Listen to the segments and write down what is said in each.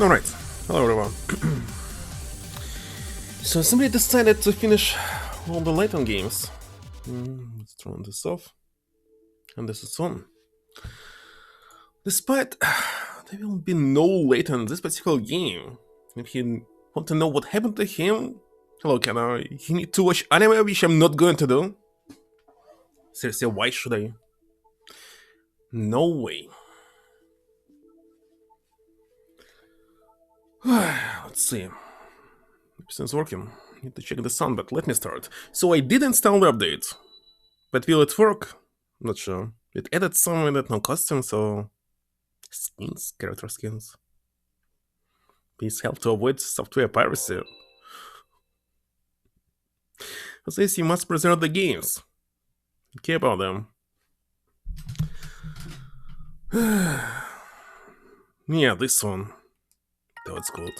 Alright, hello everyone. So somebody decided to finish all the Layton games. Let's turn this off. And this is on. Despite there will be no Layton in this particular game. If you want to know what happened to him, hello Kana, you need to watch anime, which I'm not going to do. Seriously, why should I? No way. Let's see. Everything's working. Need to check the sound, but let me start. So I did install the update. But will it work? Not sure. It added some with no costume, so... skins, character skins. Please help to avoid software piracy. For this, you must preserve the games. Care about them. Yeah, this one. Though it's good.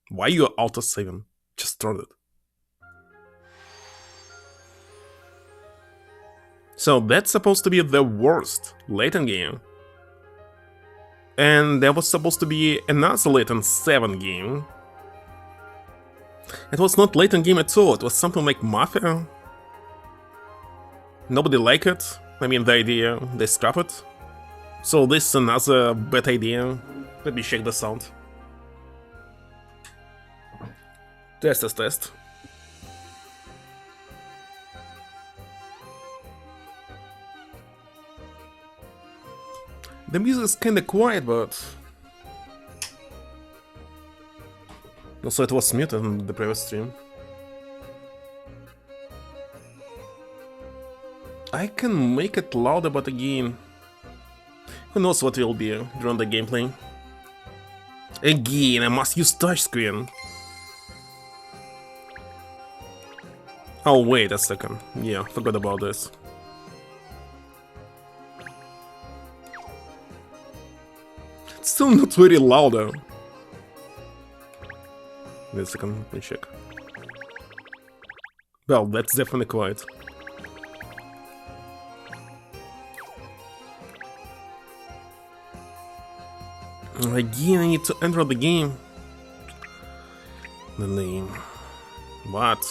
Why you auto-saving? Just start it. So that's supposed to be the worst Layton game. And there was supposed to be another Layton 7 game. It was not Layton game at all, it was something like Mafia. Nobody liked it. I mean the idea, they scrapped it. So this is another bad idea. Let me check the sound. Test. The music is kinda quiet, but... also it was muted in the previous stream. I can make it louder, but again... who knows what will be during the gameplay. Again, I must use touchscreen. Oh, wait a second. Yeah, forgot about this. It's still not very loud though. Wait a second, let me check. Well, that's definitely quiet. Again, I need to enter the game. The name. What?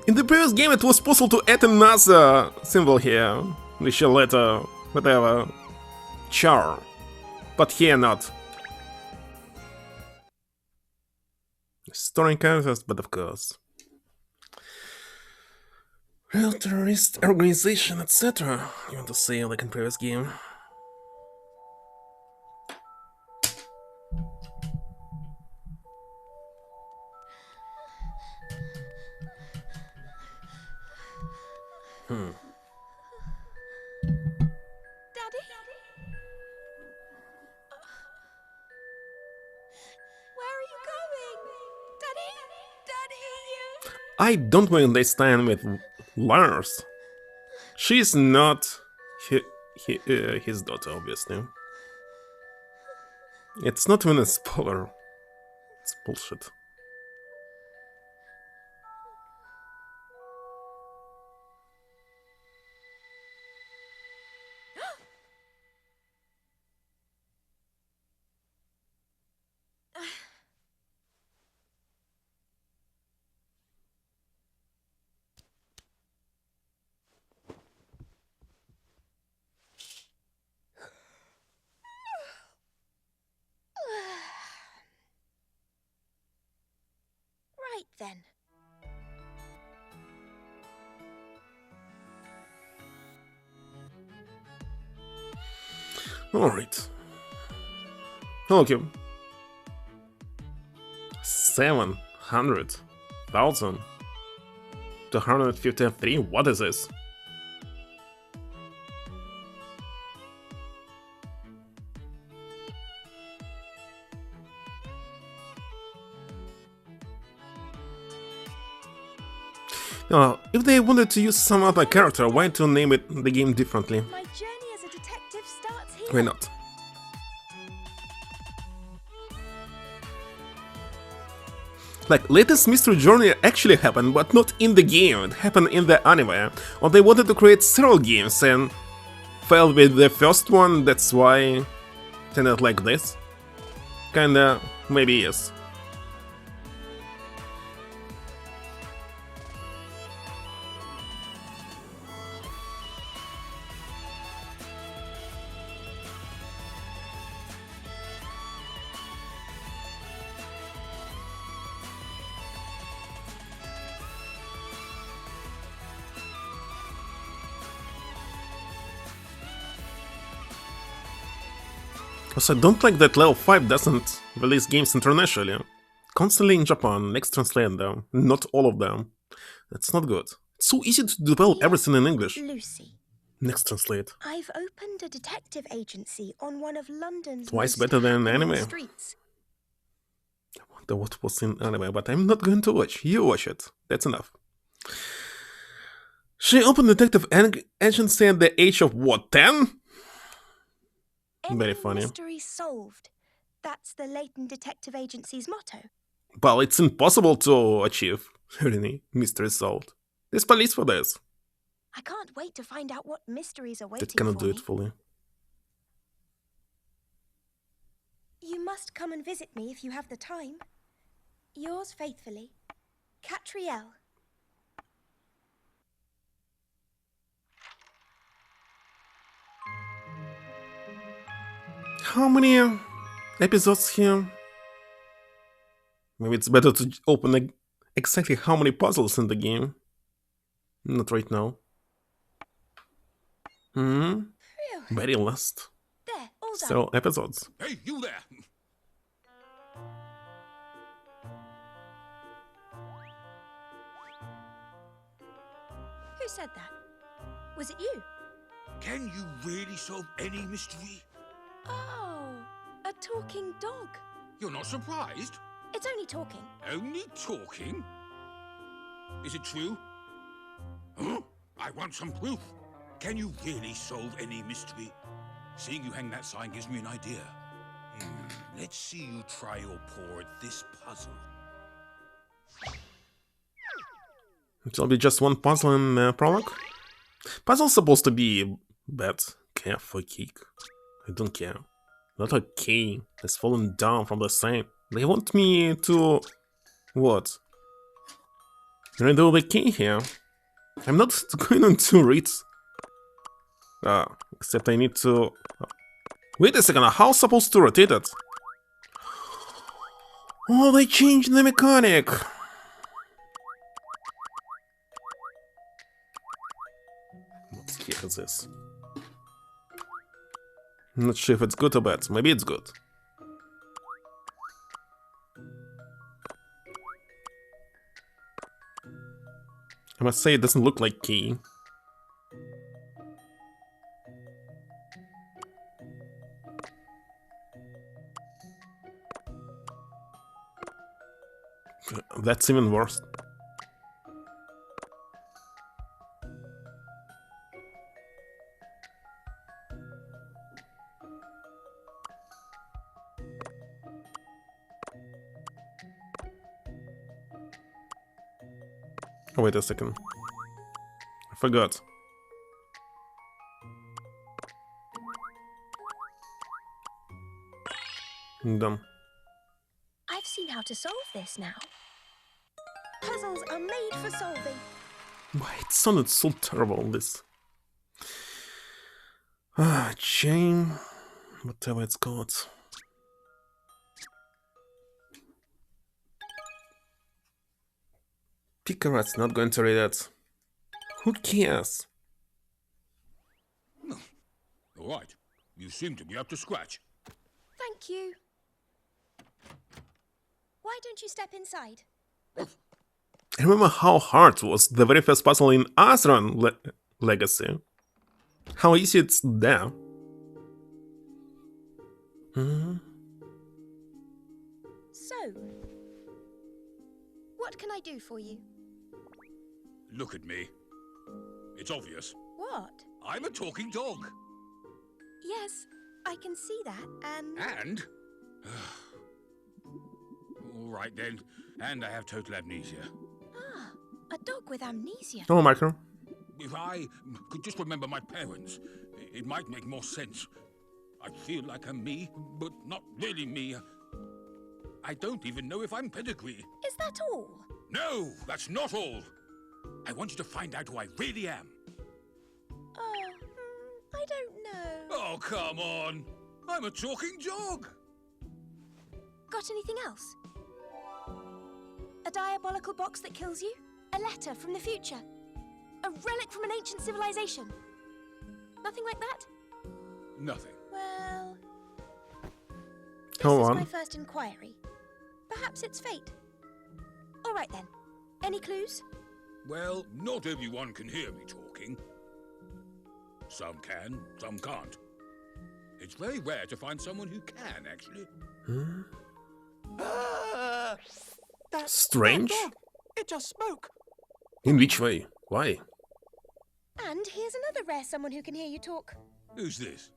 In the previous game it was possible to add another symbol here, which a letter, whatever, char, but here not. Storing characters, but of course. Real terrorist organization, etc. You want to say like in previous game. Daddy? Where are you going? Daddy? Daddy, I don't mind they stand with Lars. She's not his daughter, obviously. It's not even a spoiler. It's bullshit. Right then. Alright. Okay. 700,253. What is this? If they wanted to use some other character, why to name it the game differently? My journey as a detective starts here. Why not? Like, latest mystery journey actually happened, but not in the game, it happened in the anime. Or they wanted to create several games and failed with the first one, that's why it ended like this? Kinda, maybe yes. Also, I don't like that level 5 doesn't release games internationally. Constantly in Japan, next translate them, not all of them. That's not good. It's so easy to develop everything in English. Lucy, Next translate. I've opened a detective agency on one of London's Twice most better than happening anime. streets. I wonder what was in anime, but I'm not going to watch. You watch it. That's enough. She opened detective agency at the age of what, 10? Very Any funny. mystery solved. That's the Layton Detective Agency's motto. Well, it's impossible to achieve. Really, mystery solved. There's police for this. I can't wait to find out what mysteries are That waiting cannot for do me. it fully. You must come and visit me if you have the time. Yours faithfully, Katrielle. How many episodes here? Maybe it's better to open exactly how many puzzles in the game. Not right now. Phew. Very last. There, all done. Several episodes. Hey, you there! Who said that? Was it you? Can you really solve any mystery? Oh, a talking dog. You're not surprised? It's only talking. Only talking? Is it true? Huh? I want some proof. Can you really solve any mystery? Seeing you hang that sign gives me an idea. Let's see you try your paw at this puzzle. It'll be just one puzzle in prologue. Puzzle's supposed to be bad. Care for cake. I don't care. Not a key has fallen down from the sign. They want me to... what? Redo the key here. I'm not going to read. Except I need to... Wait a second, how supposed to rotate it? Oh, they changed the mechanic! What key is this? I'm not sure if it's good or bad. Maybe it's good. I must say it doesn't look like key. That's even worse. Oh, wait a second. I forgot. I'm done. I've seen how to solve this now. Puzzles are made for solving. Why it sounded so terrible, this. Chain. Whatever it's called. Pickerat's not going to read it. Who cares? All right. You seem to be up to scratch. Thank you. Why don't you step inside? I remember how hard was the very first puzzle in h.a.n.d. Legacy. How easy it's there. So, what can I do for you? Look at me. It's obvious. What? I'm a talking dog. Yes, I can see that, and... And? All right then. And I have total amnesia. Ah, a dog with amnesia. Oh, Marker. If I could just remember my parents, It might make more sense. I feel like I'm me, but not really me. I don't even know if I'm pedigree. Is that all? No, that's not all. I want you to find out who I really am. Oh, I don't know. Oh, come on. I'm a talking dog. Got anything else? A diabolical box that kills you? A letter from the future? A relic from an ancient civilization? Nothing like that? Nothing. Well, this Go is on. my first inquiry. Perhaps it's fate. All right then. Any clues? Well, not everyone can hear me talking. Some can, some can't. It's very rare to find someone who can, actually. That Strange? dog, it just spoke. In which way? Why? And here's another rare someone who can hear you talk. Who's this?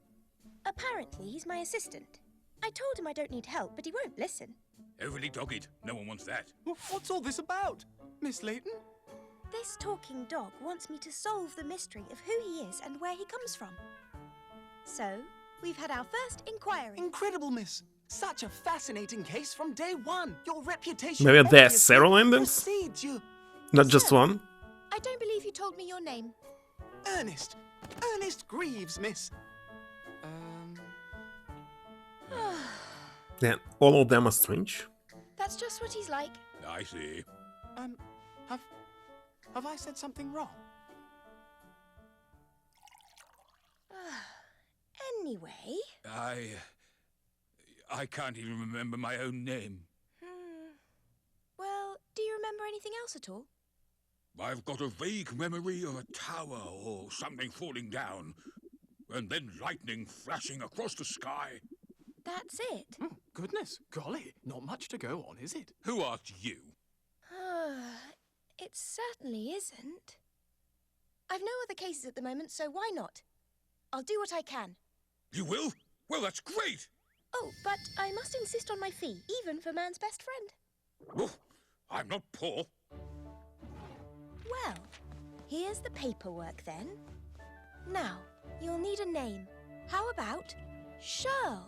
Apparently, he's my assistant. I told him I don't need help, but he won't listen. Overly dogged. No one wants that. What's all this about, Miss Layton? This talking dog wants me to solve the mystery of who he is and where he comes from. So, we've had our first inquiry. Incredible, Miss. Such a fascinating case from day one. Your reputation Maybe there's obviously several endings? precedes you. Not just Sir. one? I don't believe you told me your name. Ernest. Ernest Greaves, Miss. Then all of them are strange? That's just what he's like. I see. Have I said something wrong? Anyway. I can't even remember my own name. Well, do you remember anything else at all? I've got a vague memory of a tower or something falling down, and then lightning flashing across the sky. That's it. Goodness, golly, not much to go on, is it? Who asked you? It certainly isn't. I've no other cases at the moment, so why not? I'll do what I can. You will? Well, that's great! Oh, but I must insist on my fee, even for man's best friend. Oof, I'm not poor. Well, here's the paperwork then. Now, you'll need a name. How about Shirl?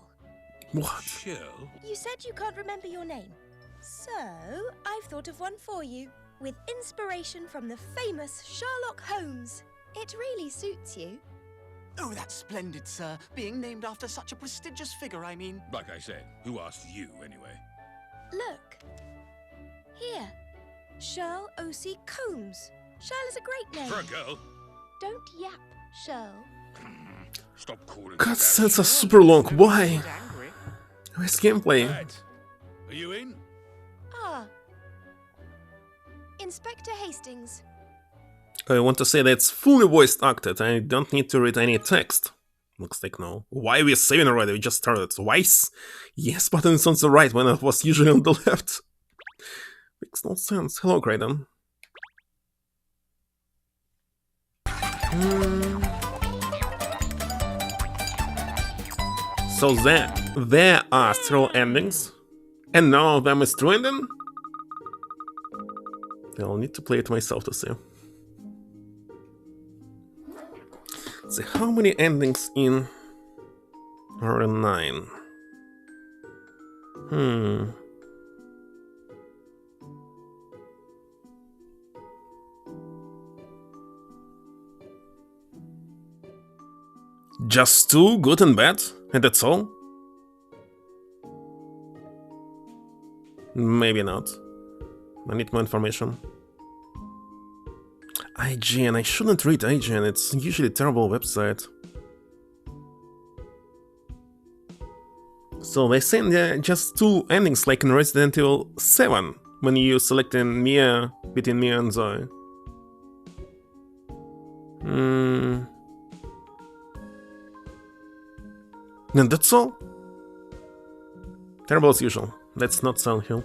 What? Shirl? You said you can't remember your name. So, I've thought of one for you, with inspiration from the famous Sherlock Holmes. It really suits you. Oh, that's splendid, sir. Being named after such a prestigious figure, I mean. Like I said, who asked you anyway? Look. Here. Shirl O.C. Combs. Shirl is a great name. For a girl? Don't yap, Shirl. Stop calling God, me that. that's a super long. Why? Angry. Where's gameplay? Right. Are you in? Ah. Inspector Hastings. I want to say that it's fully voice acted. I don't need to read any text. Looks like no. Why are we saving already? We just started twice? Yes button is on the right when it was usually on the left. Makes no sense. Hello, Graydon. So there are several endings, and none of them is true ending? I'll need to play it myself to see. Let's see, how many endings in R9? Just two, good and bad? And that's all? Maybe not. I need more information. IGN, I shouldn't read IGN, it's usually a terrible website. So they say there are just two endings like in Resident Evil 7, when you select Mia between Mia and Zoe. And that's all? Terrible as usual. That's not Silent Hill.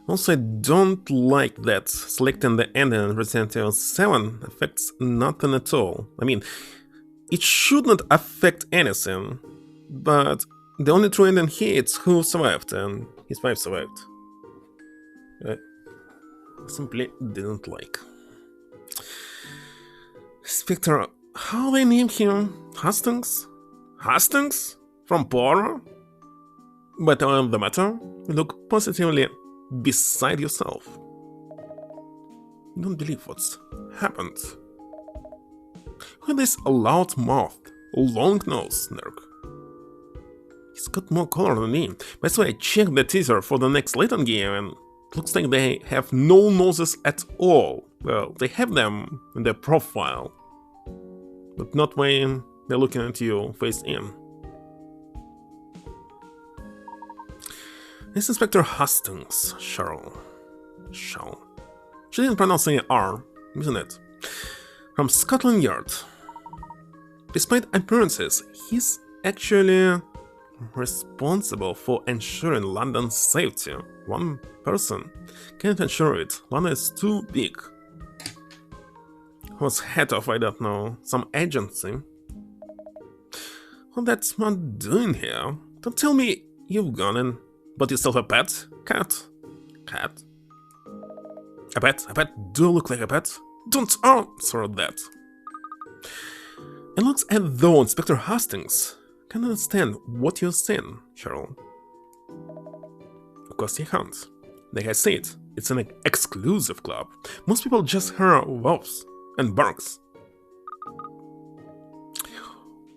Also, I don't like that selecting the ending in Resident Evil 7 affects nothing at all. I mean, it should not affect anything, but the only true ending here is who survived, and his wife survived. I simply didn't like. Spectre, how they name him? Hastings? Hastings? From Poirot? But on the matter, you look positively beside yourself. You don't believe what's happened. Who is a loud-mouthed, long-nosed snark? He's got more color than me. That's why I checked the teaser for the next Layton game, and it looks like they have no noses at all. Well, they have them in their profile, but not when they're looking at you face in. This Inspector Hastings, Cheryl. She didn't pronounce any R, isn't it? From Scotland Yard. Despite appearances, he's actually responsible for ensuring London's safety. One person can't ensure it. London is too big. Who's head of, I don't know, some agency? What that smart doing here? Don't tell me you've gone and bought yourself a pet? Cat? Cat? A pet? Do look like a pet? Don't answer that. It looks as though Inspector Hastings can understand what you're saying, Cheryl. Of course he can't. Like I said, it's an exclusive club. Most people just hear wolves and barks.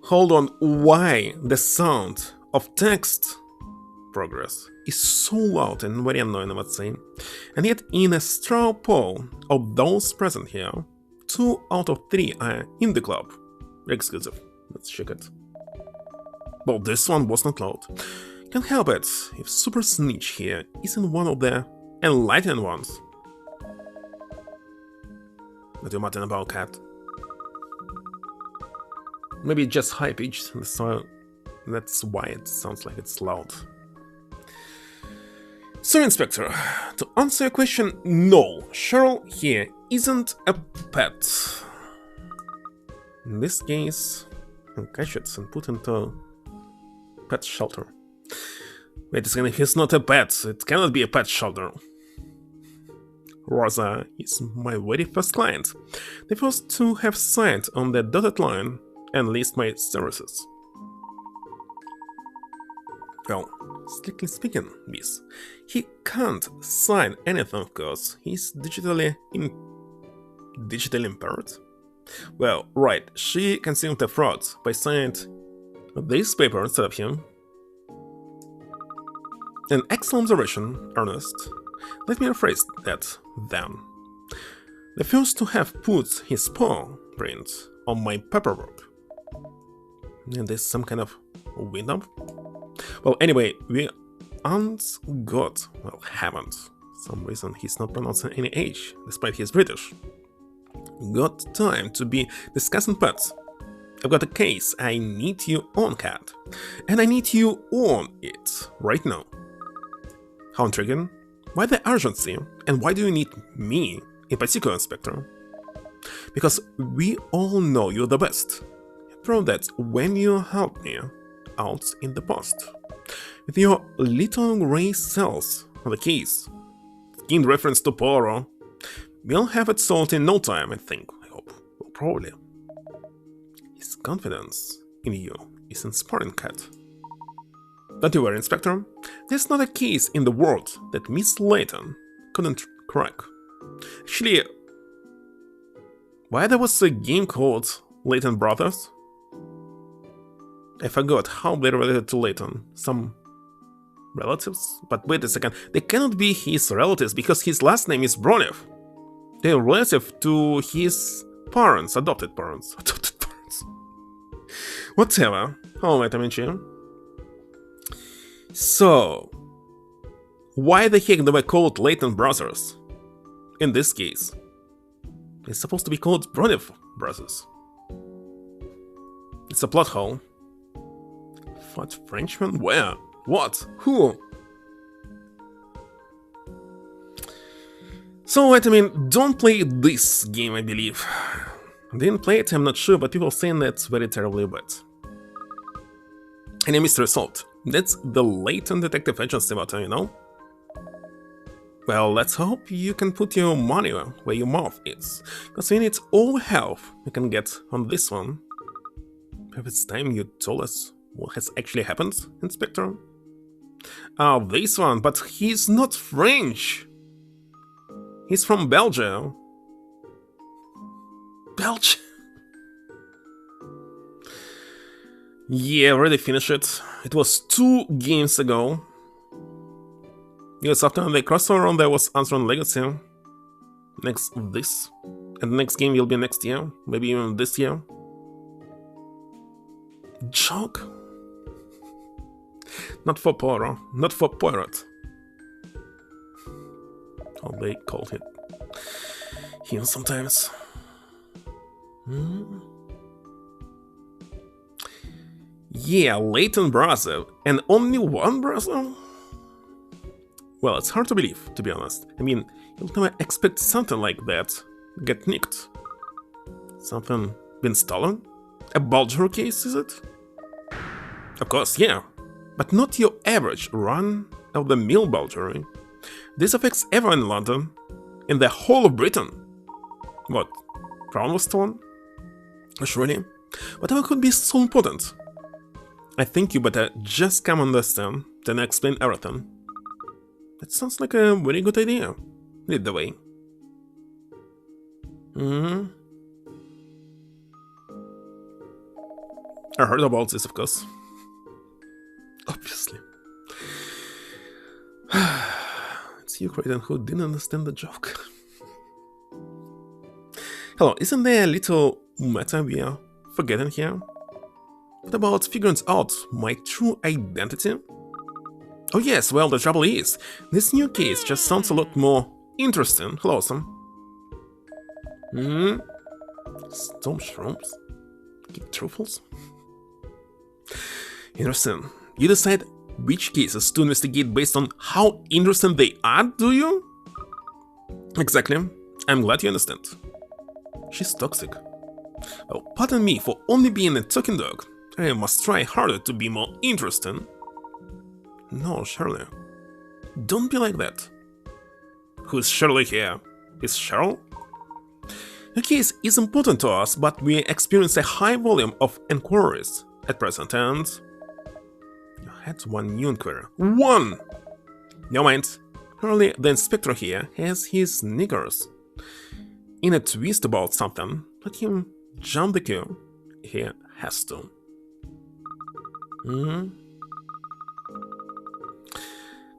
Hold on, why the sound of text progress is so loud and very annoying, I must say. And yet in a straw poll of those present here, 2 out of 3 are in the club. Exclusive. Let's check it. Well, this one was not loud. Can't help it if Super Snitch here isn't one of the enlightened ones. What you muttering about, cat? Maybe it's just high pitched, so that's why it sounds like it's loud. So, Inspector, to answer your question, no, Cheryl here isn't a pet. In this case, I'll catch it and put into pet shelter. Wait a second, if he's not a pet, it cannot be a pet shelter. Rosa is my very first client, the first to have signed on the dotted line and list my services. Well, strictly speaking, miss, he can't sign anything because he's digitally impaired. Well, right, she concealed a fraud by signing this paper instead of him. An excellent observation, Ernest. Let me rephrase that, then. The first to have put his paw print on my paperwork. And there's some kind of window? Well, anyway, we haven't. Some reason he's not pronouncing any H, despite he's British. Got time to be discussing pets. I've got a case I need you on, cat. And I need you on it, right now. How intriguing. Why the urgency? And why do you need me, in particular, Inspector? Because we all know you're the best. Prove that when you helped me out in the past. With your little gray cells on the keys, in reference to Poirot, we'll have it solved in no time, I think, I hope. Well, probably. His confidence in you is inspiring, cat. Don't you worry, Inspector. There's not a case in the world that Miss Layton couldn't crack. Actually, why there was a game called Layton Brothers? I forgot how they're related to Layton. Some relatives? But wait a second, they cannot be his relatives because his last name is Bronev. They're relative to his parents, adopted parents. Whatever. Alright, Amici. So, why the heck do I call it Layton Brothers? In this case, it's supposed to be called Bronev Brothers. It's a plot hole. What, Frenchman? Where? What? Who? So, wait, don't play this game, I believe. Didn't play it, I'm not sure, but people saying that's very terribly bad. Any mystery solved. That's the Layton Detective Agency motto, you know? Well, let's hope you can put your money where your mouth is, because we need all the help we can get on this one. Perhaps it's time you told us what has actually happened, Inspector? Oh, this one, but he's not French! He's from Belgium. Belgium? Yeah, already finished it. It was 2 games ago. Yes, after the crossover run, there was Answering Legacy. Next this. And the next game will be next year. Maybe even this year. Joke? Not for Poirot. Not for Poirot. How they call it. Him sometimes. Yeah, Layton brother. And only one brother? Well, it's hard to believe, to be honest. I mean, you'll never expect something like that get nicked. Something been stolen? A Bulger case, is it? Of course, yeah. But not your average run-of-the-mill Bulgery. This affects everyone in London, in the whole of Britain. What? Crown was stolen? Surely? Whatever could be so important? I think you better just come understand, then explain everything. That sounds like a very good idea. Lead the way. I heard about this, of course. Obviously. It's you, Creighton, who didn't understand the joke. Hello, isn't there a little matter we are forgetting here? What about figuring out my true identity? Oh yes, well, the trouble is, this new case just sounds a lot more interesting. Hello, Sam. Storm shrooms? Kick truffles? Interesting. You decide which cases to investigate based on how interesting they are, do you? Exactly. I'm glad you understand. She's toxic. Oh, pardon me for only being a talking dog. I must try harder to be more interesting. No, Shirley. Don't be like that. Who's Shirley here? Is Cheryl? The case is important to us, but we experience a high volume of inquiries at present, and... You had one new inquiry. One! Never mind. Currently, the inspector here has his niggers. In a twist about something, let him jump the queue. He has to.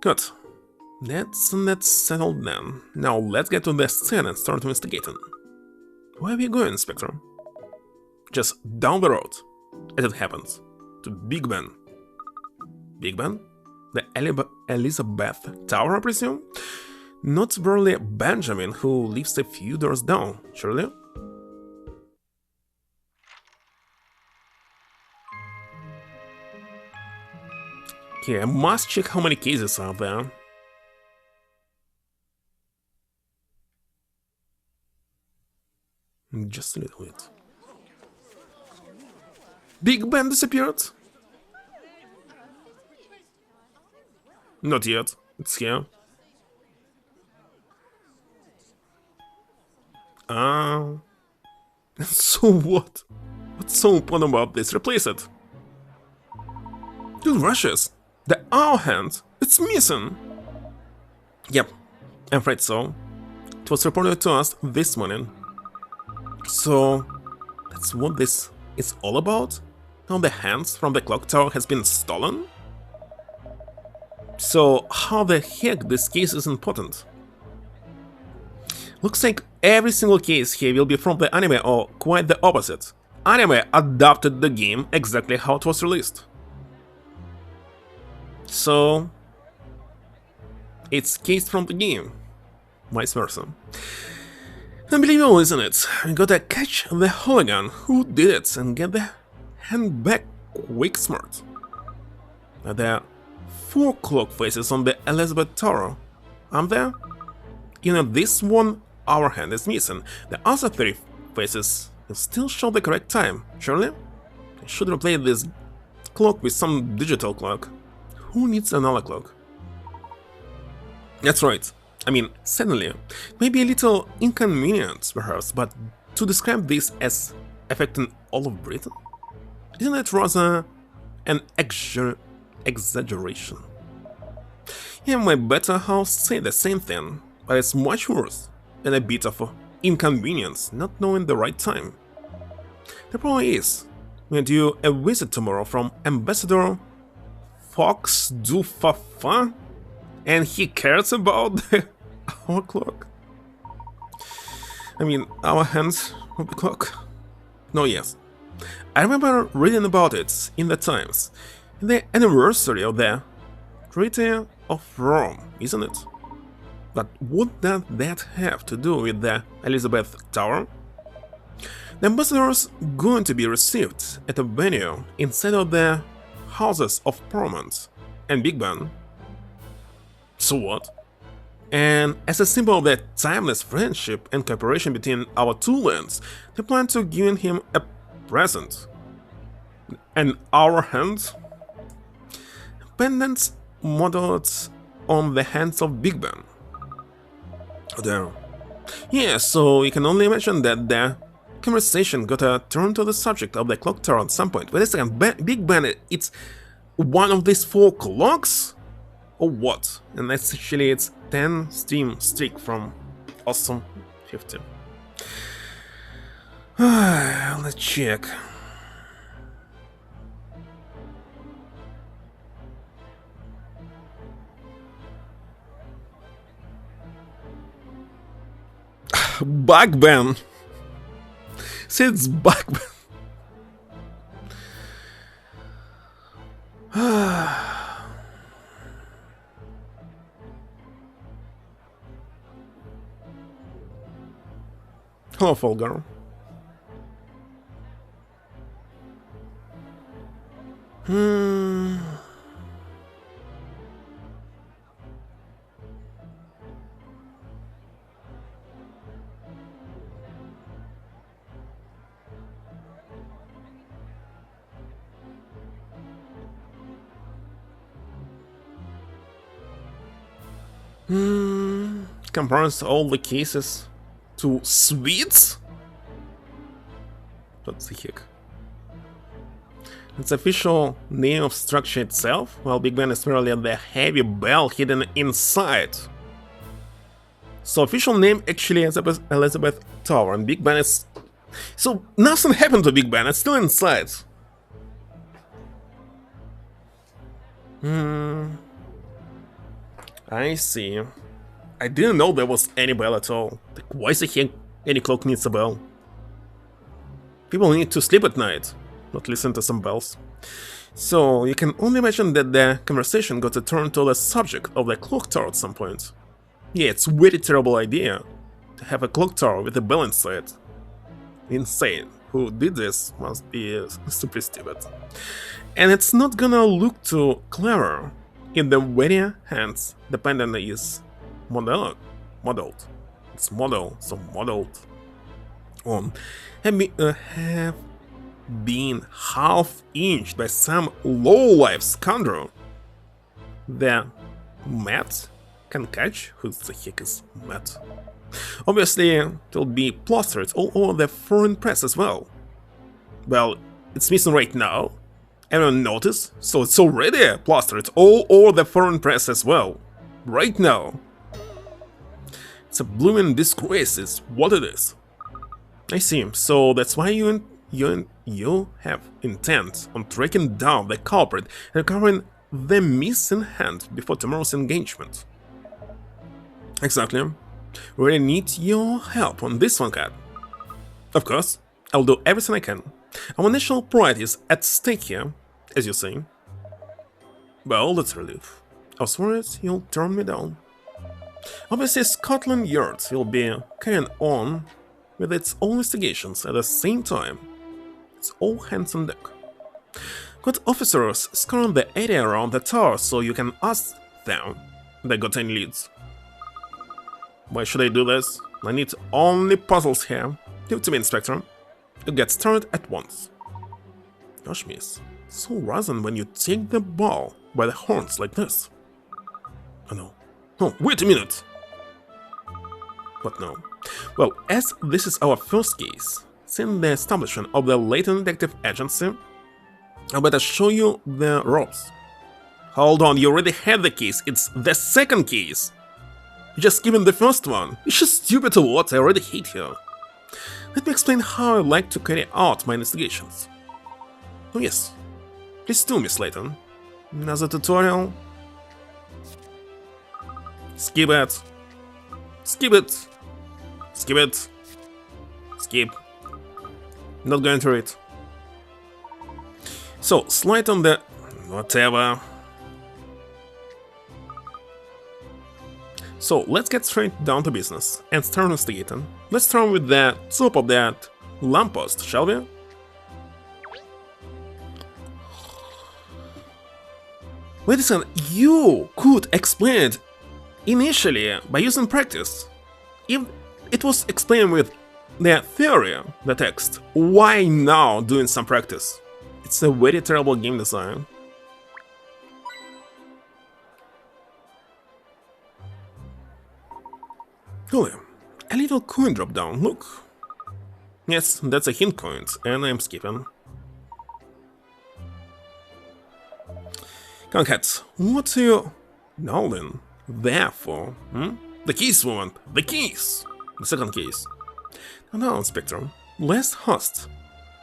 Good. That's settled then. Now let's get to the scene and start investigating. Where are we going, Inspector? Just down the road, as it happens, to Big Ben. Big Ben? The Elizabeth Tower, I presume? Not Burley Benjamin, who lives a few doors down, surely? Okay, I must check how many cases are there. Just a little bit. Big Ben disappeared? Not yet. It's here. So what? What's so important about this? Replace it. Dude, rushes. The h.a.n.d. It's missing. Yep, I'm afraid so. It was reported to us this morning. So, that's what this is all about? How the hands from the clock tower has been stolen? So, how the heck this case is important? Looks like every single case here will be from the anime, or quite the opposite. Anime adapted the game exactly how it was released. So, it's case from the game, vice versa. Unbelievable, isn't it? We gotta catch the hooligan who did it and get the hand back quick smart. There are 4 clock faces on the Elizabeth Tower, aren't there? You know, this one, our hand is missing. The other 3 faces It still show the correct time, surely? I should replace this clock with some digital clock. Who needs another clock? That's right. I mean, suddenly, it may be a little inconvenient, perhaps, but to describe this as affecting all of Britain? Isn't it rather an exaggeration? Yeah, my better half say the same thing, but it's much worse than a bit of inconvenience not knowing the right time. The problem is, we do a visit tomorrow from Ambassador Fox Dufafa, and he cares about our clock. I mean, our hands of the clock. No, yes. I remember reading about it in the Times. The anniversary of the Treaty of Rome, isn't it? But what does that have to do with the Elizabeth Tower? The ambassadors going to be received at a venue inside of the Houses of Parliament and Big Ben. So what? And as a symbol of the timeless friendship and cooperation between our two lands, they plan to give him a present. And our hand? Pendants modeled on the hands of Big Ben. Oh, there. Yeah, so you can only imagine that the conversation got a turn to the subject of the clock tower at some point. Wait a second, Big Ben, it's one of these 4 clocks? Or what? And that's actually its 10 steam streak from Awesome 50. Let's check. Bug ban. See, it's bug ban. Hello, Fall Girl. Compares all the cases to sweets? What the heck? Its official name of structure itself? Well, Big Ben is merely the heavy bell hidden inside. So official name actually Elizabeth Tower, and Big Ben is... So nothing happened to Big Ben, it's still inside. I see. I didn't know there was any bell at all. Like, why the heck any clock needs a bell? People need to sleep at night, not listen to some bells. So you can only imagine that the conversation got a turn to the subject of the clock tower at some point. Yeah, it's a very terrible idea to have a clock tower with a bell inside. Insane. Who did this must be super stupid. And it's not gonna look too clever in the very hands the pendant is modeled. It's model, so modeled on. Have been half-inched by some low-life scoundrel. The Matt can catch? Who the heck is Matt? Obviously, it'll be plastered all over the foreign press as well. Well, it's missing right now. Everyone noticed? So it's already plastered all over the foreign press as well. Right now. It's a blooming disgrace is what it is. I see, so that's why you have intent on tracking down the culprit and recovering the missing hand before tomorrow's engagement. Exactly. We really need your help on this one, Cat. Of course, I'll do everything I can. Our national pride is at stake here, as you say. Well, that's a relief. I was worried you'll turn me down. Obviously, Scotland Yard will be carrying on with its own investigations at the same time. It's all hands on deck. Got officers scouring the area around the tower so you can ask them if they got any leads. Why should I do this? I need only puzzles here. Give it to me, Inspector. it gets started at once. Gosh, miss. So rather than when you take the ball by the horns like this. Oh no. Oh, wait a minute! But no. Well, as this is our first case, since the establishment of the Layton Detective Agency, I better show you the ropes. Hold on, you already had the case, it's the second case! You just given the first one. You're just stupid or what? I already hate you. Let me explain how I like to carry out my investigations. Oh yes, please do, Miss Layton. Another tutorial. Skip it. Skip it. Skip it. Skip. Not going to read. So, slide on the... whatever. So, let's get straight down to business and start investigating. Let's start with the top of that lamppost, shall we? Wait a second, you could explain it initially by using practice. If it was explained with the theory, the text, why now doing some practice? It's a very terrible game design. Cool. A little coin drop down, look. Yes, that's a hint coin, and I'm skipping. Concat, what are you... now then, there for, The keys, woman, the keys! The second case. Now, Inspector, less haste,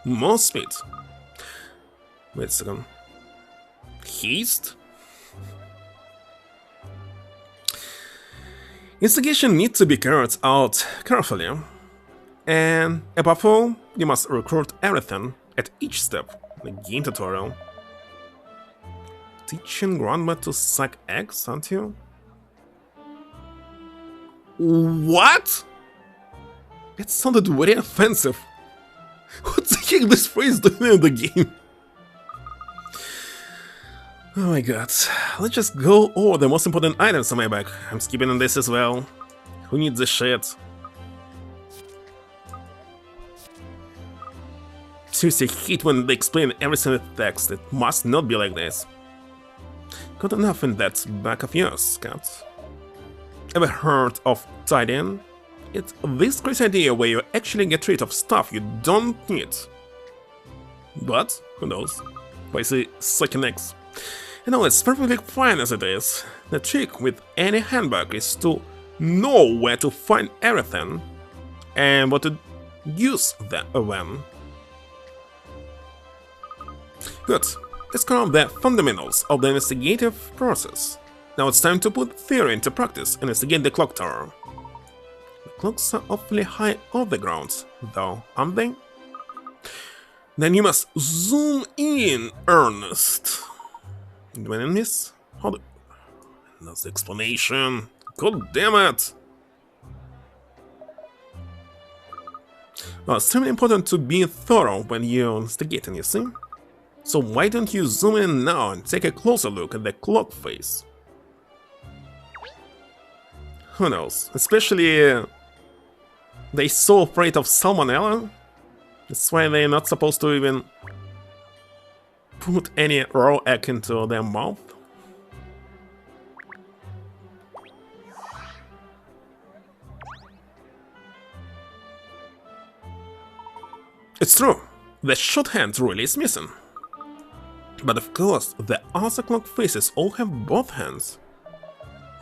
more speed. Wait a second. Haste? Investigation needs to be carried out carefully, and above all, you must record everything at each step. The game tutorial. Teaching grandma to suck eggs, aren't you? What? That sounded very offensive. What the heck this phrase doing in the game? Oh my god. Let's just go over the most important items on my bag. I'm skipping on this as well. Who needs this shit? Seriously, I hate when they explain everything in the text. It must not be like this. Got enough in that back of yours, Cat. Ever heard of tidying? It's this crazy idea where you actually get rid of stuff you don't need. But, who knows? Why say sucking eggs? You know, it's perfectly fine as it is. The trick with any handbag is to know where to find everything and what to use them when. Good. Let's cover the fundamentals of the investigative process. Now it's time to put theory into practice and investigate the clock tower. The clocks are awfully high off the ground, though, aren't they? Then you must zoom in, Ernest. When in this? How do... That's the explanation. God damn it! Well, it's extremely important to be thorough when you're investigating, you see? So why don't you zoom in now and take a closer look at the clock face? Who knows? Especially they so afraid of salmonella. That's why they're not supposed to even put any raw egg into their mouth. It's true, the short hand really is missing. But of course, the other clock faces all have both hands.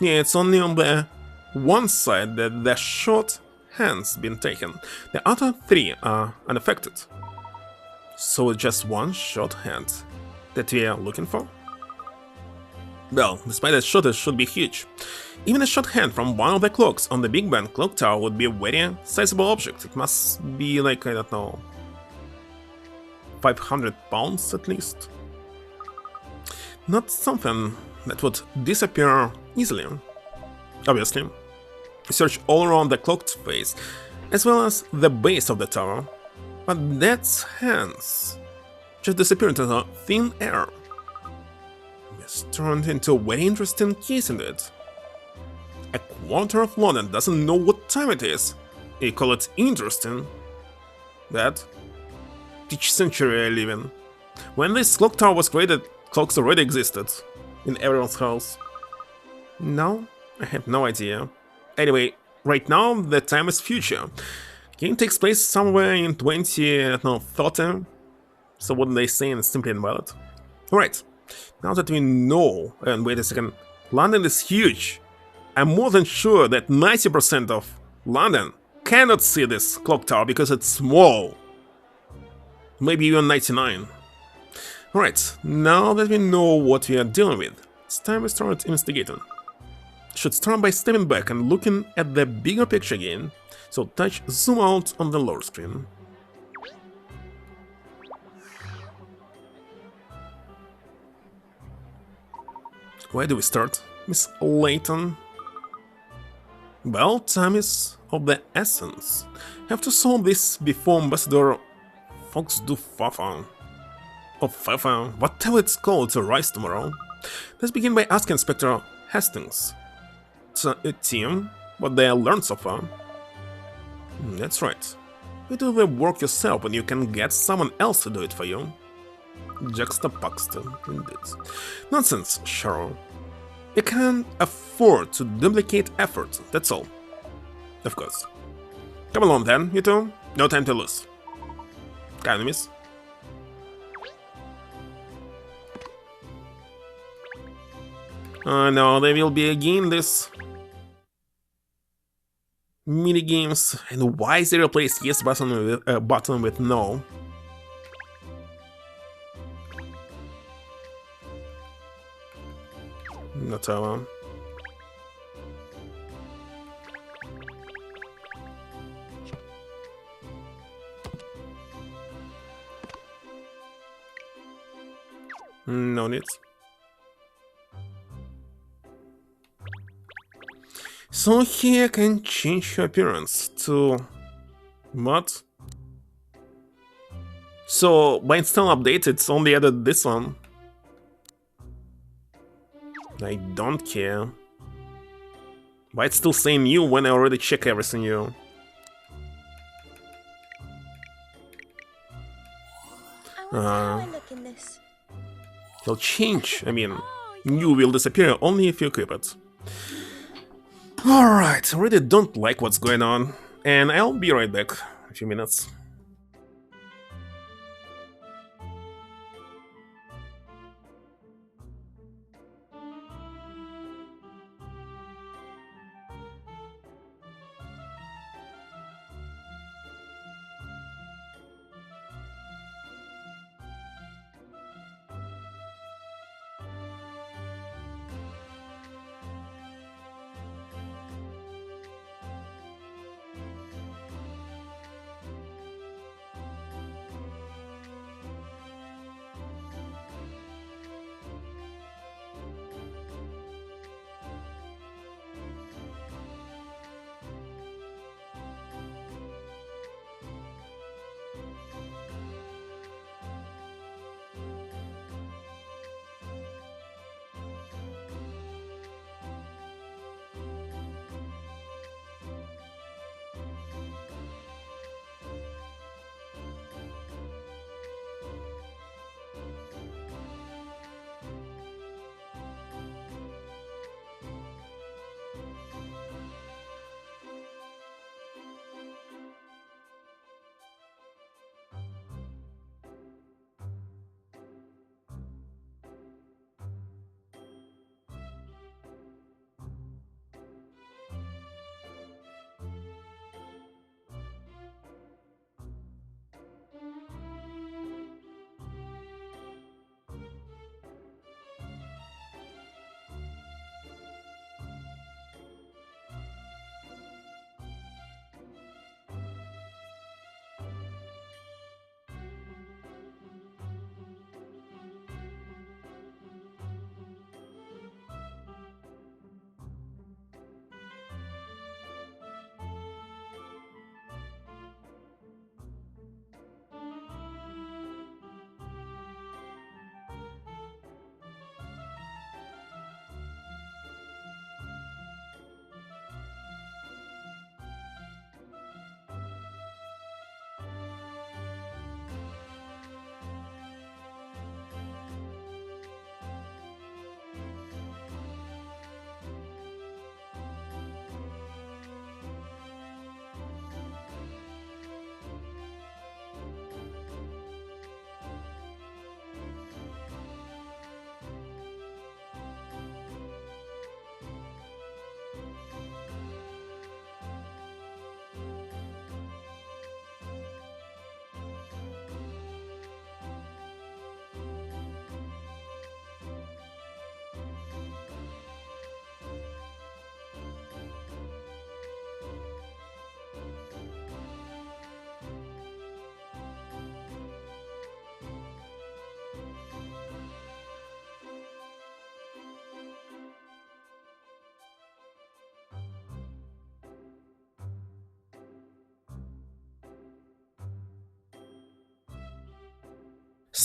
Yeah, it's only on the one side that the short hand's been taken. The other three are unaffected. So it's just one short hand that we are looking for? Well, despite that shortage should be huge. Even a short hand from one of the clocks on the Big Ben clock tower would be a very sizable object. It must be like, I don't know, 500 pounds at least. Not something that would disappear easily. Obviously, we search all around the clock face, as well as the base of the tower, but that's hands just disappeared into thin air. It's turned into a very interesting case in it. A quarter of London doesn't know what time it is. You call it interesting? That which century I live in. When this clock tower was created, clocks already existed in everyone's house. No, I have no idea. Anyway, right now the time is future. Game takes place somewhere in 2030, so what they say is simply invalid. Alright, now that we know, and wait a second, London is huge. I'm more than sure that 90% of London cannot see this clock tower because it's small. Maybe even 99. Alright, now that we know what we are dealing with, it's time to start investigating. Should start by stepping back and looking at the bigger picture again, so touch zoom out on the lower screen. Where do we start, Miss Layton? Well, time is of the essence. Have to solve this before Ambassador Fox do Fafa, or Fafa, whatever it's called, to rise tomorrow. Let's begin by asking Inspector Hastings, team, what they learned so far. That's right. You do the work yourself when you can get someone else to do it for you. Juxtaposed, indeed. Nonsense, Cheryl. You can't afford to duplicate effort, that's all. Of course. Come along then, you two. No time to lose. Kind of miss. No, there will be again this mini games, and why is they replace yes button with no? Not no need. So here I can change your appearance to mod. So by install update it's only added this one. I don't care. Why it's still saying new when I already check everything new? I look in this. It'll change. I mean, new will disappear only if you equip it. Alright, I really don't like what's going on, and I'll be right back in a few minutes.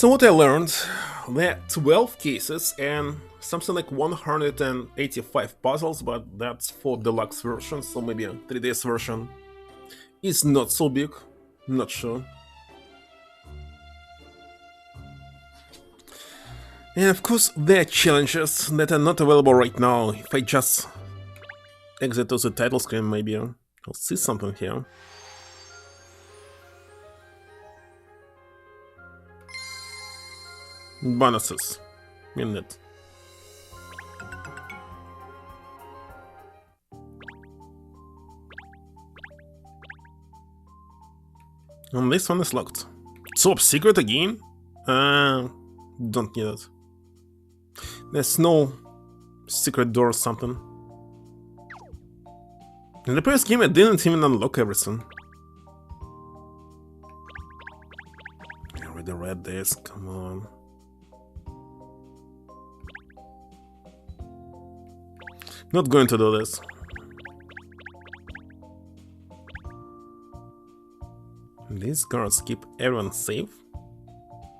So what I learned, there are 12 cases and something like 185 puzzles, but that's for deluxe version, so maybe a 3DS version is not so big, not sure. And of course there are challenges that are not available right now. If I just exit to the title screen, maybe I'll see something here. Bonuses in it. And this one is locked. Top secret again? Don't need it. There's no secret door or something. In the previous game I didn't even unlock everything. I already read this, come on. Not going to do this. These guards keep everyone safe?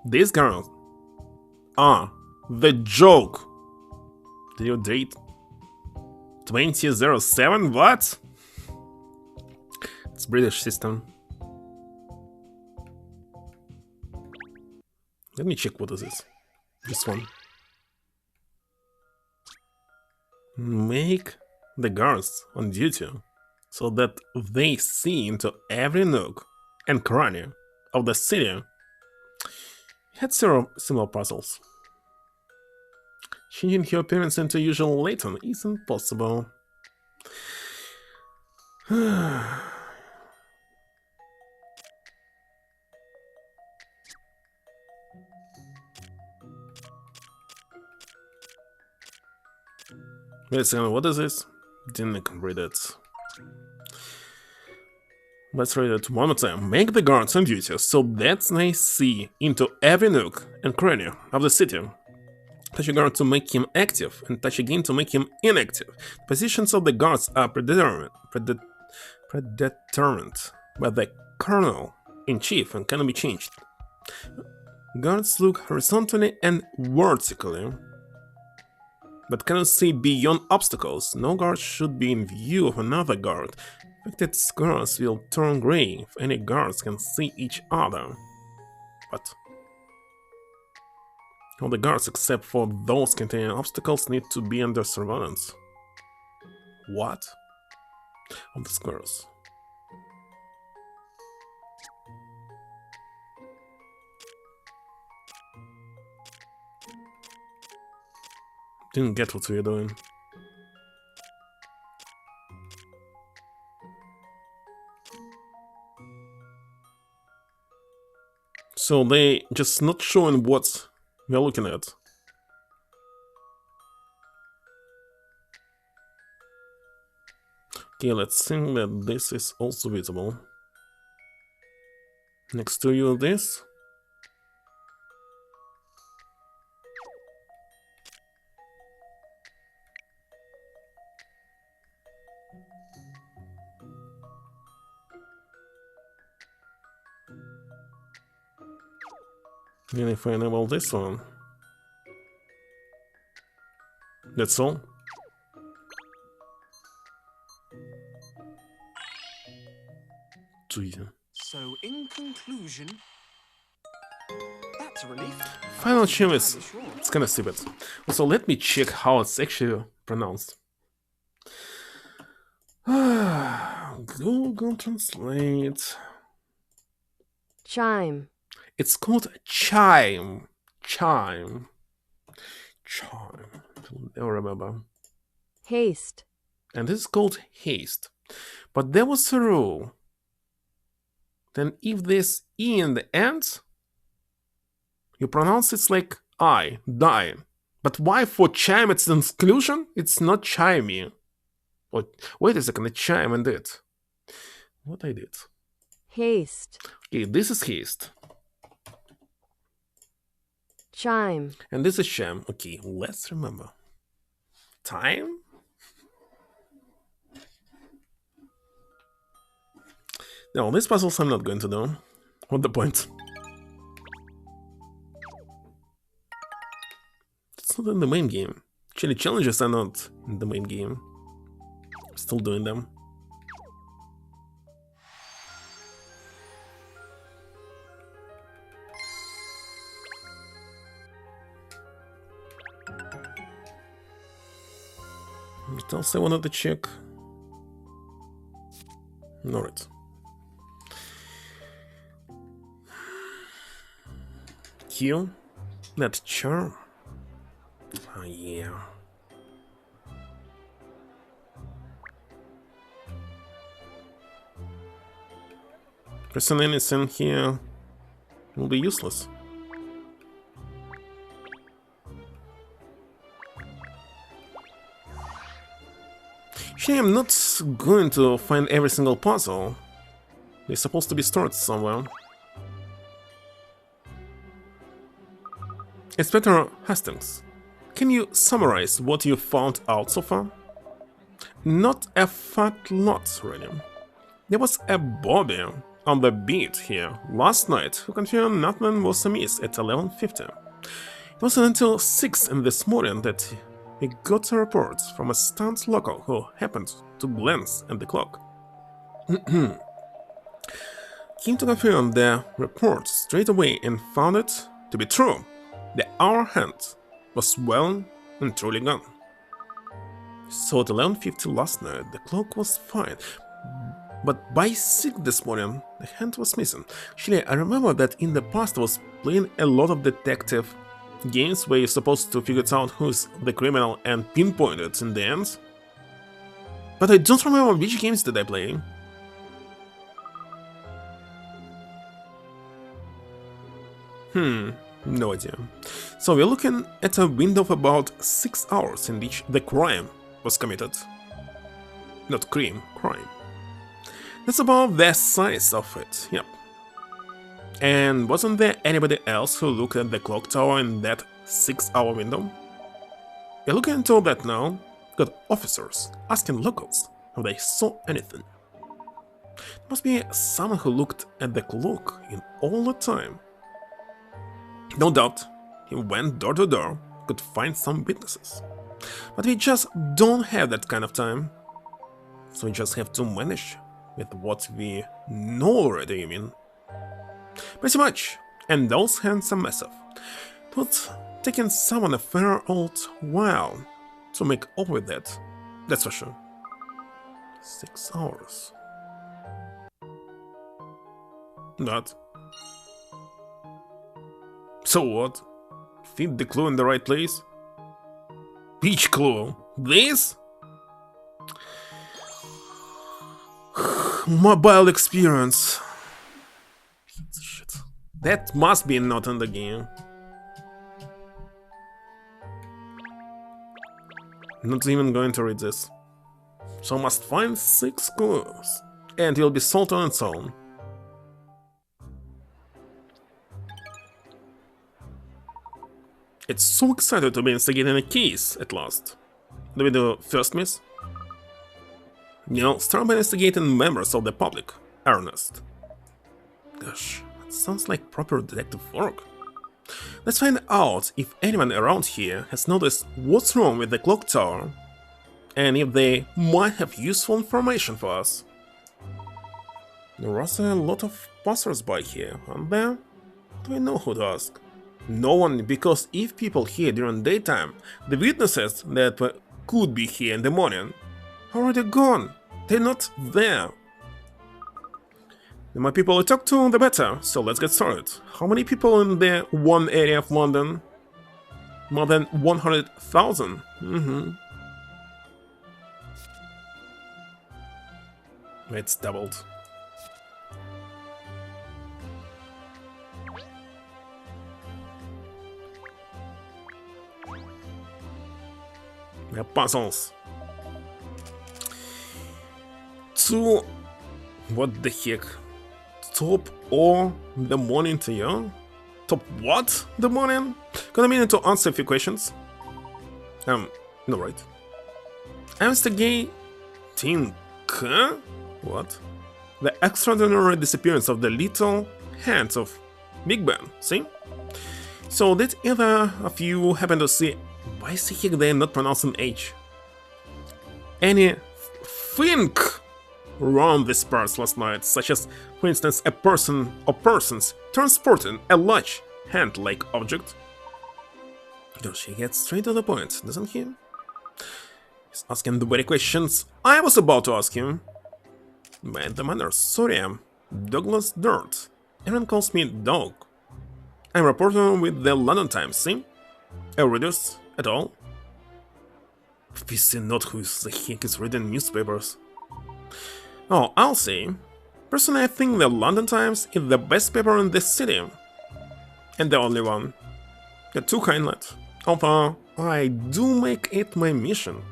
These guards? Ah, the joke! Did you date 2007? What? It's British system. Let me check what is this. This one. Make the guards on duty so that they see into every nook and cranny of the city. Had several similar puzzles. Changing her appearance into usual Layton isn't possible. Wait a second, what is this? Didn't read it. Let's read it one more time. Make the guards on duty so that they see into every nook and cranny of the city. Touch a guard to make him active, and touch again to make him inactive. Positions of the guards are predetermined by the colonel-in-chief and cannot be changed. Guards look horizontally and vertically, but cannot see beyond obstacles. No guard should be in view of another guard. Affected guards will turn gray if any guards can see each other. What? All the guards except for those containing obstacles need to be under surveillance. What? All the squares. Didn't get what we were doing. So they just not showing what we're looking at. Okay, let's think that this is also visible. Next to you, this. And if I enable this one, that's all. So, in conclusion, that's a relief. Final achievement is it's kinda stupid. Also, let me check how it's actually pronounced. Google Translate. Chime. It's called chime. Chime. Chime. I'll never remember. Haste. And this is called haste. But there was a rule. Then if there's E in the end, you pronounce it like I, die. But why for chime it's an exclusion? It's not chimey. Wait a second, it's chime and it. What I did? Haste. Okay, this is haste. Chime. And this is chime. Okay, let's remember. Time? No, these puzzles I'm not going to do. What the point? It's not in the main game. Actually, challenges are not in the main game. Still doing them. What else I wanted to check? Alright. Q? That charm? Oh yeah. Pressing anything here will be useless. Actually, I'm not going to find every single puzzle. They're supposed to be stored somewhere. Inspector Hastings, can you summarize what you found out so far? Not a fat lot, really. There was a Bobby on the beat here last night who confirmed nothing was amiss at 11:50. It wasn't until 6 in this morning that he got a report from a stunt local who happened to glance at the clock. Came to confirm the report straight away and found it to be true. The h.a.n.d. was well and truly gone. So at 11:50 last night, the clock was fine. But by 6 this morning, the hand was missing. Actually, I remember that in the past I was playing a lot of detective games where you're supposed to figure out who's the criminal and pinpoint it in the end. But I don't remember which games did I play. No idea. So we're looking at a window of about 6 hours in which the crime was committed. Not crime. That's about the size of it, yep. And wasn't there anybody else who looked at the clock tower in that 6-hour window? We're looking into that now. Got officers asking locals if they saw anything. There must be someone who looked at the clock in all the time. No doubt, he went door to door, could find some witnesses. But we just don't have that kind of time. So we just have to manage with what we know already, you mean? Pretty much, and those hands are massive. It would taken someone a fair old while to make up with that, that's for sure. 6 hours. That. So what? Fit the clue in the right place? Which clue? This? Mobile experience. Shit. That must be not in the game. Not even going to read this. So must find 6 clues. And will be sold on its own. It's so excited to be instigating a case at last. Do we do first miss? You know, start by instigating members of the public. Ernest. Gosh, that sounds like proper detective work. Let's find out if anyone around here has noticed what's wrong with the clock tower, and if they might have useful information for us. There are a lot of passers-by here, aren't there? Do we know who to ask? No one, because if people here during daytime, the witnesses that could be here in the morning are already gone. They're not there. The more people I talk to, the better, so let's get started. How many people in the one area of London? More than 100,000. It's doubled. Puzzles. To what the heck? Top or the morning to you? Top what? The morning? Gonna mean to answer a few questions. No right. Investigate what? The extraordinary disappearance of the little hands of Big Ben, see? So did either of you happen to see Why is he there not pronouncing H? Any think around these parts last night, such as, for instance, a person or persons transporting a large hand-like object? Does he get straight to the point, doesn't he? He's asking the very questions I was about to ask him. Mind the manners, sorry, I'm Douglas Dirt. Everyone calls me Dog. I'm a reporter with the London Times, see? A readers at all? We see not who the heck is reading newspapers. Oh, I'll say. Personally, I think the London Times is the best paper in this city. And the only one. You're too kind, lad. Although, I do make it my mission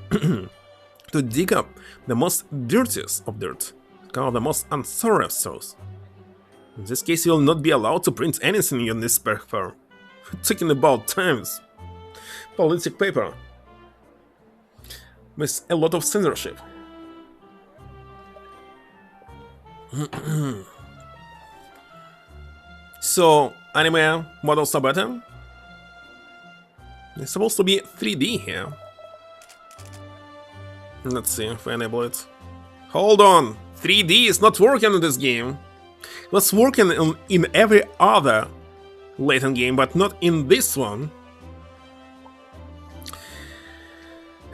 to dig up the most dirtiest of dirt, cover the most unthorough source. In this case, you'll not be allowed to print anything in your newspaper. Talking about Times. Politic paper. With a lot of censorship. So, anime models are better? It's supposed to be 3D here. Let's see if I enable it. Hold on! 3D is not working in this game. It was working in every other Layton game, but not in this one.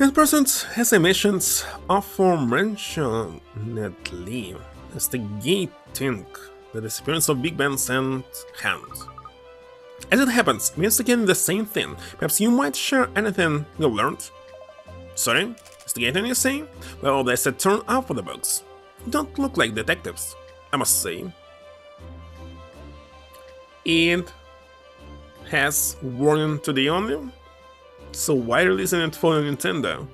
And present, as I mentioned aforementionedly, instigating the disappearance of Big Ben's and h.a.n.d. As it happens, we again the same thing. Perhaps you might share anything you learned? Sorry? Instigating, you say? Well, there's a turn up for the bugs. Don't look like detectives, I must say. It has warning to the only. So why releasing it for Nintendo?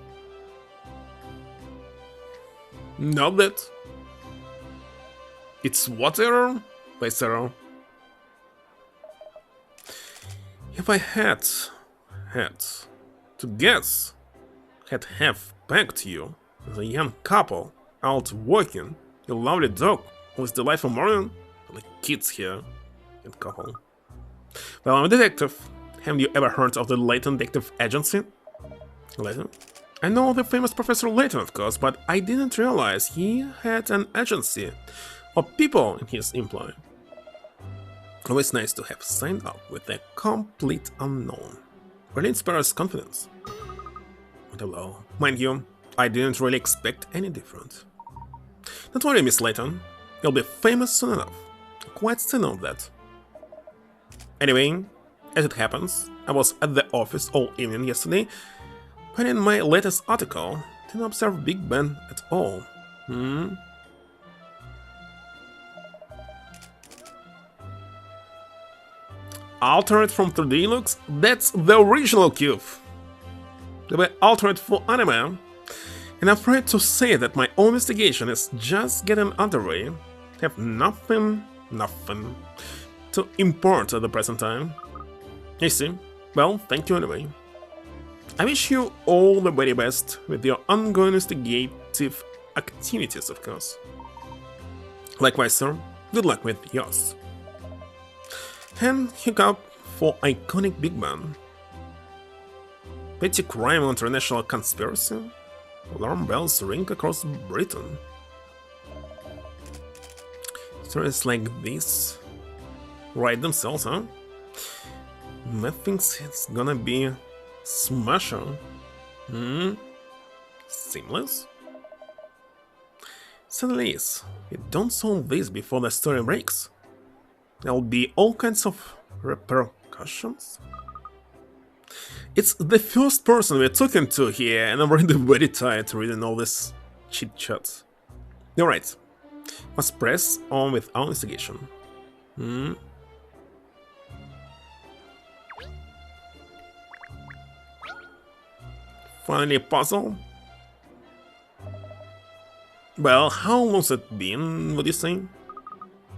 Not that. It's what error? Base error. If I had to guess, had have pegged you as a young couple out walking, your lovely dog with delightful morning, like kids here, and couple. Well, I'm a detective. Have you ever heard of the Layton Detective Agency? Layton? I know the famous Professor Layton, of course, but I didn't realize he had an agency of people in his employ. Always nice to have signed up with a complete unknown. Really inspires confidence. But hello. Mind you, I didn't really expect any different. Don't worry, Miss Layton. You'll be famous soon enough. Quite soon of that. Anyway, as it happens, I was at the office all evening yesterday, but in my latest article, didn't observe Big Ben at all. Altered from 3D looks? That's the original cube. They were altered for anime, and I'm afraid to say that my own investigation is just getting underway. I have nothing to import at the present time. I see. Well, thank you anyway. I wish you all the very best with your ongoing investigative activities, of course. Likewise, sir. Good luck with yours. And hiccup for iconic Big Ben. Petty crime on international conspiracy? Alarm bells ring across Britain. Stories like this write themselves, huh? Methinks it's gonna be smasher. Seamless? Certainly is. You don't solve this before the story breaks. There'll be all kinds of repercussions. It's the first person we're talking to here, and I'm already very tired reading all this chit-chat. You're right. Must press on with our investigation. Finally a puzzle? Well, how long's it been, would you say?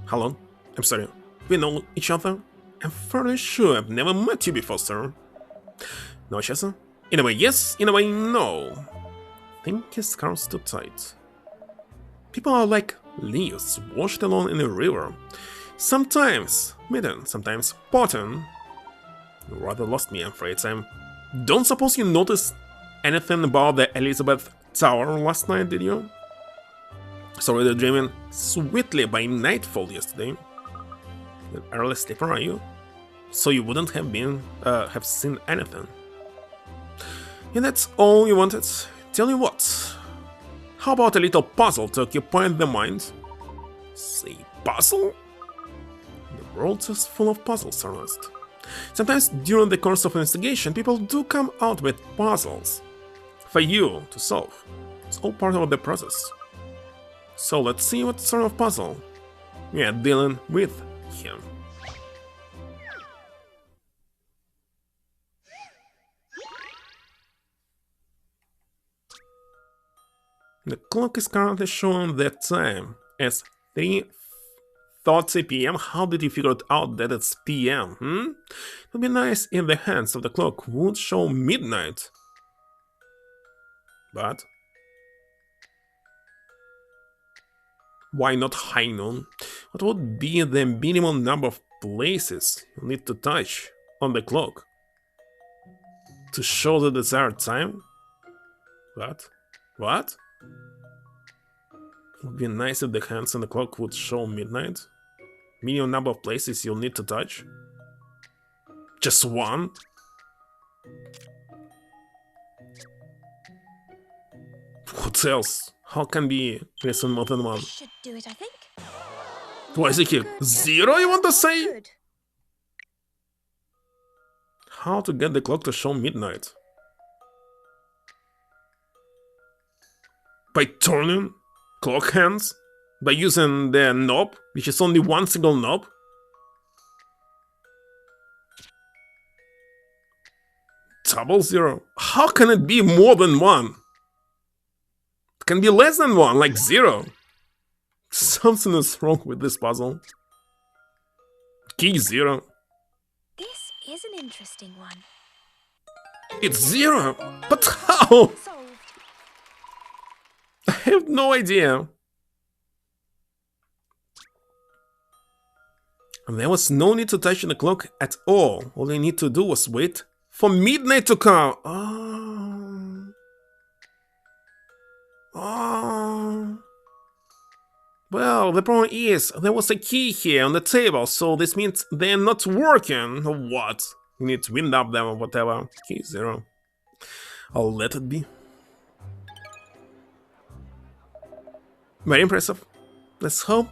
How long? I'm sorry, we know each other? I'm fairly sure I've never met you before, sir. No, Chester? In a way, yes, in a way, no. Think his scarf's too tight. People are like leaves washed alone in a river. Sometimes midden, sometimes bottom. You rather lost me, I'm afraid. I'm Don't suppose you noticed anything about the Elizabeth Tower last night, did you? Sorry, you're dreaming sweetly by nightfall yesterday. An early sleeper, are you? So you wouldn't have seen anything. And that's all you wanted? Tell you what. How about a little puzzle to occupy the mind? Say puzzle? The world is full of puzzles, Ernest. Sometimes during the course of investigation, people do come out with puzzles for you to solve. It's all part of the process. So let's see what sort of puzzle we are dealing with here. The clock is currently showing the time as 3:30 p.m. How did you figure it out that it's p.m.? It would be nice if the hands of the clock would show midnight. But why not high noon? What would be the minimum number of places you need to touch on the clock to show the desired time? What? What? It would be nice if the hands on the clock would show midnight. Minimum number of places you'll need to touch. Just one? What else? How can be less more than one? Should do it, I think. Why is it here? Zero, you want to say? Good. How to get the clock to show midnight? By turning clock hands? By using the knob, which is only one single knob? Double zero? How can it be more than one? It can be less than one, like zero. Something is wrong with this puzzle. Key zero. This is an interesting one. It's zero! But how? Solved. I have no idea. And there was no need to touch the clock at all. All you need to do was wait for midnight to come. Oh. Well, the problem is, there was a key here on the table, so this means they're not working, or what? You need to wind up them or whatever. Key zero. I'll let it be. Very impressive. Let's hope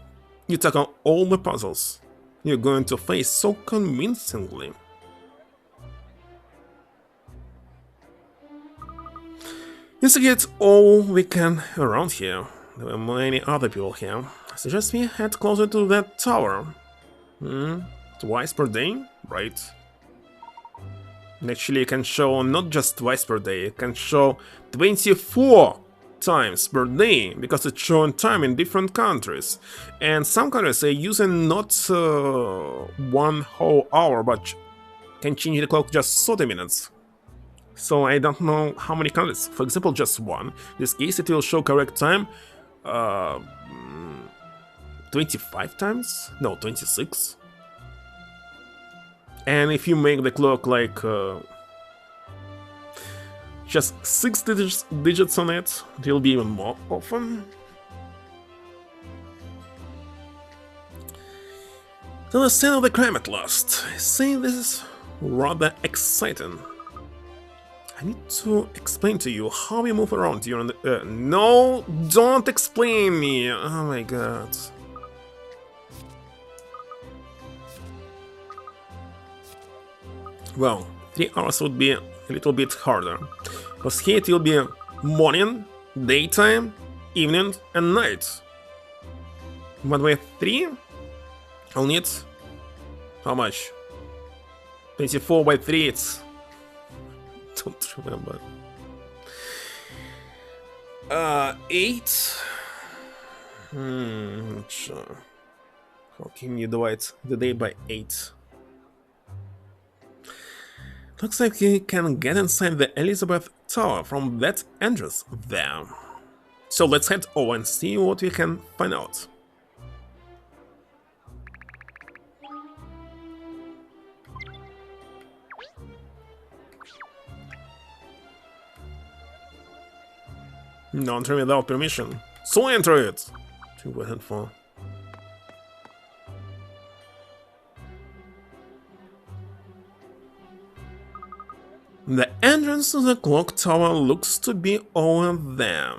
you tackle all the puzzles you're going to face so convincingly. Investigate all we can around here. There were many other people here. I suggest we head closer to that tower. Twice per day? Right. And actually, it can show not just twice per day, it can show 24 times per day, because it's showing time in different countries. And some countries are using not 1 whole hour, but can change the clock just 30 minutes. So I don't know how many countries. For example, just one. In this case, it will show correct time 25 times? No, 26. And if you make the clock like just 6 digits on it, it will be even more often. To the scene of the crime at last. I say this is rather exciting. I need to explain to you how we move around during the... no, don't explain me! Oh my god. Well, 3 hours would be a little bit harder. Because here it will be morning, daytime, evening, and night. But with 3, I'll need... how much? 24 by 3, it's... don't remember. 8? Not sure. How can you divide the day by 8? Looks like you can get inside the Elizabeth Tower from that entrance there. So let's head over and see what we can find out. No entry without permission. So enter it! To wait for. The entrance to the clock tower looks to be over there.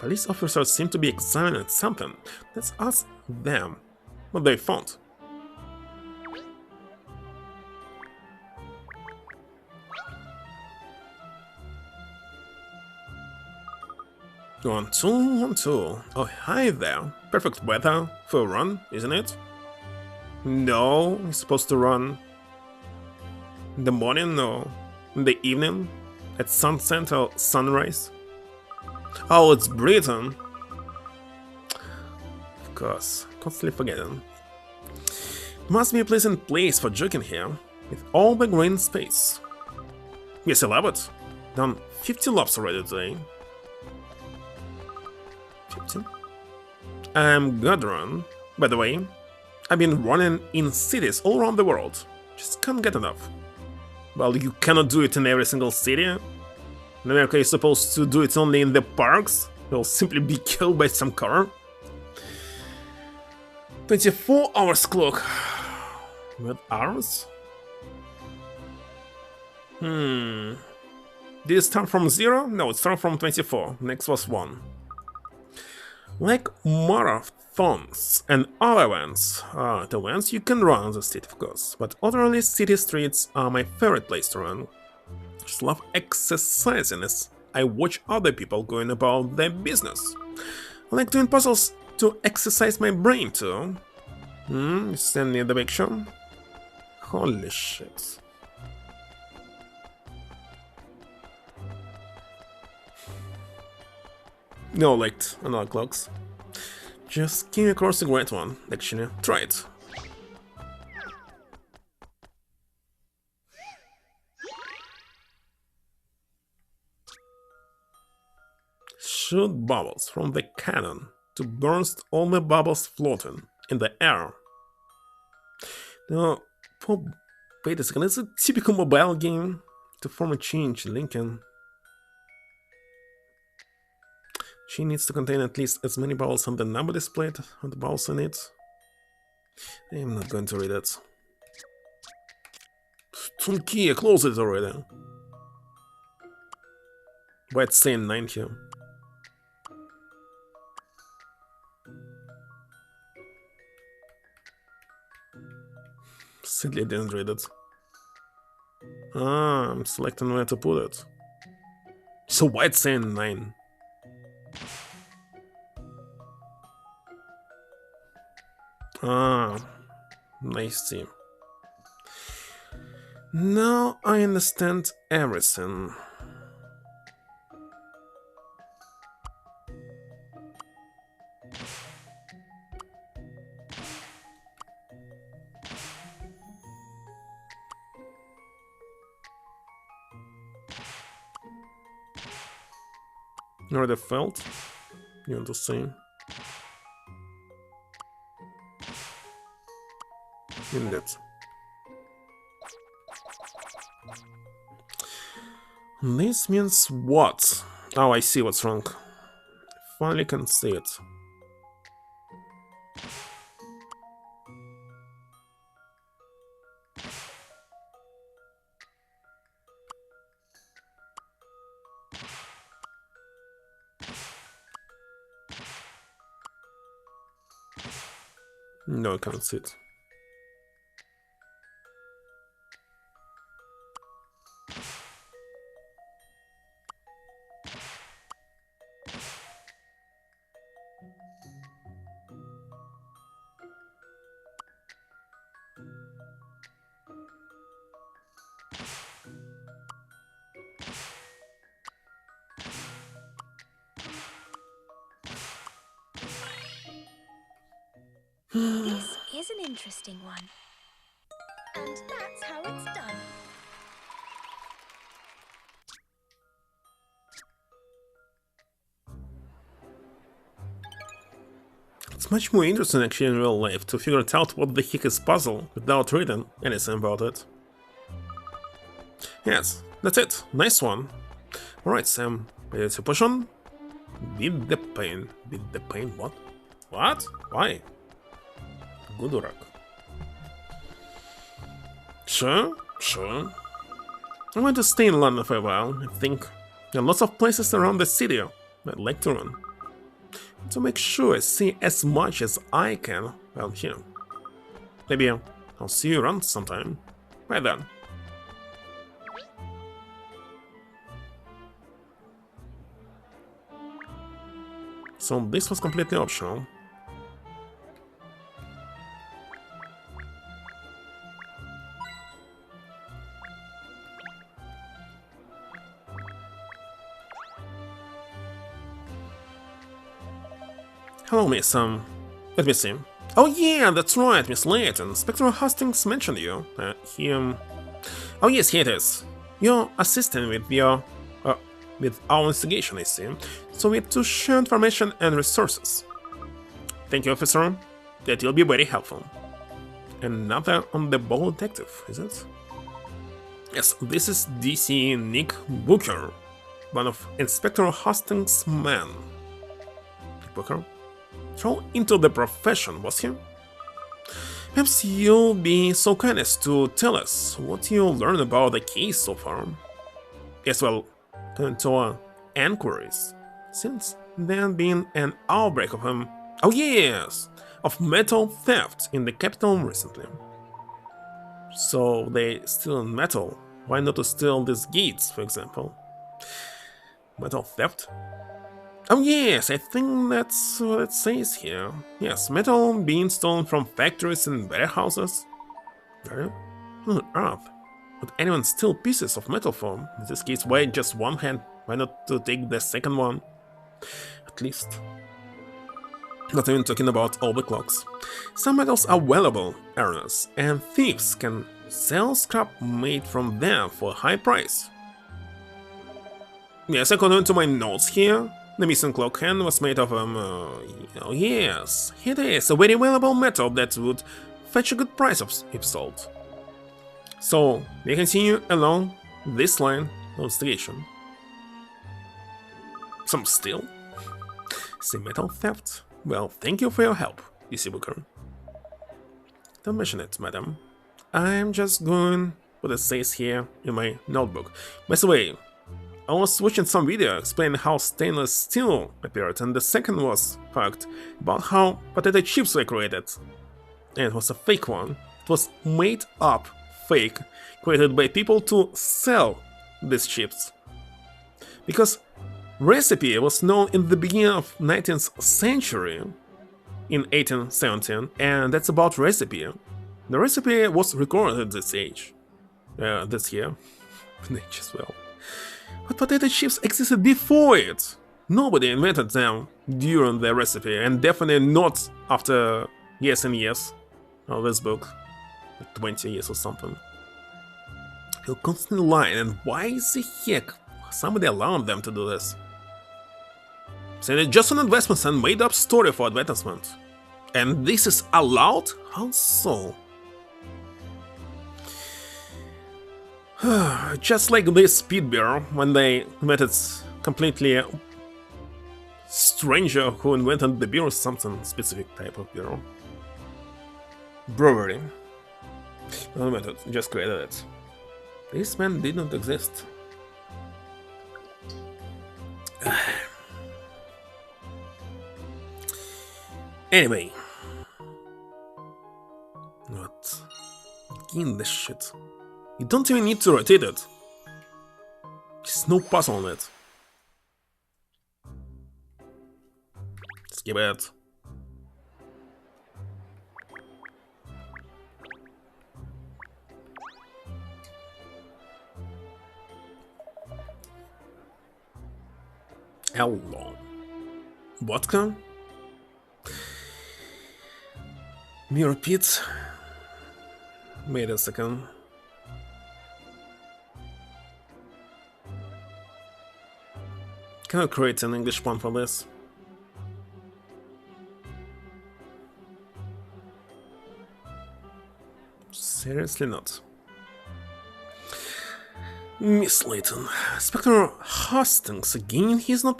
Police officers seem to be examining something. Let's ask them what they found. One, two, 1, 2. Oh, hi there. Perfect weather for a run, isn't it? No, you're supposed to run in the morning or in the evening, at sunset or sunrise. Oh, it's Britain. Of course, constantly forgetting. Must be a pleasant place for jogging here, with all the green space. Yes, I love it. Done 50 laps already today. 15? I'm good run. By the way, I've been running in cities all around the world. Just can't get enough. Well, you cannot do it in every single city. In America, you're supposed to do it only in the parks. You'll simply be killed by some car. 24 hours clock. What hours? Did it start from 0? No, it started from 24. Next was 1. Like marathons and other events, the ones you can run in the city, of course, but otherly city streets are my favorite place to run. I just love exercising as I watch other people going about their business. I like doing puzzles to exercise my brain too. You send me the picture? Holy shit. No light on our clocks. Just came across a great one, actually. Try it. Shoot bubbles from the cannon to burst all the bubbles floating in the air. Now, wait a second, it's a typical mobile game to form a change, Lincoln. She needs to contain at least as many bubbles on the number displayed on the bubbles in it. I'm not going to read it. Tunki, close it already. Why it's saying 9 here? Sadly, I didn't read it. Ah, I'm selecting where to put it. So why it's saying 9? Ah, I see. Now I understand everything. Already felt? You want to see? Indeed. This means what? Oh, I see what's wrong. Finally can see it. No, I can't see it. This is an interesting one. And that's how it's done. It's much more interesting actually in real life to figure out what the heck is puzzle without reading anything about it. Yes, that's it. Nice one. Alright, Sam, ready to push on? Beat the pain. Beat the pain? What? What? Why? Good luck. Sure, sure. I'm going to stay in London for a while, I think. There are lots of places around the city I'd like to run. To make sure I see as much as I can while here. Maybe I'll see you around sometime. Right then. So this was completely optional. Hello, Miss, let me see. Oh yeah, that's right, Miss Layton. Inspector Hastings mentioned you. Oh yes, here it is. Your assistant with our investigation, I see. So we have to share information and resources. Thank you, officer. That will be very helpful. Another on the ball detective, is it? Yes, this is DC Nick Booker, one of Inspector Hastings' men. Nick Booker? Thrown into the profession, was he? Perhaps you'll be so kind as to tell us what you learned about the case so far. Yes, well, to our inquiries, since there had been an outbreak of oh yes, of metal theft in the capital recently. So they steal metal. Why not to steal these gates, for example? Metal theft? Oh yes, I think that's what it says here. Yes, metal being stolen from factories and warehouses. Where on earth would anyone steal pieces of metal from? In this case, why just one hand? Why not to take the second one? At least. Not even talking about overclocks. Some metals are valuable earners, and thieves can sell scrap made from them for a high price. Yes, according to my notes here, the missing clock hand was made of oh yes, it is a very valuable metal that would fetch a good price if sold. So we continue along this line of investigation. Some steal? See metal theft? Well, thank you for your help, DC Booker. Don't mention it, madam. I'm just going what it says here in my notebook. By the way, I was watching some video explaining how stainless steel appeared, and the second was fact about how potato chips were created. And it was a fake one. It was made up fake, created by people to sell these chips. Because recipe was known in the beginning of 19th century, in 1817, and that's about recipe. The recipe was recorded at this age, this year, age as well. But potato chips existed before it. Nobody invented them during the recipe, and definitely not after years and years of this book, like 20 years or something. You're constantly lying, and why the heck somebody allowed them to do this? Saying it's just an investment and made up story for advertisement. And this is allowed? How so? Just like this speed beer, when they invented completely stranger who invented the beer or something specific type of beer. Brewery. No invented, just created it. This man didn't exist. Anyway. What? Again, this shit. You don't even need to rotate it. There's no puzzle on it. Skip it. Hello. Vodka? Me repeat. Wait a second. Can I create an English one for this? Seriously not. Miss Layton. Inspector Hastings again? He's not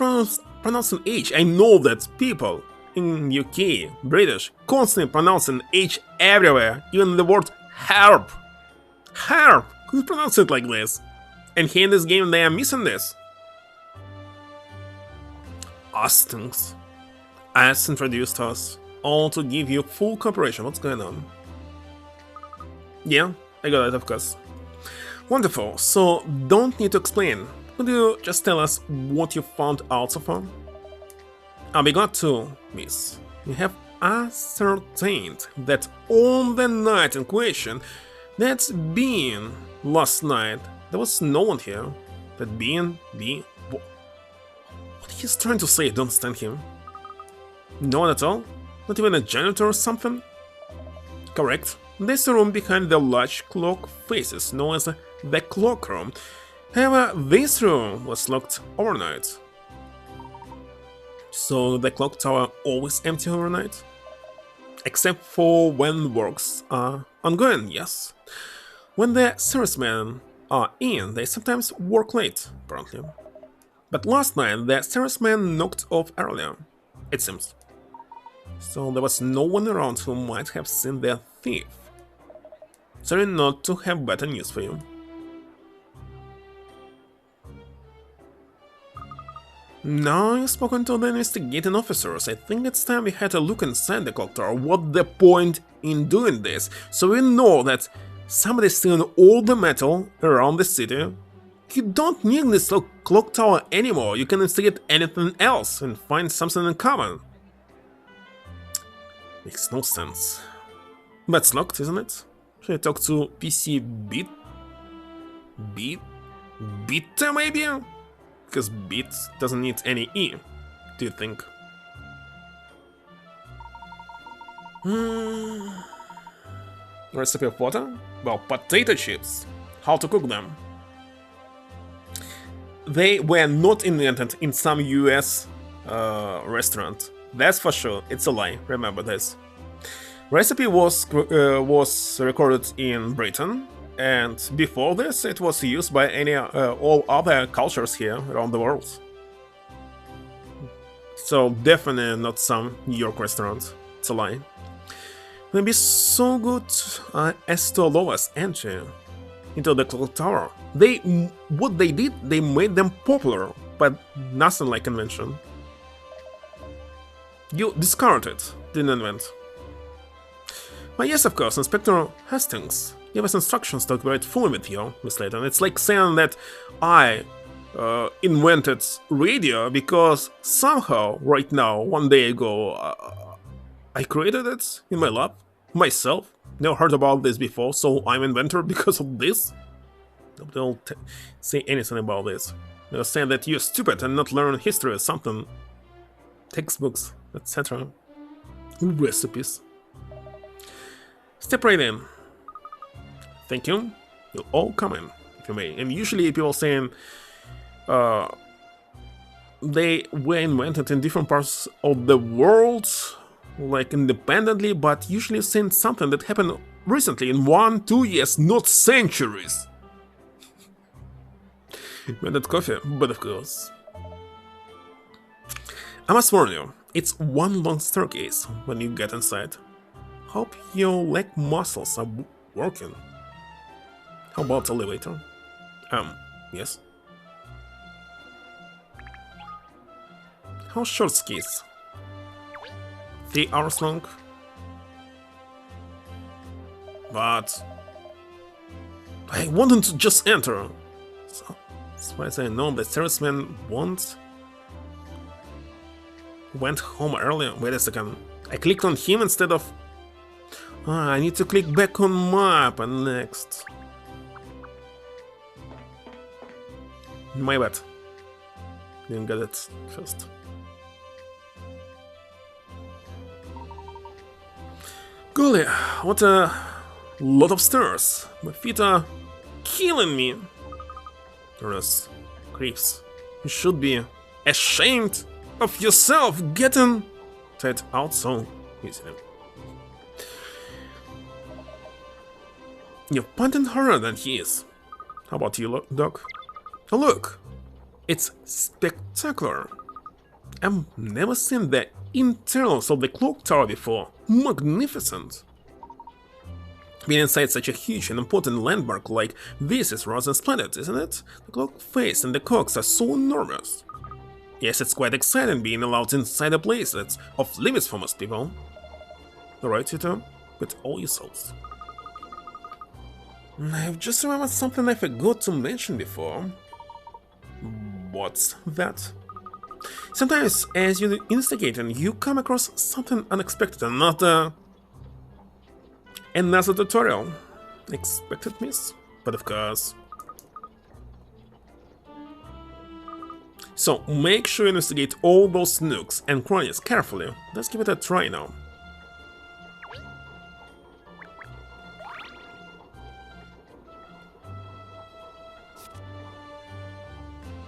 pronouncing H. I know that people in UK, British, constantly pronouncing H everywhere, even the word herb. Herb! Who pronounce it like this? And here in this game they are missing this. Hastings has introduced us all to give you full cooperation. What's going on? Yeah, I got it, of course. Wonderful, so don't need to explain. Could you just tell us what you found out so far? I'll be glad to, miss. We have ascertained that on the night in question, that's being last night, there was no one here. That being the... What he's trying to say, don't stand him. No one at all? Not even a janitor or something? Correct. There's a room behind the large clock faces, known as the clock room. However, this room was locked overnight. So the clock tower always empty overnight? Except for when works are ongoing, yes. When the servicemen are in, they sometimes work late, apparently. But last night the servicemen knocked off earlier, it seems. So there was no one around who might have seen the thief. Sorry not to have better news for you. Now you've spoken to the investigating officers, I think it's time we had a look inside the clock tower. What's the point in doing this? So we know that somebody's stealing all the metal around the city. You don't need this clock tower anymore, you can investigate anything else and find something in common. Makes no sense. But it's locked, isn't it? Should I talk to PC Beta maybe? Because Beat doesn't need any E, do you think? Recipe of water? Well, potato chips. How to cook them? They were not invented in some US restaurant. That's for sure. It's a lie. Remember this. Recipe was recorded in Britain, and before this it was used by all other cultures here around the world. So definitely not some New York restaurant. It's a lie. They'd be so good as to allow us entry into the clock tower. What they did, they made them popular, but nothing like invention. You discarded it, didn't invent. But yes, of course, Inspector Hastings gave us instructions to cooperate fully with you, Miss Layton. It's like saying that I invented radio because somehow, right now, one day ago, I created it in my lab, myself. Never heard about this before, so I'm inventor because of this? Nobody will say anything about this. They'll say that you're stupid and not learn history or something. Textbooks, etc. Recipes. Step right in. Thank you. You'll all come in, if you may. And usually people saying they were invented in different parts of the world, like independently, but usually saying something that happened recently in 1-2 years, not centuries. Invented coffee, but of course. I must warn you, it's one long staircase when you get inside. Hope your leg muscles are working. How about elevator? Yes. How short skis? 3 hours long? But I wanted to just enter. So, as far as I know, the serviceman went home earlier. Wait a second. I clicked on him instead of... I need to click back on map and next. My bad. Didn't get it first. Golly, what a lot of stairs. My feet are killing me. Those creeps. You should be ashamed of yourself getting that out so easily. You're punting harder than he is. How about you, Doc? Oh, look! It's spectacular. I've never seen the internals of the clock tower before. Magnificent! Being inside such a huge and important landmark like this is rather splendid, isn't it? The clock face and the cogs are so enormous. Yes, it's quite exciting being allowed inside a place that's off limits for most people. Alright, Tito, with all your souls. I've just remembered something I forgot to mention before. What's that? Sometimes, as you investigate and you come across something unexpected, another tutorial. Expected miss? But of course. So make sure you investigate all those nooks and crannies carefully. Let's give it a try now.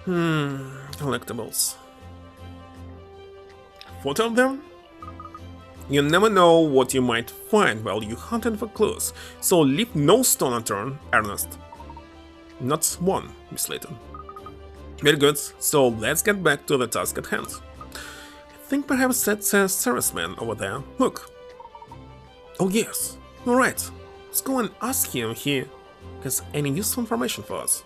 Collectibles. 40 of them? You never know what you might find while you hunting for clues, so leave no stone unturned, Ernest. Not one, Miss Layton. Very good, so let's get back to the task at hand. I think perhaps that's a serviceman over there. Look. Oh yes, you're right. Let's go and ask him if he has any useful information for us.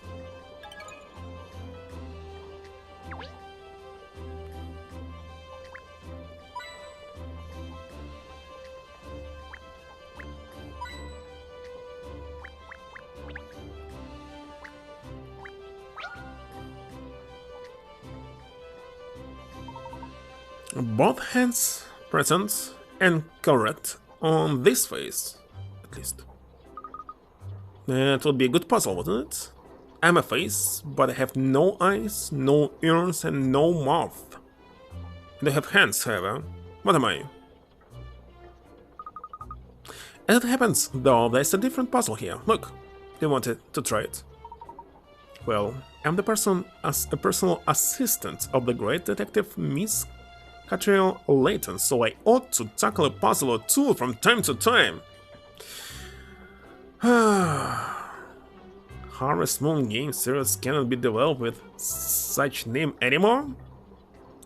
Both hands present and correct on this face, at least. That would be a good puzzle, wouldn't it? I'm a face, but I have no eyes, no ears, and no mouth. And I have hands, however. What am I? As it happens, though, there's a different puzzle here. Look, do you want to try it? Well, I'm the personal assistant of the great detective Miss Katrielle Layton, so I ought to tackle a puzzle or two from time to time. Harvest Moon game series cannot be developed with such name anymore?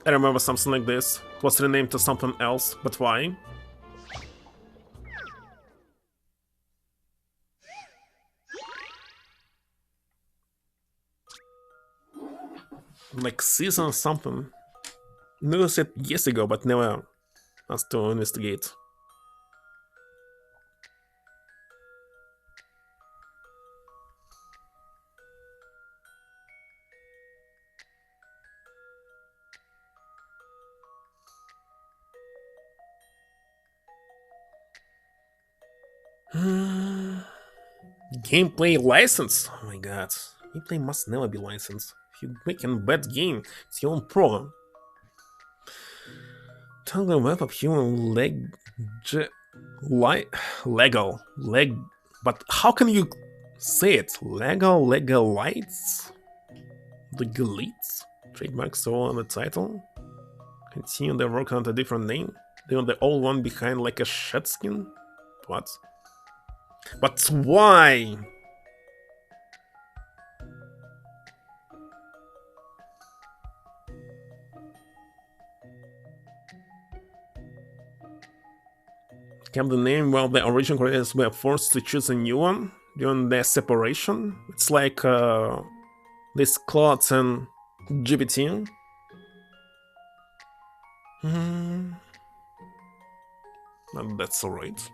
I remember something like this. It was renamed to something else, but why? Like season something. Noticed it years ago, but never asked to investigate. Gameplay license? Oh my god. Gameplay must never be licensed. If you make a bad game, it's your own problem. Tangle web of human but how can you say it? Legalites? Trademark so on the title? Continue their work under a different name? They are the old one behind like a shed skin? What? But why? Kept the name while the original creators were forced to choose a new one during their separation. It's like this Claude and GPT. That's alright.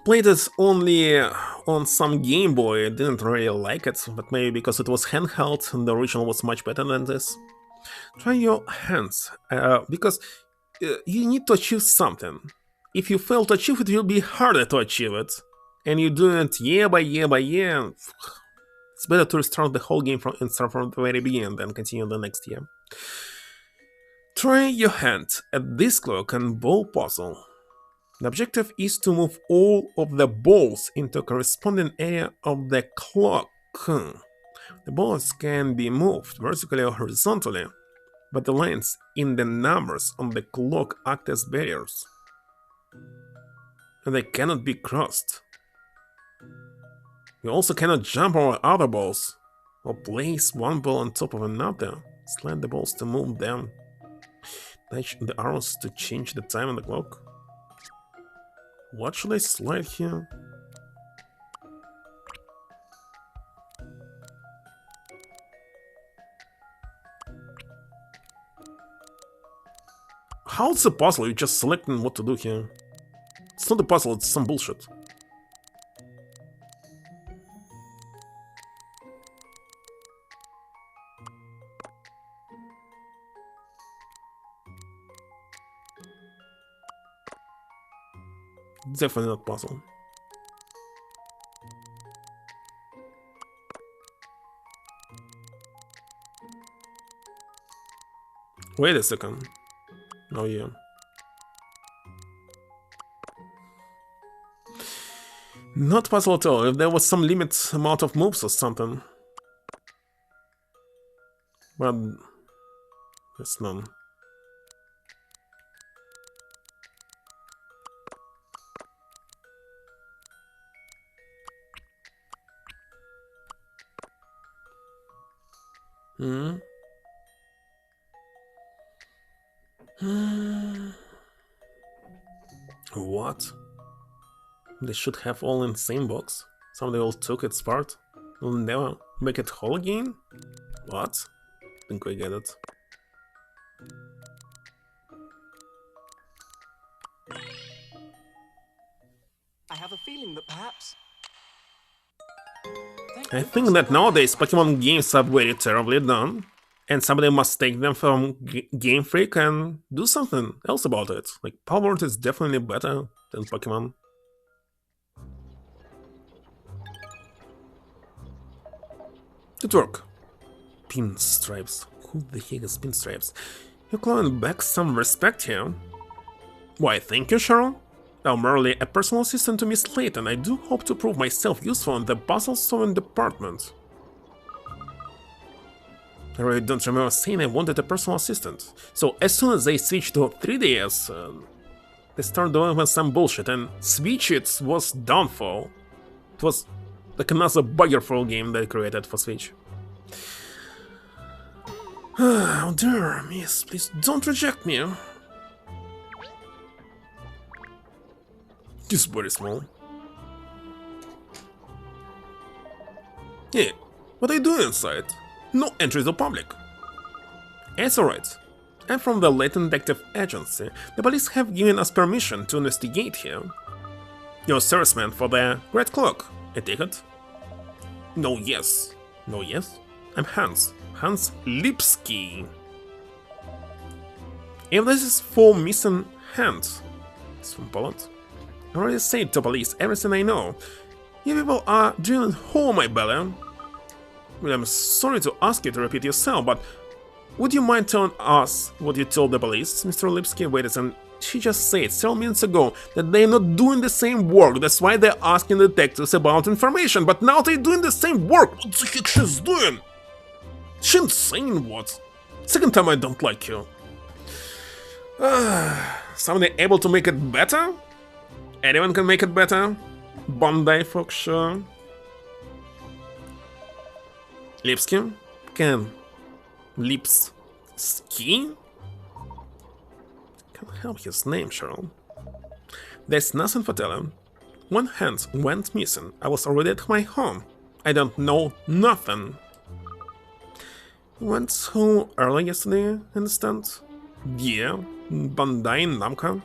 Played it only on some Game Boy. I didn't really like it, but maybe because it was handheld and the original was much better than this. Try your hands, because you need to achieve something. If you fail to achieve it, it will be harder to achieve it. And you do it year by year by year. It's better to restart the whole game and start from the very beginning than continue the next year. Try your hand at this clock and ball puzzle. The objective is to move all of the balls into a corresponding area of the clock. The balls can be moved vertically or horizontally, but the lines in the numbers on the clock act as barriers, and they cannot be crossed. You also cannot jump over other balls, Or place one ball on top of another. Slide the balls to move them. Touch the arrows to change the time on the clock. What should I slide here? How's a puzzle? You're just selecting what to do here. It's not a puzzle, it's some bullshit. Definitely not puzzle. Wait a second. Oh yeah. Not puzzle at all. If there was some limit amount of moves or something. But there's none. What? They should have all in the same box. Somebody all took its part. Will never make it whole again? What? Think we get it. I have a feeling that perhaps... I think that nowadays Pokemon games are very terribly done. And somebody must take them from Game Freak and do something else about it. Like, Palworld is definitely better than Pokemon. Good work. Pinstripes. Who the heck is Pinstripes? You're clawing back some respect here. Why, thank you, Cheryl. I'm merely a personal assistant to Miss Layton. I do hope to prove myself useful in the puzzle-solving department. I really don't remember saying I wanted a personal assistant. So as soon as they switched to 3DS, they started doing some bullshit, and Switch it was downfall. It was like another buggerful game they created for Switch. Oh dear, miss, please don't reject me. It's very small. Hey, what are you doing inside? No entry to public. It's alright. I'm from the Layton Detective Agency. The police have given us permission to investigate here. You're a serviceman for the Red Clock, I take it? No, yes. No, yes? I'm Hans. Hans Lipski. If this is for missing hands, it's from Poland. I already said to police everything I know. You people are drilling hole my belly. Well, I'm sorry to ask you to repeat yourself, but would you mind telling us what you told the police, Mr. Lipski? Wait a second, she just said several minutes ago that they're not doing the same work, that's why they're asking the detectives about information, but now they're doing the same work! What the heck she's doing? She's insane, what? Second time I don't like you. Somebody able to make it better? Anyone can make it better? Bondi for sure. Lipski? Can Lipski? Can't help his name, Cheryl. There's nothing for telling. One hand went missing. I was already at my home. I don't know nothing. Went home early yesterday, understand? Yeah, Bandai Namco.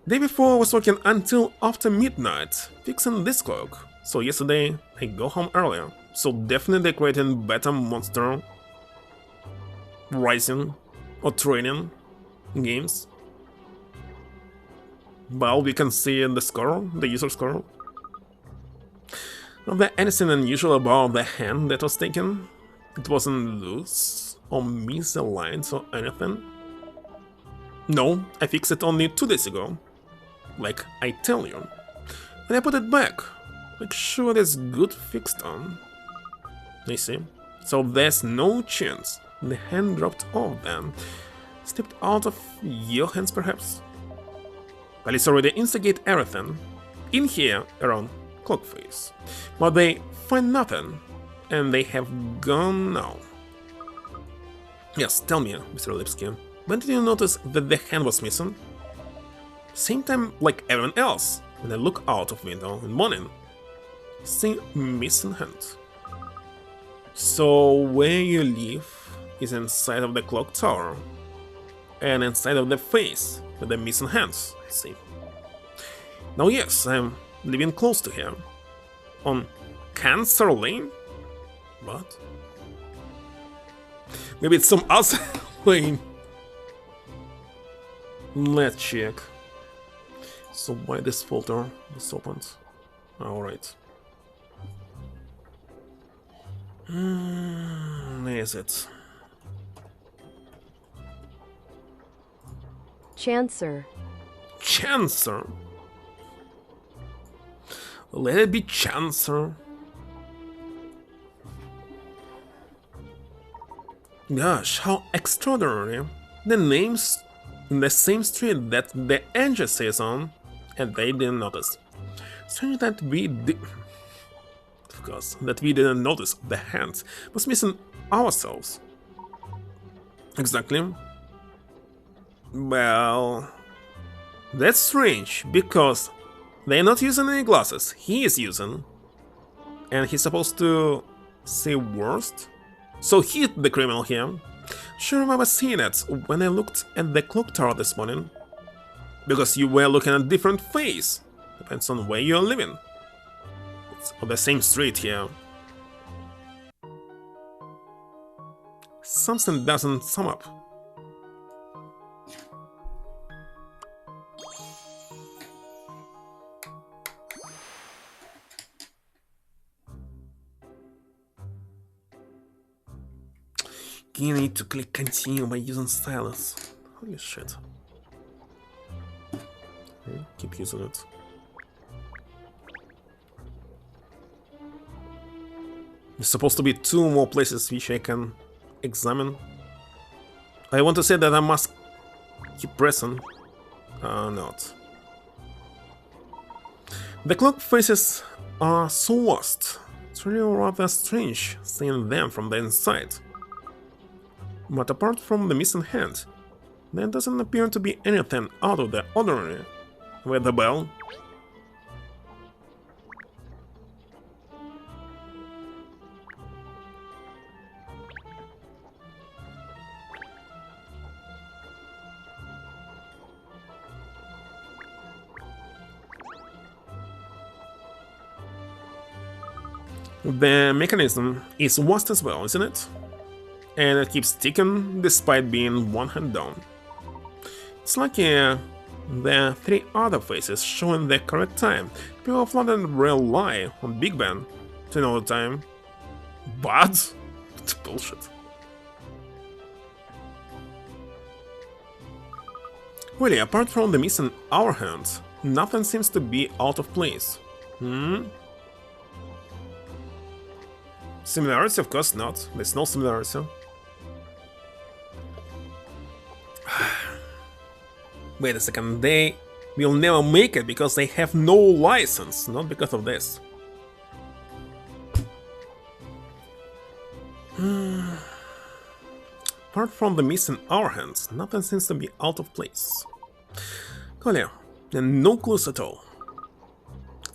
Day before I was working until after midnight, fixing this clock. So yesterday I go home earlier. So definitely creating better monster rising or training games. Well, we can see the score, the user score. Was there anything unusual about the hand that was taken? It wasn't loose or misaligned or anything? No, I fixed it only 2 days ago. Like I tell you. And I put it back. Make sure it's good fixed on. I see. So there's no chance the hand dropped off then. Slipped out of your hands perhaps? Police already instigate everything in here around Clockface. But they find nothing. And they have gone now. Yes, tell me, Mr. Lipsky, when did you notice that the hand was missing? Same time like everyone else. When I look out of window in morning, see missing hand. So where you live is inside of the clock tower, and inside of the face with the missing hands, I see. Now yes, I'm living close to here, on Cancer Lane? What? Maybe it's some other lane. Let's check. So why this folder is opened? Alright. Is it? Chancer. Chancer? Let it be Chancer. Gosh, how extraordinary. The name's in the same street that the agency is on, and they didn't notice. Strange that we did. Of course, that we didn't notice the hand was missing ourselves. Exactly. Well, that's strange, because they're not using any glasses. He is using. And he's supposed to see worst? So he's the criminal here. Sure remember seeing it when I looked at the clock tower this morning. Because you were looking at a different face. Depends on where you're living. It's on the same street here. Something doesn't sum up. You need to click continue by using stylus. Holy shit. Okay, keep using it. There's supposed to be 2 more places which I can examine. I want to say that I must keep pressing. Not. The clock faces are so lost. It's really rather strange seeing them from the inside. But apart from the missing hand, there doesn't appear to be anything out of the ordinary. With the bell. The mechanism is lost as well, isn't it? And it keeps ticking despite being one hand down. It's like there are 3 other faces showing the correct time. People often rely on Big Ben to know the time. But it's bullshit. Really, apart from the missing hour hand, nothing seems to be out of place. Similarity, of course not. There's no similarity. Wait a second, they will never make it because they have no license, not because of this. Apart from the missing hour hands, nothing seems to be out of place. Collier, and no clues at all.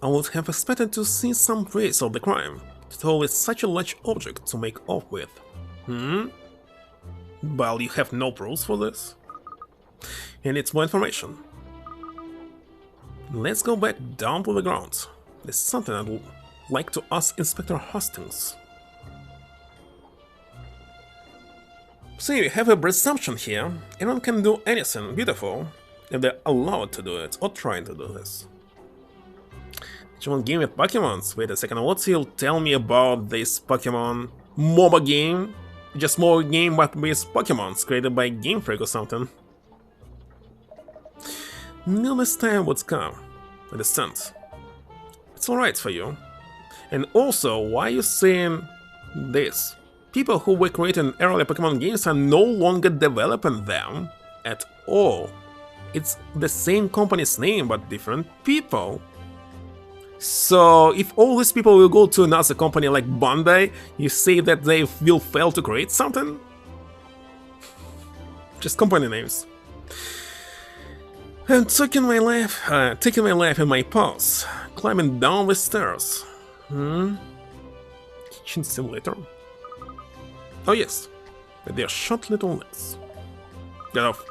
I would have expected to see some trace of the crime. It is such a large object to make off with. Well, you have no proofs for this? And it's more information. Let's go back down to the ground. There's something I'd like to ask Inspector Hastings. See, we have a presumption here. Anyone can do anything beautiful if they're allowed to do it or trying to do this. Did you want game with Pokemons? Wait a second, what you'll tell me about this Pokemon MOBA game? Just MOBA game but with Pokemons created by Game Freak or something. Knew this time would come. I understand. It's alright for you. And also, why are you saying this? People who were creating early Pokemon games are no longer developing them at all. It's the same company's name but different people. So if all these people will go to another company like Bandai, you say that they will fail to create something? Just company names. I'm taking my life in my paws, climbing down the stairs. Kitchen simulator. Oh yes, with their short little legs. Get off.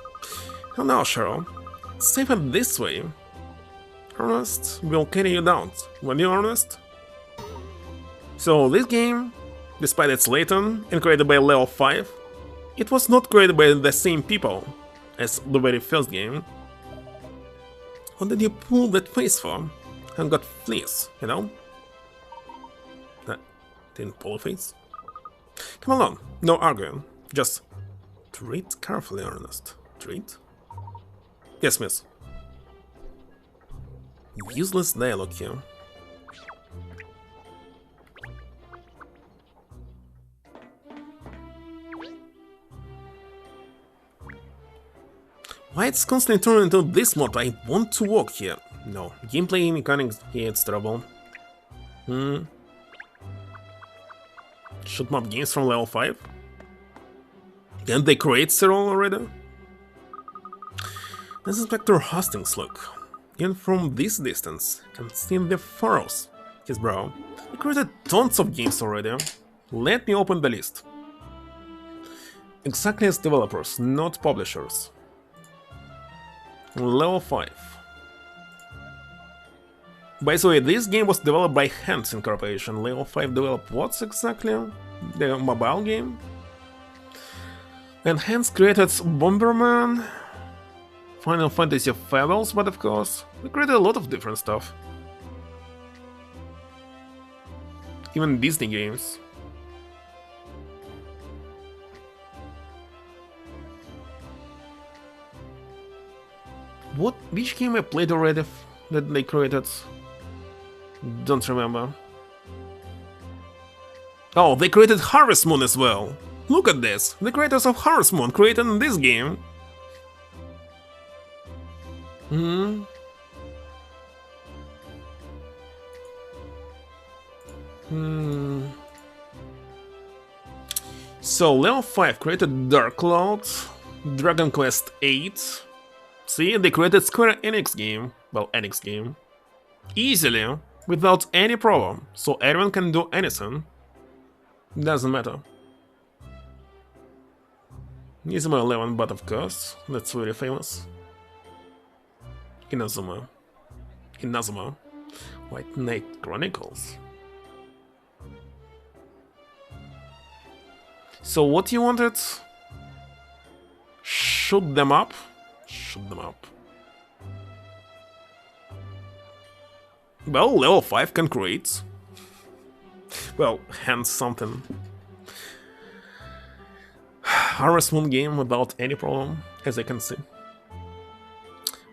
Oh no, Cheryl. It's safer this way. Ernest will carry you down. Won't you, Ernest? So this game, despite its Layton and created by Level 5, it was not created by the same people as the very first game. What did you pull that face for? And got fleas, you know? Didn't pull a face? Come along, no arguing. Just treat carefully, Ernest. Treat? Yes, miss. Useless dialogue here. Why it's constantly turning into this mode? I want to walk here. No, gameplay mechanics here, it's trouble. Shoot mob games from level 5? Didn't they create Cyril already? This is Inspector Hastings look. Even from this distance, I can see the furrows his brow. They created tons of games already. Let me open the list. Exactly as developers, not publishers. Level 5. By the way, this game was developed by h.a.n.d Incorporation. Level 5 developed what exactly? The mobile game? And h.a.n.d created Bomberman, Final Fantasy Fables, but of course, we created a lot of different stuff. Even Disney games. Which game I played already that they created? Don't remember. Oh, they created Harvest Moon as well. Look at this. The creators of Harvest Moon created this game. So, level 5 created Dark Cloud, Dragon Quest 8. See, they created Square Enix game. Well, Enix game. Easily, without any problem. So everyone can do anything. Doesn't matter. Inazuma 11, but of course, that's very famous. Inazuma. White Knight Chronicles. So what you wanted? Shoot them up? Shoot them up. Well, level 5 can create. Well, hence something. Harvest Moon game without any problem, as I can see.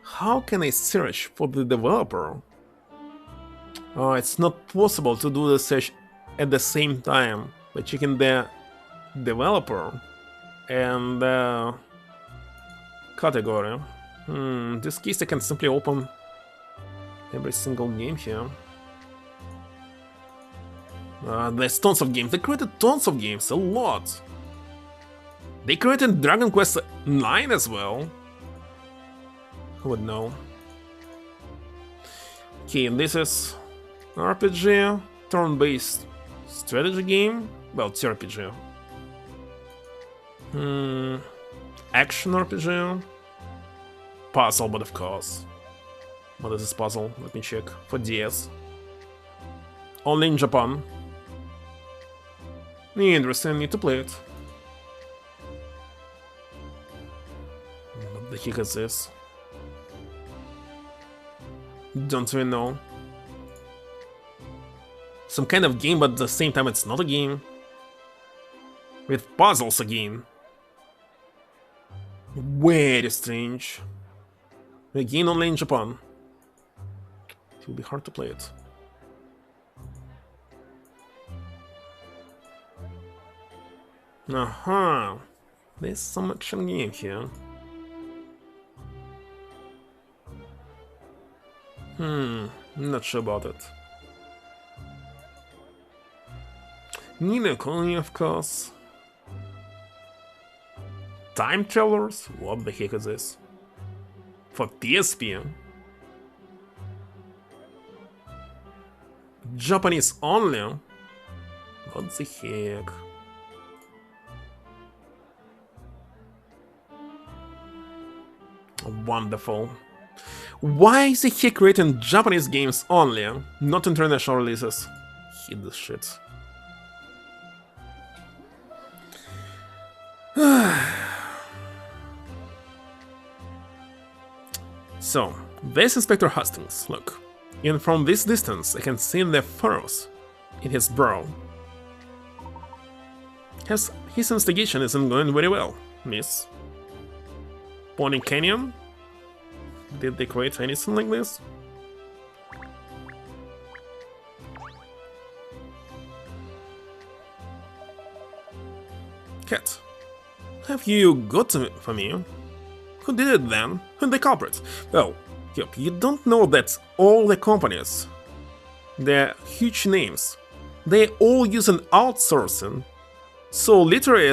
How can I search for the developer? Oh, it's not possible to do the search at the same time by checking the developer and the category. In this case I can simply open every single game here. There's tons of games. They created tons of games, a lot. They created Dragon Quest 9 as well. Who would know? Okay, this is RPG, turn-based strategy game. Well, it's RPG. Action RPG. Puzzle, but of course. What is this puzzle? Let me check. For DS. Only in Japan. Interesting, need to play it. What the heck is this? Don't really know. Some kind of game, but at the same time it's not a game. With puzzles again. Very strange. Again, only in Japan. It will be hard to play it. Aha! There's some action game here. Not sure about it. Nina Kuni, of course. Time Travelers? What the heck is this? For PSP? Japanese only? What the heck? Wonderful. Why is he creating Japanese games only, not international releases? Hate this shit. So, there's Inspector Hastings, look. And from this distance, I can see the furrows in his brow. His investigation isn't going very well, miss. Pony Canyon? Did they create anything like this? Cat, have you got for me? Who did it then? Who's the culprit? Oh, yep, you don't know that all the companies, they're huge names, they all use an outsourcing. So literally,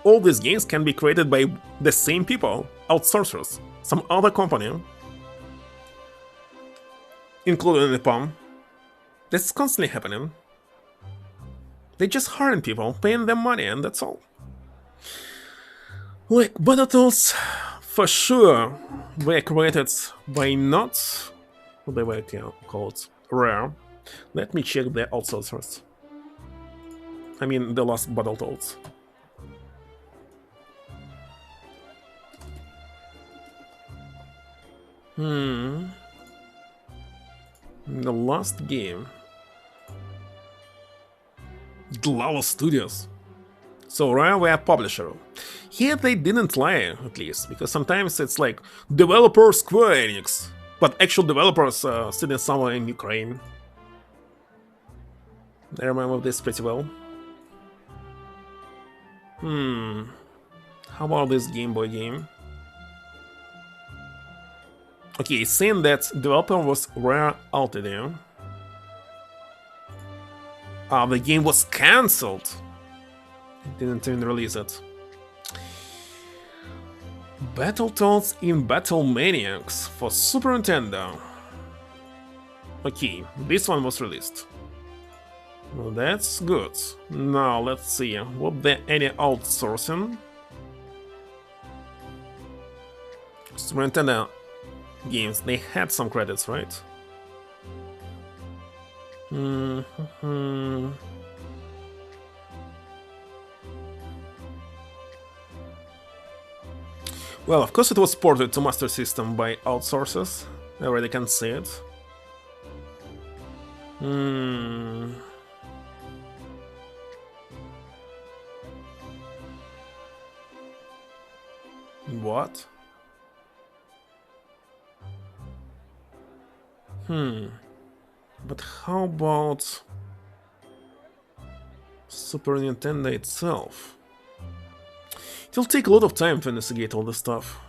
all these games can be created by the same people, outsourcers, some other company, including the POM. That's constantly happening. They just hiring people, paying them money, and that's all. Like Battletoads, for sure, were created by not what they were called Rare. Let me check the outsourcers. I mean, the last Battletoads. The last game. Glow Studios. So Rare were a publisher. Here they didn't lie, at least, because sometimes it's like developer Square Enix, but actual developers sitting somewhere in Ukraine. I remember this pretty well. How about this Game Boy game? Okay, saying that developer was Rare Ltd. The game was cancelled. Didn't even release it. Battletoads in Battle Maniacs for Super Nintendo. Okay, this one was released. Well, that's good. Now let's see, was there any outsourcing? Super Nintendo games, they had some credits, right? Well, of course it was ported to Master System by outsourcers. I already can see it. What? But how about Super Nintendo itself? It'll take a lot of time to investigate all this stuff.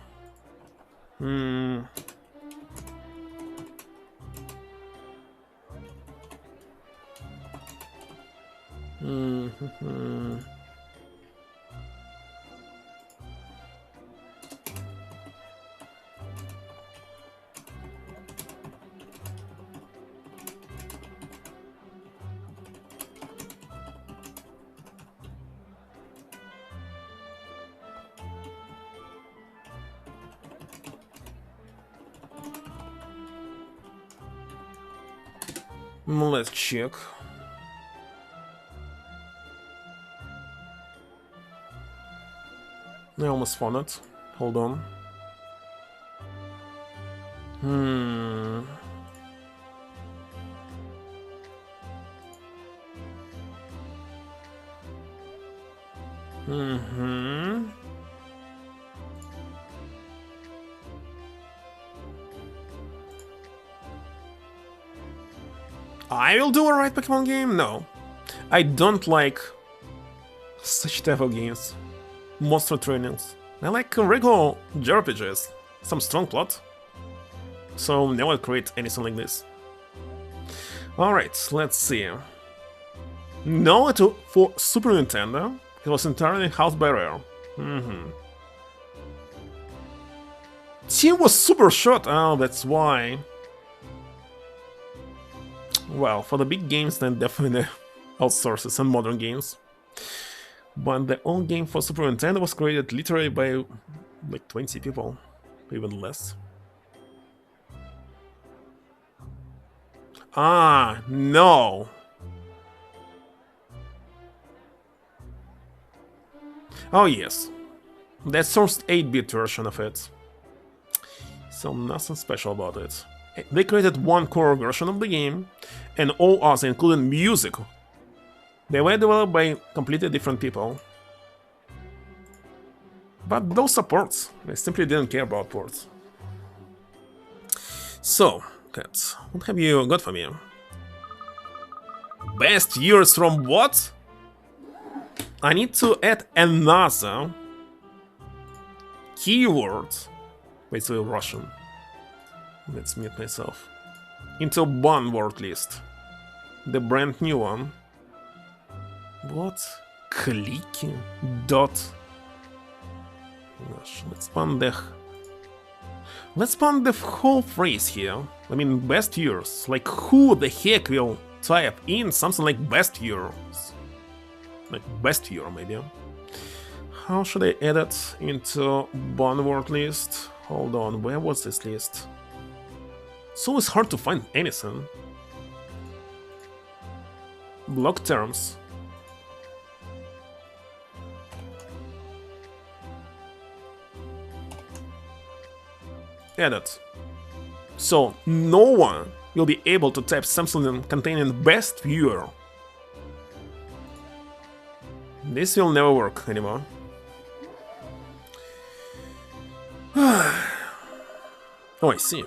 Let's check. I almost found it. Hold on. I will do a right Pokemon game? No. I don't like such type of games. Monster trainings. I like regular JRPGs. Some strong plot. So never create anything like this. Alright, let's see. No, for Super Nintendo, it was entirely housed by Rare. Team was super short, oh, that's why. Well, for the big games, then definitely outsources and modern games. But the old game for Super Nintendo was created literally by like 20 people, even less. Ah, no! Oh yes, that sourced 8-bit version of it. So nothing special about it. They created one core version of the game, and all others, including music, they were developed by completely different people. But those are ports. They simply didn't care about ports. So, Kat, what have you got for me? Best years from what? I need to add another keyword, basically Russian. Let's mute myself. Into one word list. The brand new one. What? Клики? Dot. Gosh, let's span the whole phrase here. I mean, best years. Like, who the heck will type in something like best years? Like, best year, maybe. How should I add it into one word list? Hold on, where was this list? It's always hard to find anything. Block terms. Edit. So no one will be able to type something containing best viewer. This will never work anymore. Oh, I see.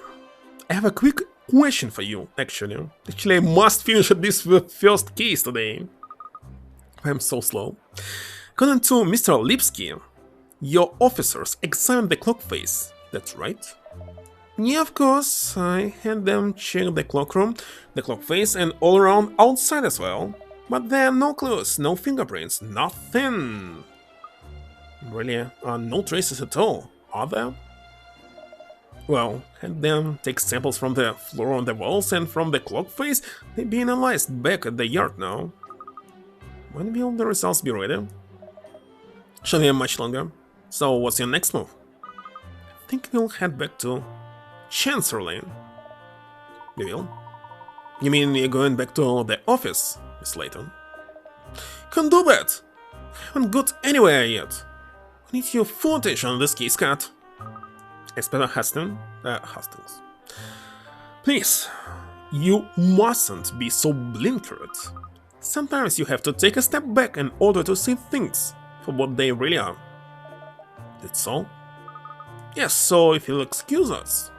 I have a quick question for you, actually. I must finish this first case today. I'm so slow. According to Mr. Lipsky, your officers examined the clock face. That's right? Yeah, of course. I had them check the clock room, the clock face, and all around outside as well. But there are no clues, no fingerprints, nothing. Really, no traces at all, are there? Well, had them take samples from the floor on the walls and from the clock face. They're being analyzed back at the yard now. When will the results be ready? Shouldn't be much longer. So what's your next move? I think we'll head back to Chancery Lane. You will? You mean you're going back to the office, Miss Layton? Can't do that! I haven't got anywhere yet. I need your full attention on this case, Kat. Inspector Hastings. Please, you mustn't be so blinkered. Sometimes you have to take a step back in order to see things for what they really are. That's all? Yes, so if you'll excuse us.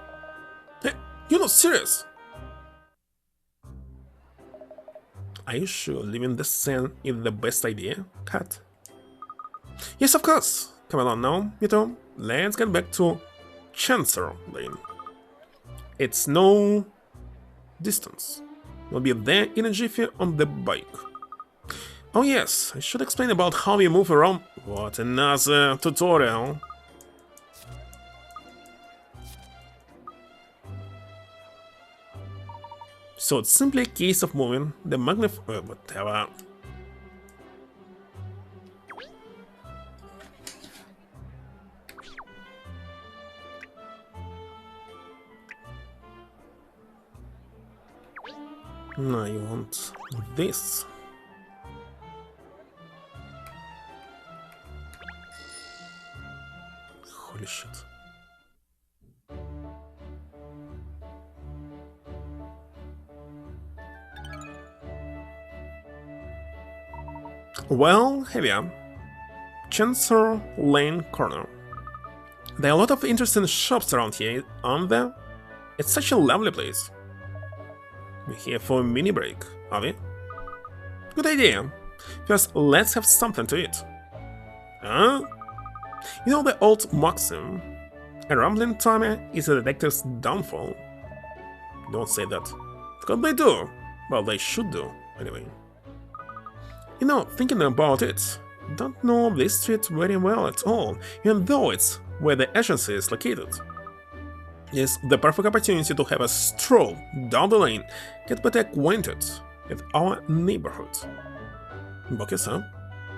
Hey, you're not serious! Are you sure leaving the scene is the best idea, Kat? Yes, of course! Come along now, Vito. Let's get back to Chancery Lane. It's no distance. We'll be there in a jiffy on the bike. Oh yes, I should explain about how we move around. What another tutorial. So it's simply a case of moving the whatever. Now you want this. Holy shit. Well, here we are. Chancery Lane Corner. There are a lot of interesting shops around here, aren't there? It's such a lovely place. We're here for a mini break, are we? Good idea. First, let's have something to eat. Huh? You know the old maxim, a rambling timer is a detective's downfall. Don't say that. Because they do. Well, they should do, anyway. You know, thinking about it, don't know this street very well at all, even though it's where the agency is located. It's the perfect opportunity to have a stroll down the lane, get better acquainted with our neighborhood. Bokeh, huh?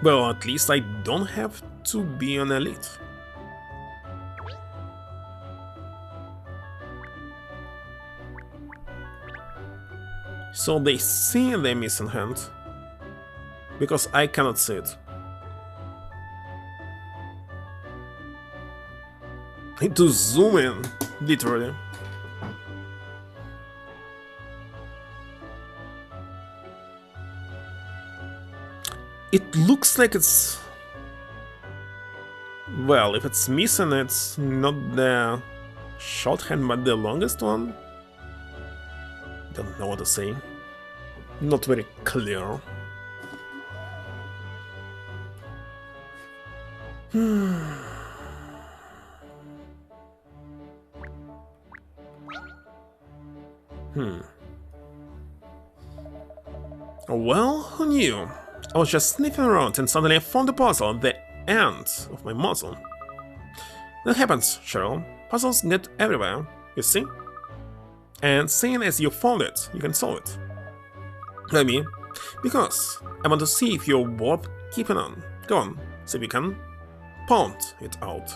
Well, at least I don't have to be an elite. So they see the missing hand, because I cannot see it. I need to zoom in, literally. It looks like it's... Well, if it's missing, it's not the shorthand, but the longest one. Don't know what to say. Not very clear. Well, who knew? I was just sniffing around and suddenly I found a puzzle at the end of my muzzle. That happens, Cheryl. Puzzles get everywhere, you see? And seeing as you found it, you can solve it. I mean, because I want to see if you're worth keeping on. Go on, see if you can pound it out.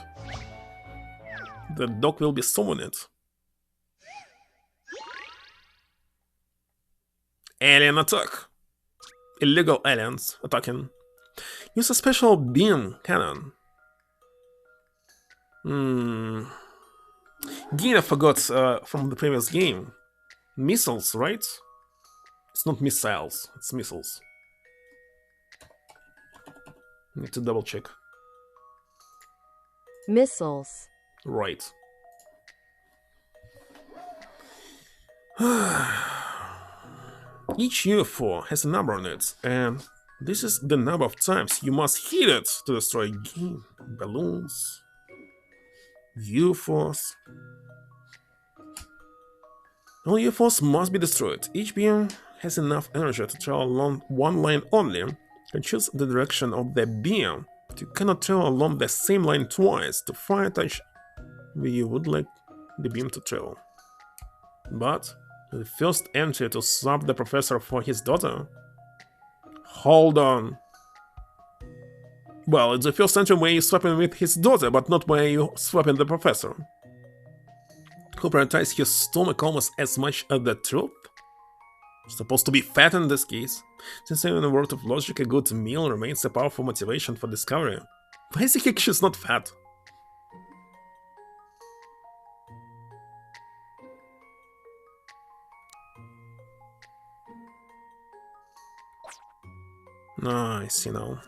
The dog will be solving it. Alien attack. Illegal aliens attacking. Use a special beam cannon. Again, I forgot from the previous game. Missiles, right? It's not missiles, it's missiles. Need to double check. Missiles. Right. Each UFO has a number on it, and this is the number of times you must hit it to destroy game, balloons, UFOs. All UFOs must be destroyed. Each beam has enough energy to travel along one line only. You can choose the direction of the beam, but you cannot travel along the same line twice to find a touch where you would like the beam to travel. But the first entry to swap the professor for his daughter? Hold on. Well, it's the first entry where you're swapping with his daughter, but not where you're swapping the professor. Who prioritizes his stomach almost as much as the truth? Supposed to be fat in this case. Since in a world of logic, a good meal remains a powerful motivation for discovery. Why is he she's not fat? Ah, I see now.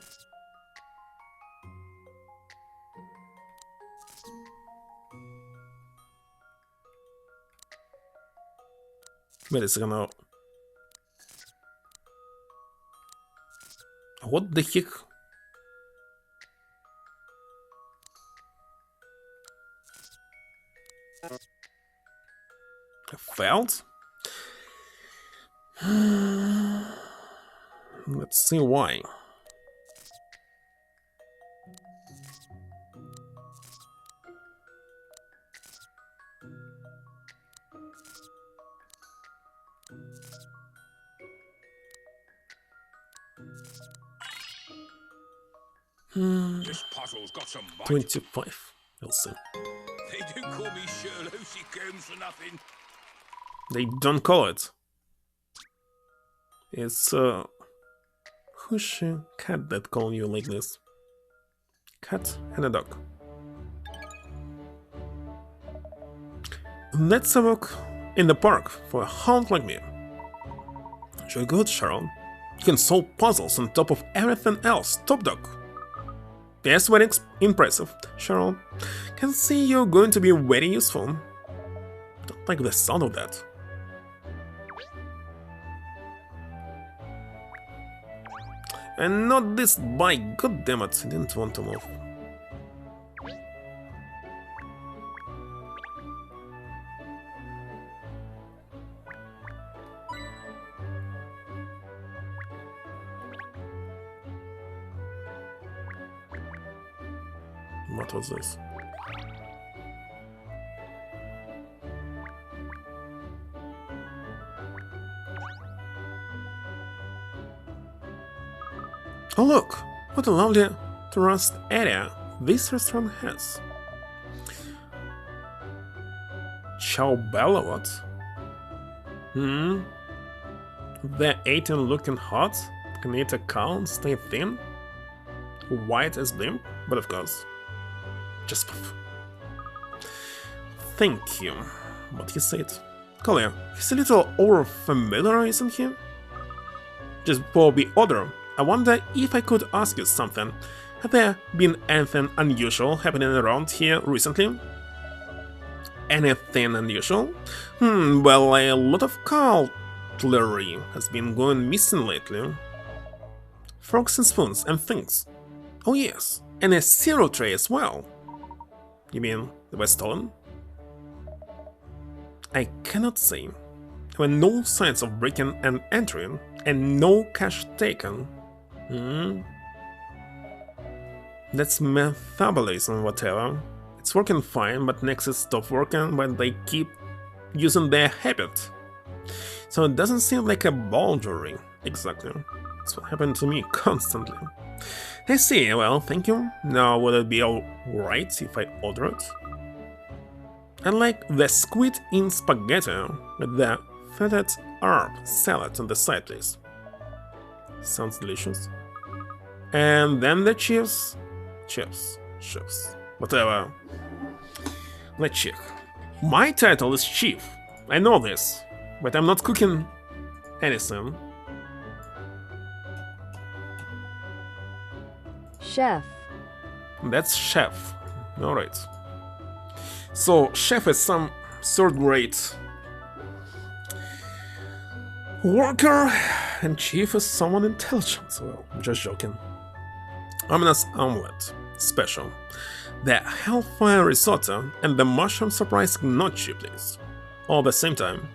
Wait a second now. What the heck? I failed? Let's see why. This puzzle's got some bite. 25. We'll see. They don't call me Sherlock Holmes for nothing. They don't call it. It's who's a cat that call you like this? Cat and a dog. Let's have a walk in the park for a hound like me. You're good, Sharon. You can solve puzzles on top of everything else. Top dog. Yes, very impressive, Sharon. Can see you're going to be very useful. Don't like the sound of that. And not this bike, goddammit, I didn't want to move. What was this? Oh look, what a lovely terraced area this restaurant has. Ciao Bella, what? The 18 looking hot, can eat a cow and stay thin? White as blimp, but of course. Just poof. Thank you. But he said, Collier, he's a little over-familiar, isn't he? Just before we order, I wonder if I could ask you something. Have there been anything unusual happening around here recently? Anything unusual? Well, a lot of cutlery has been going missing lately. Forks and spoons and things. Oh yes, and a cereal tray as well. You mean they were stolen? I cannot say. There were no signs of breaking and entering, and no cash taken. That's metabolism, whatever. It's working fine, but Nexus stopped working when they keep using their habit. So it doesn't seem like a boundary, exactly. That's what happened to me constantly. I see, well, thank you. Now, would it be alright if I order it? I like the squid in spaghetti with the fetid herb salad on the side, please. Sounds delicious. And then the chips, whatever. Let's check. My title is Chief. I know this, but I'm not cooking anything. Chef. That's chef. Alright. So, chef is some third-grade worker, and chief is someone intelligent. Well, I'm just joking. Ominous omelette. Special. The hellfire risotto and the mushroom surprise gnocchi, please. All at the same time.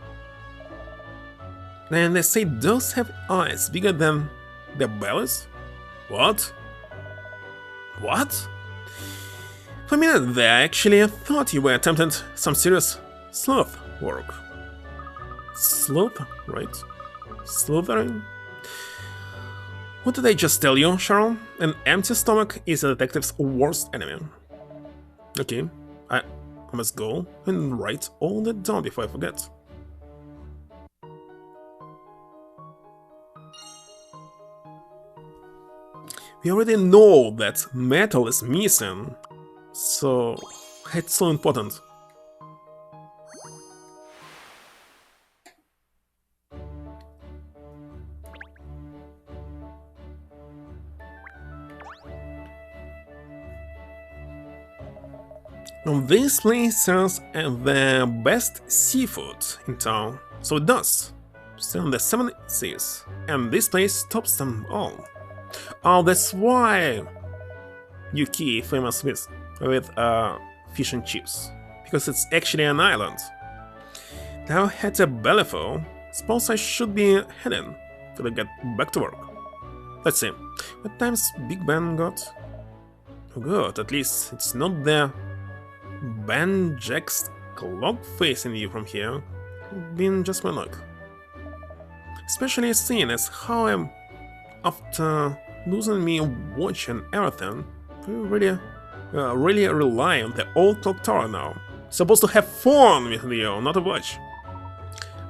And they say those have eyes bigger than their bellies? What? What? For a minute there, I actually thought you were attempting some serious sleuth work. Sleuth, right? Sleuthering? What did I just tell you, Cheryl? An empty stomach is a detective's worst enemy. Okay, I must go and write all that down before I forget. We already know that metal is missing, so it's so important. Now this place serves the best seafood in town, so it does. Still in the 7 seas, and this place tops them all. Oh, that's why UK famous with fish and chips, because it's actually an island. Now h.a.n.d. Suppose I should be heading to get back to work. Let's see, what time's Big Ben got? Oh good, at least it's not the Ben Jack's clock facing you from here. Been just my luck. Especially seeing as how I'm, after losing me watch and everything, I really rely on the old clock tower now. Supposed to have fun with you, not a watch.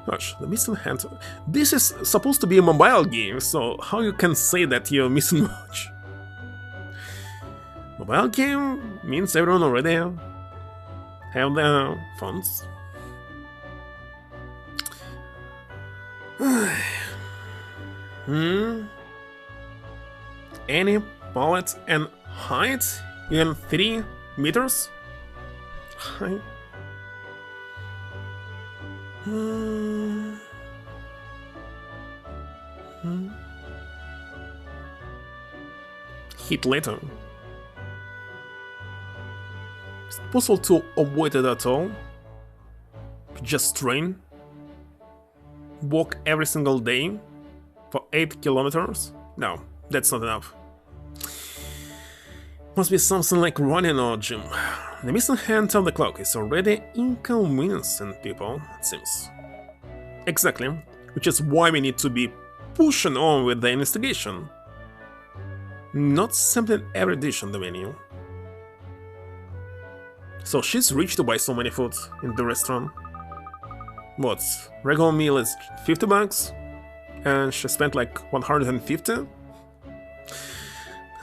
Gosh, the missing hand. This is supposed to be a mobile game, so how you can say that you're missing watch? Mobile game means everyone already have the funds. Any pallet and height in 3 meters? Height. Hit later. Is it possible to avoid it at all? Just train? Walk every single day for 8 kilometers? No, that's not enough. Must be something like running or gym. The missing hand of the clock is already inconveniencing people, it seems. Exactly, which is why we need to be pushing on with the investigation. Not simply every dish on the menu. So she's rich to buy so many food in the restaurant. What, regular meal is 50 bucks? And she spent like 150? That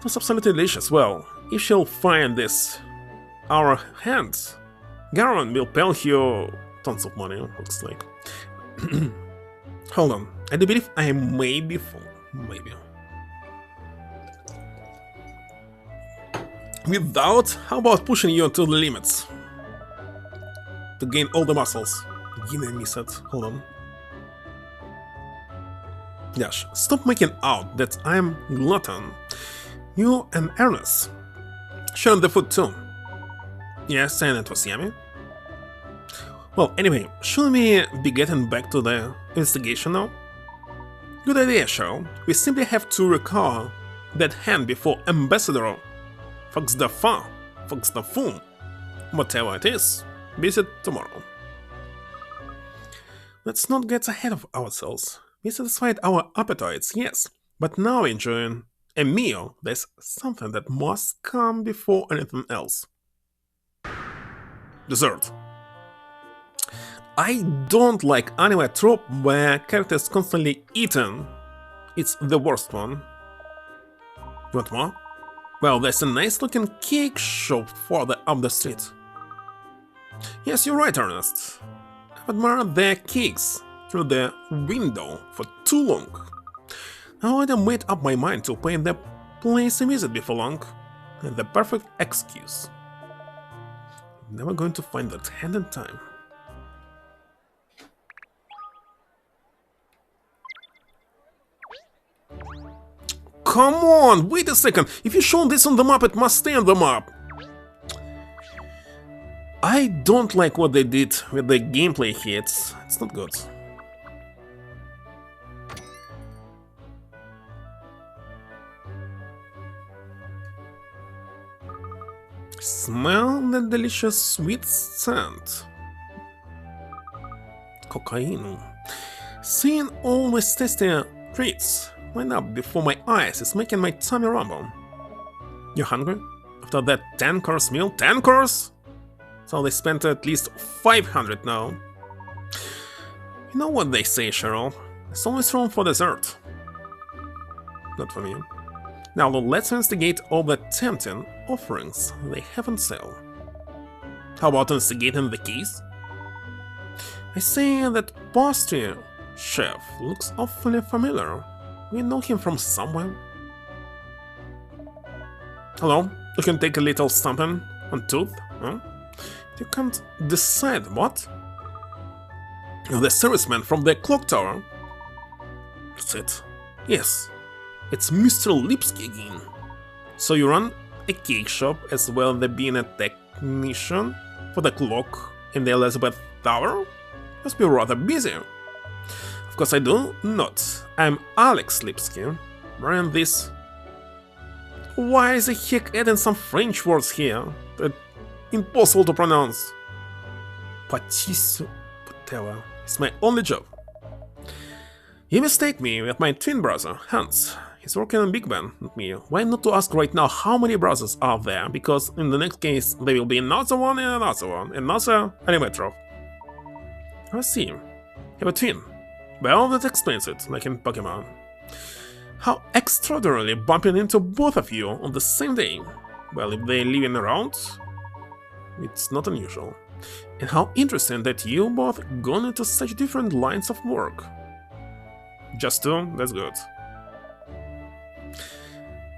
was absolutely delicious. Well, if she'll find this our hands, Garen will pay you tons of money, looks like. Hold on, I do believe I may be full. Maybe. Without, how about pushing you to the limits? To gain all the muscles. Give me a miss it. Hold on. Yash, stop making out that I'm glutton. You and Ernest sharing the food too. Yes, and it was yummy. Well, anyway, should we be getting back to the investigation now? Good idea, Cheryl. We simply have to recover that hand before Ambassador Fox the Fool, whatever it is, visit tomorrow. Let's not get ahead of ourselves. We satisfied our appetites, yes, but now enjoying a meal, there's something that must come before anything else. Dessert. I don't like anime trope where characters constantly eating. It's the worst one. Want more? Well, there's a nice looking cake shop further up the street. Yes, you're right, Ernest. I've admired their cakes through the window for too long. I already made up my mind to pay the place a visit before long, and the perfect excuse. I'm never going to find that hand in time. Come on, wait a second. If you show this on the map, it must stay on the map. I don't like what they did with the gameplay here. It's not good. Smell the delicious sweet scent. Cocaine. Seeing all these tasty treats line up before my eyes is making my tummy rumble. You hungry? After that 10-course meal? 10 course? So they spent at least 500 now. You know what they say, Cheryl? There's always room for dessert. Not for me. Now let's investigate all the tempting offerings they have on sale. How about investigating the keys? I say that pastry chef looks awfully familiar. We know him from somewhere. Hello, you can take a little something on tooth, huh? You can't decide what? The serviceman from the clock tower. That's it. Yes, it's Mr. Lipsky again. So you run a cake shop as well as being a technician for the clock in the Elizabeth Tower? Must be rather busy. Of course I do not. I'm Alex Lipsky. Running this. Why is the heck adding some French words here? That impossible to pronounce. Patricio, whatever. It's my only job. You mistake me with my twin brother, Hans. He's working on Big Ben, not me. Why not to ask right now how many brothers are there? Because in the next case there will be another one and another one, another Animatrop. I see. You have a twin. Well, that explains it, like in Pokemon. How extraordinarily bumping into both of you on the same day. Well, if they're living around, it's not unusual. And how interesting that you both gone into such different lines of work. Just two? That's good.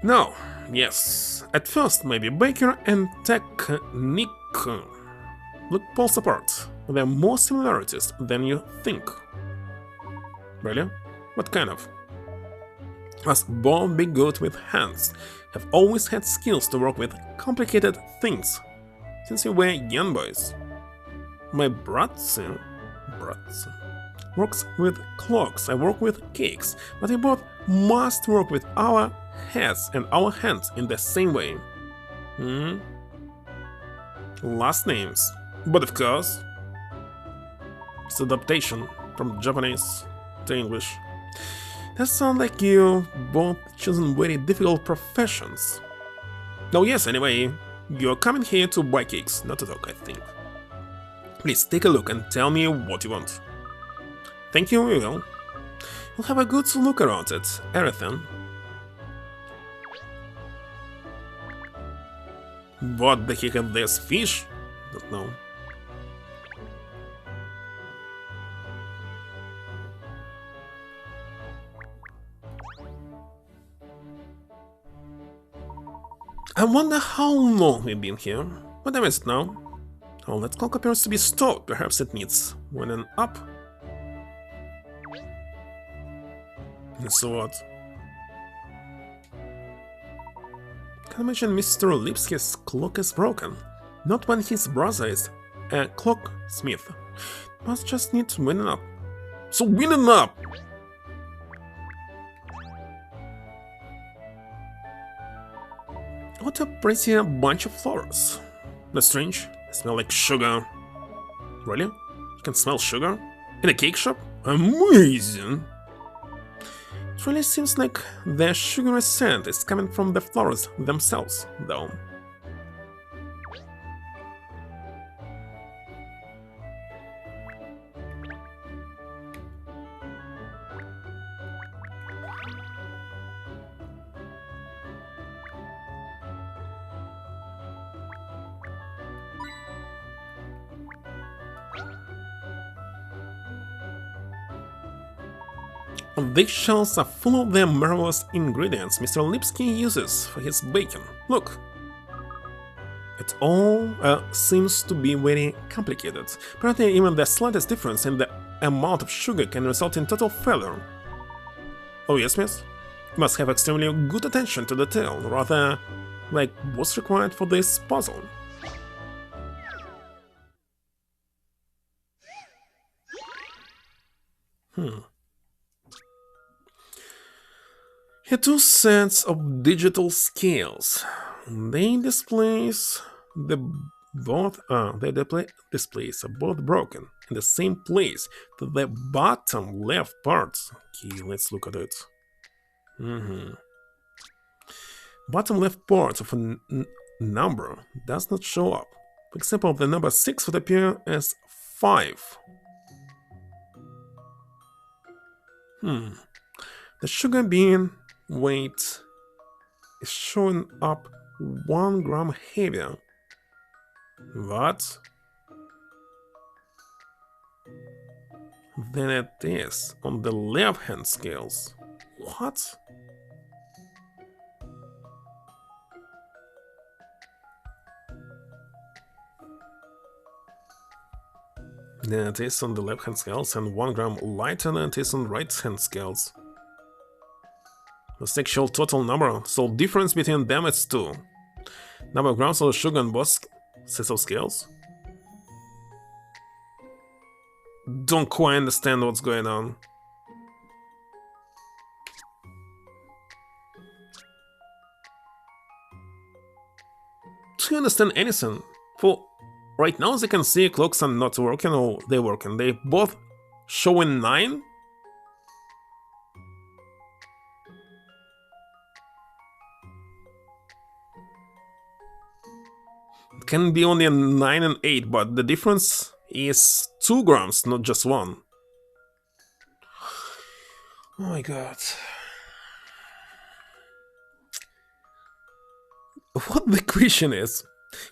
Now, yes, at first maybe Baker and Technic look poles apart. There are more similarities than you think. Really? What kind of? Must both be good with hands, have always had skills to work with complicated things since you were young boys. My brother works with clocks, I work with cakes, but we both must work with our heads and our hands in the same way. Hmm? Last names. But of course, it's adaptation from Japanese to English. That sounds like you both chosen very difficult professions. Oh yes, anyway, you're coming here to buy cakes, not to talk, I think. Please take a look and tell me what you want. Thank you, we will. We'll have a good look around it, everything. What the heck is this fish? Don't know. I wonder how long we've been here. What time is it now? Oh, that clock appears to be stopped. Perhaps it needs winding up. So what? Can imagine Mr. Lipski's clock is broken. Not when his brother is a clocksmith. Must just need winding up. So winding up! What a pretty bunch of flowers. That's strange. They smell like sugar. Really? You can smell sugar? In a cake shop? Amazing! It really seems like the sugary scent is coming from the flowers themselves, though. These shells are full of the marvelous ingredients Mr. Lipsky uses for his baking. Look! It all seems to be very complicated. Apparently even the slightest difference in the amount of sugar can result in total failure. Oh yes, miss? You must have extremely good attention to detail, rather like what's required for this puzzle. Here are two sets of digital scales. They displays the displays are both broken in the same place to the bottom left part. Okay, let's look at it. Bottom left part of a number does not show up. For example, the number 6 would appear as 5. The sugar bean weight is showing up 1 gram heavier. What? Than it is on the left hand scales. What? Than it is on the left hand scales and 1 gram lighter than it is on right hand scales. The actual total number, so difference between them is 2. Number of grams of sugar on both sets of scales? Don't quite understand what's going on. Do you understand anything? For right now, as you can see, clocks are not working or they're working. They both showing 9. It can be only a 9 and 8, but the difference is 2 grams, not just 1. Oh my god. What the question is?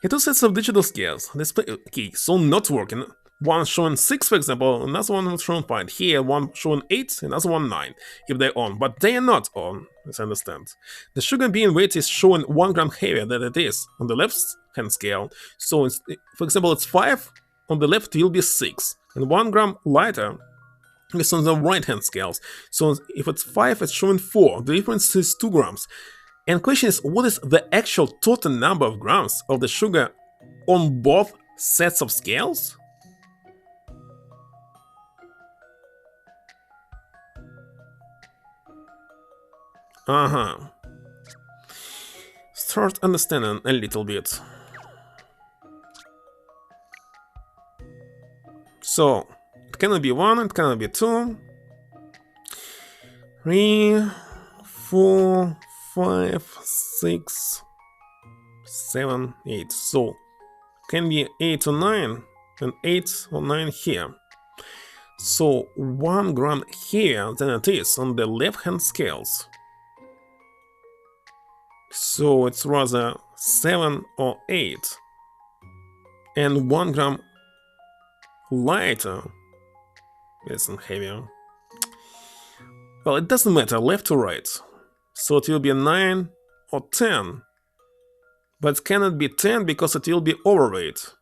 Here are two sets of digital scales. Display key, so not working. One showing 6, for example, another one showing 5. Here, one showing 8, another one 9, if they're on, but they are not on, as I understand. The sugar bean weight is showing 1 gram heavier than it is on the left hand scale. So, for example, it's 5, on the left it will be 6, and 1 gram lighter is on the right hand scales. So, if it's 5, it's showing 4. The difference is 2 grams. And the question is, what is the actual total number of grams of the sugar on both sets of scales? start understanding a little bit. So, it cannot be 1, it cannot be 2. 3, 4, 5, 6, 7, 8. So, can be 8 or 9, and 8 or 9 here. So, 1 gram here than it is on the left-hand scales. So, it's rather 7 or 8. And 1 gram lighter isn't heavier. Well, it doesn't matter, left or right. So it will be 9 or 10. But it cannot be 10 because it will be overweight.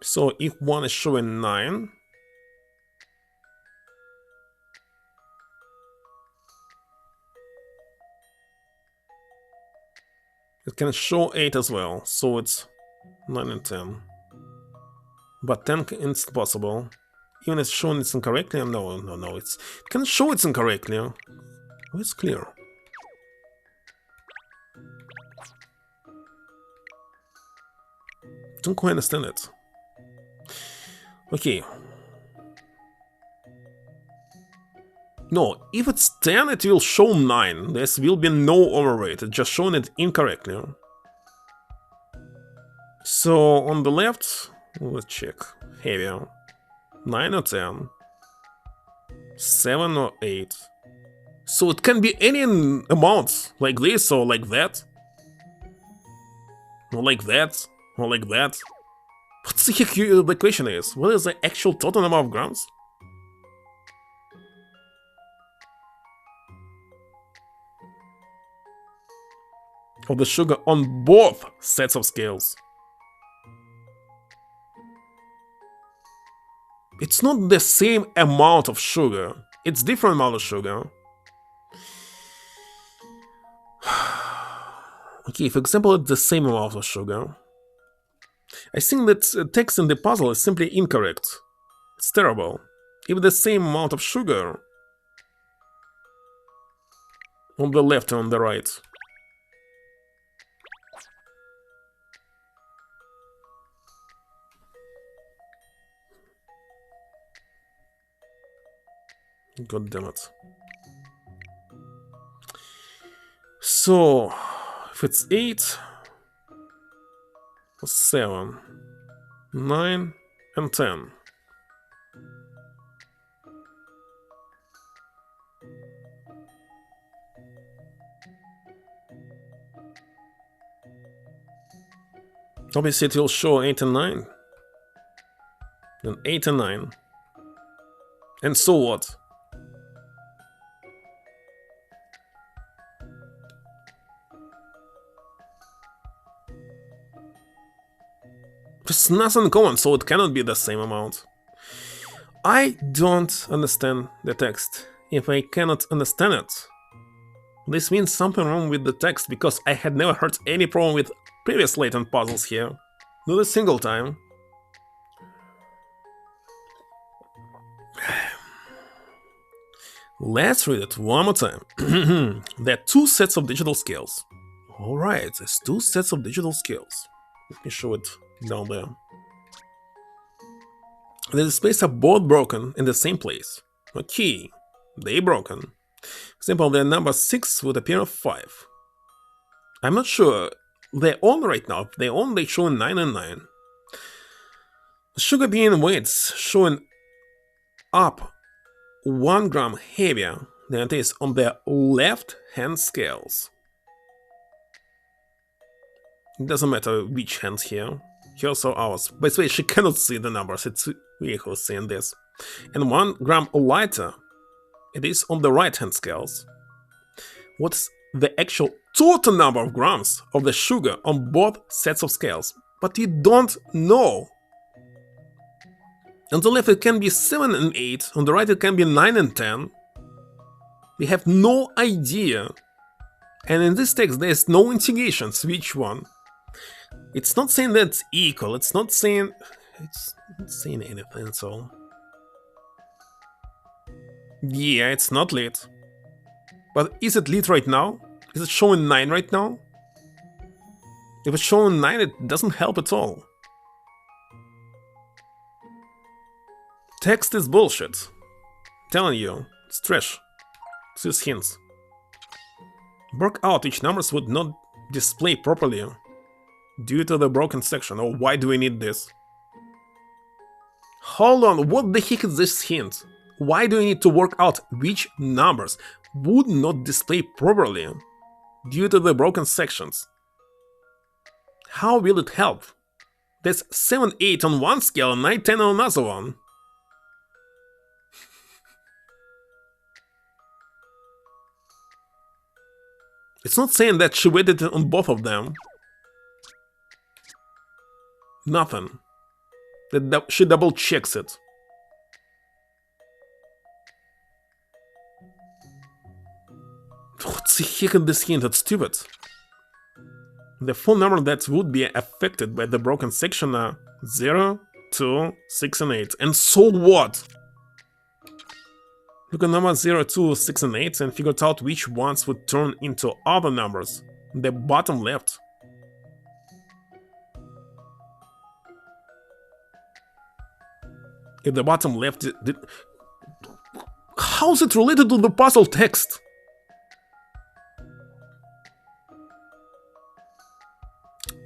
So if one is showing 9, it can show 8 as well. So it's 9 and 10. But 10 is possible. Even it's shown it's incorrectly. No, it can show it's incorrectly. Oh, it's clear. Don't quite understand it. Okay. No, if it's 10, it will show 9. There will be no overweight. It's just showing it incorrectly. So on the left, let's check. Heavier. 9 or 10. 7 or 8. So it can be any amount, like this or like that. Or like that, or like that. What's the question is? What is the actual total number of grams? Of the sugar on both sets of scales. It's not the same amount of sugar. It's different amount of sugar. Okay, for example, it's the same amount of sugar. I think that text in the puzzle is simply incorrect. It's terrible. If the same amount of sugar on the left and on the right. God damn it. So, if it's 8, 7, 9, and 10. Obviously it will show 8 and 9. Then 8 and 9. And so what? There's nothing common, so it cannot be the same amount. I don't understand the text. If I cannot understand it, this means something wrong with the text, because I had never heard any problem with previous Layton puzzles here. Not a single time. Let's read it one more time. There are 2 sets of digital scales. Alright, there's 2 sets of digital scales. Let me show it down there. The displays are both broken in the same place. Okay, they broken. For example, the number 6 would appear 5. I'm not sure. They're on right now. They're on, they showing 9 and 9. The sugar bean weights showing up 1 gram heavier than it is on the left hand scales. It doesn't matter which hands here. Hers or ours. By the way, she cannot see the numbers. It's we who's seeing this. And 1 gram lighter. It is on the right hand scales. What's the actual total number of grams of the sugar on both sets of scales? But you don't know. On the left it can be 7 and 8. On the right it can be 9 and 10. We have no idea. And in this text there is no indications which one. It's not saying that it's equal, it's not saying anything, so... Yeah, it's not lit. But is it lit right now? Is it showing 9 right now? If it's showing 9, it doesn't help at all. Text is bullshit. Telling you, it's trash. It's just hints. Work out which numbers would not display properly due to the broken section. Oh, why do we need this? Hold on, what the heck is this hint? Why do we need to work out which numbers would not display properly due to the broken sections? How will it help? There's 7, 8 on one scale and 9, 10 on another one. It's not saying that she waited on both of them. Nothing. That she double checks it. What the heck is this hint? That's stupid. The phone number that would be affected by the broken section are 0, 2, 6 and 8. And so what? Look at number 0, 2, 6 and 8 and figured out which ones would turn into other numbers. The bottom left. If the bottom left did... How's it related to the puzzle text?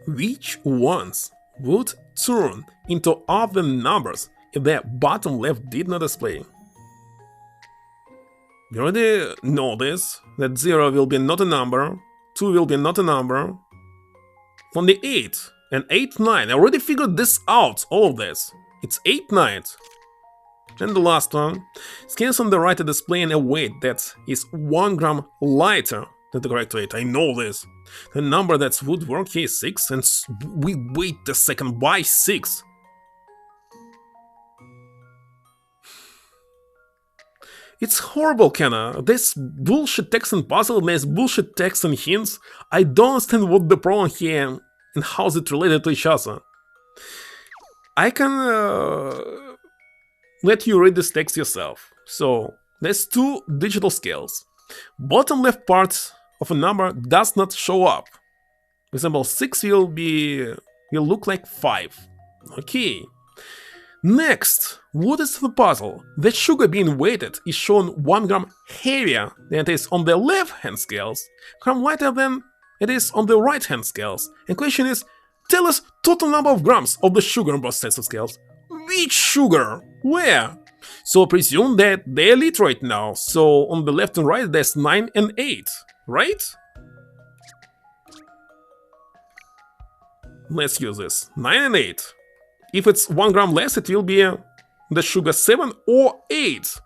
Which ones would turn into other numbers if the bottom left did not display? We already know this, that 0 will be not a number, 2 will be not a number. On the 8 and 8, 9, I already figured this out, all of this. It's 8, 9. And the last one, scales on the right are displaying a weight that is 1 gram lighter than the correct weight. I know this. The number that would work here is 6, and we wait a second, why 6? It's horrible, Kenna. This bullshit text and puzzle makes bullshit text and hints. I don't understand what the problem here and how is it related to each other. I can let you read this text yourself. So, there's 2 digital scales. Bottom left part of a number does not show up. For example, 6 will look like 5. Okay. Next, what is the puzzle? The sugar being weighted is shown 1 gram heavier than it is on the left-hand scales, gram lighter than it is on the right-hand scales. And question is, tell us total number of grams of the sugar on both sets of scales. Which sugar? Where? So presume that they're lit right now, so on the left and right there's 9 and 8, right? Let's use this, 9 and 8. If it's 1 gram less, it will be the sugar 7 or 8.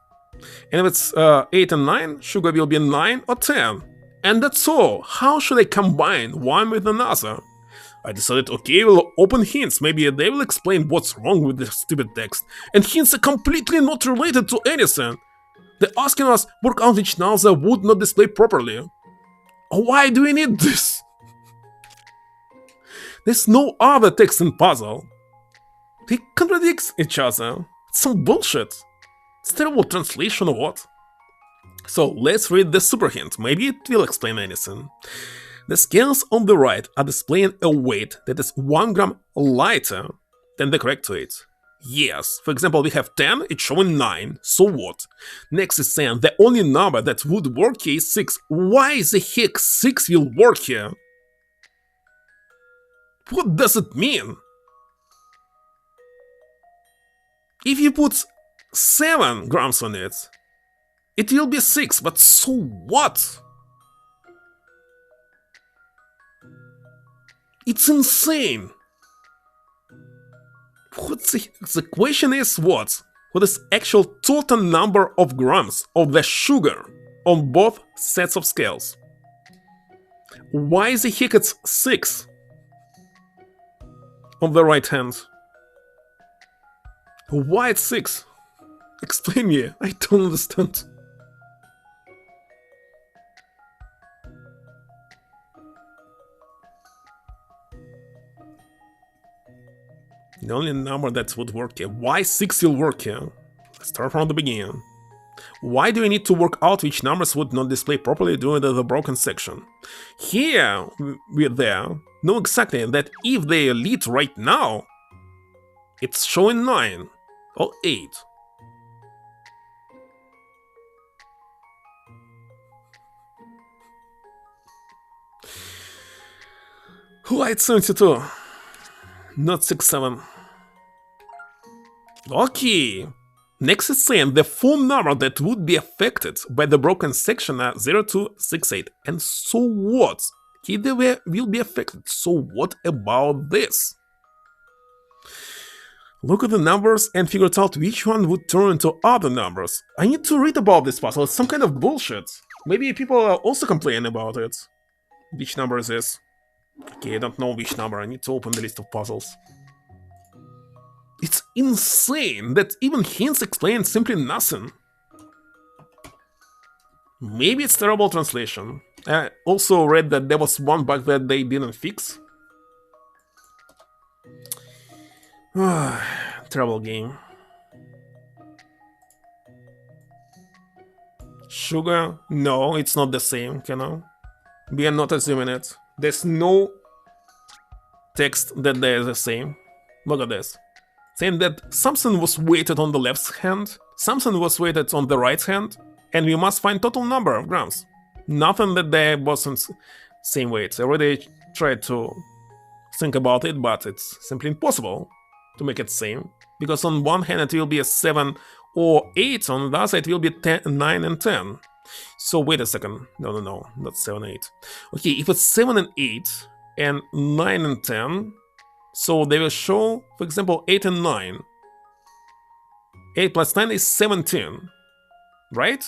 And if it's 8 and 9, sugar will be 9 or 10. And that's all. How should I combine one with another? I decided, okay, we'll open hints. Maybe they will explain what's wrong with this stupid text. And hints are completely not related to anything. They're asking us work out which numbers would not display properly. Why do we need this? There's no other text in puzzle. They contradict each other. It's some bullshit. It's terrible translation or what? So let's read the super hint. Maybe it will explain anything. The scales on the right are displaying a weight that is 1 gram lighter than the correct weight. Yes, for example, we have 10, it's showing 9, so what? Next is saying the only number that would work here is 6. Why the heck 6 will work here? What does it mean? If you put 7 grams on it, it will be 6, but so what? It's insane. The question is what? What is actual total number of grams of the sugar on both sets of scales? Why the heck it's 6 on the right hand? Why it's 6? Explain me, I don't understand. The only number that would work here. Why 6 will work here? Let's start from the beginning. Why do we need to work out which numbers would not display properly during the broken section? Here, we there know exactly that if they are lit right now, it's showing 9 or 8. Light 72, not 67. Okay. Next is saying the full number that would be affected by the broken section are 0268. And so what? Either way will be affected. So what about this? Look at the numbers and figure out which one would turn into other numbers. I need to read about this puzzle. It's some kind of bullshit. Maybe people are also complaining about it. Which number is this? Okay, I don't know which number. I need to open the list of puzzles. It's insane that even hints explain simply nothing. Maybe it's terrible translation. I also read that there was one bug that they didn't fix. Terrible game. Sugar? No, it's not the same, you know? We are not assuming it. There's no text that they are the same. Look at this. Saying that something was weighted on the left hand, something was weighted on the right hand, and we must find total number of grams. Nothing that there wasn't same weights. I already tried to think about it, but it's simply impossible to make it same. Because on one hand it will be a 7 or 8, on the other side it will be 10, 9 and 10. So wait a second. No, not 7, 8. Okay, if it's 7 and 8 and 9 and 10, so they will show, for example, 8 and 9. 8 plus 9 is 17, right?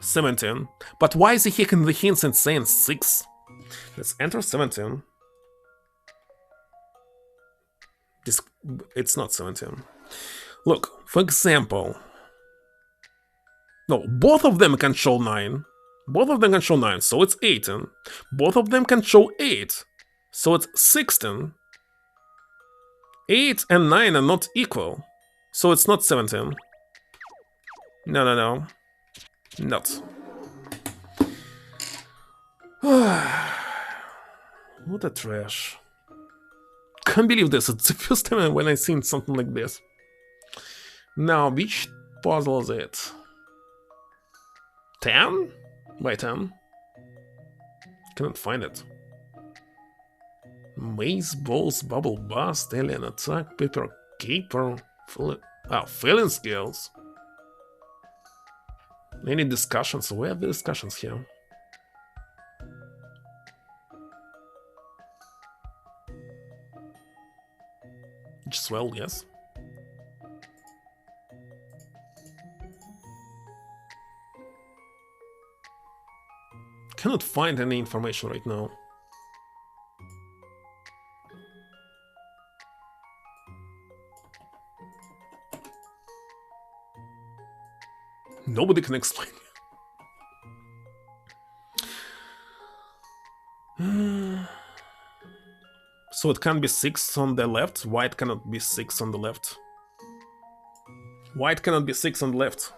17. But why is he hacking the hints and saying 6? Let's enter 17. It's not 17. Look, for example. No, both of them can show 9. Both of them can show 9, so it's 18. Both of them can show 8, so it's 16. 8 and 9 are not equal, so it's not 17. No. Not. What a trash. Can't believe this, it's the first time when I've seen something like this. Now, which puzzle is it? 10? Why 10? Cannot find it. Maze, balls, bubble bust, alien attack, paper caper, filling skills. Any discussions? Where are the discussions here? Just well, yes. Cannot find any information right now. Nobody can explain. So it can be 6 on the left. White cannot be 6 on the left. White cannot be 6 on the left.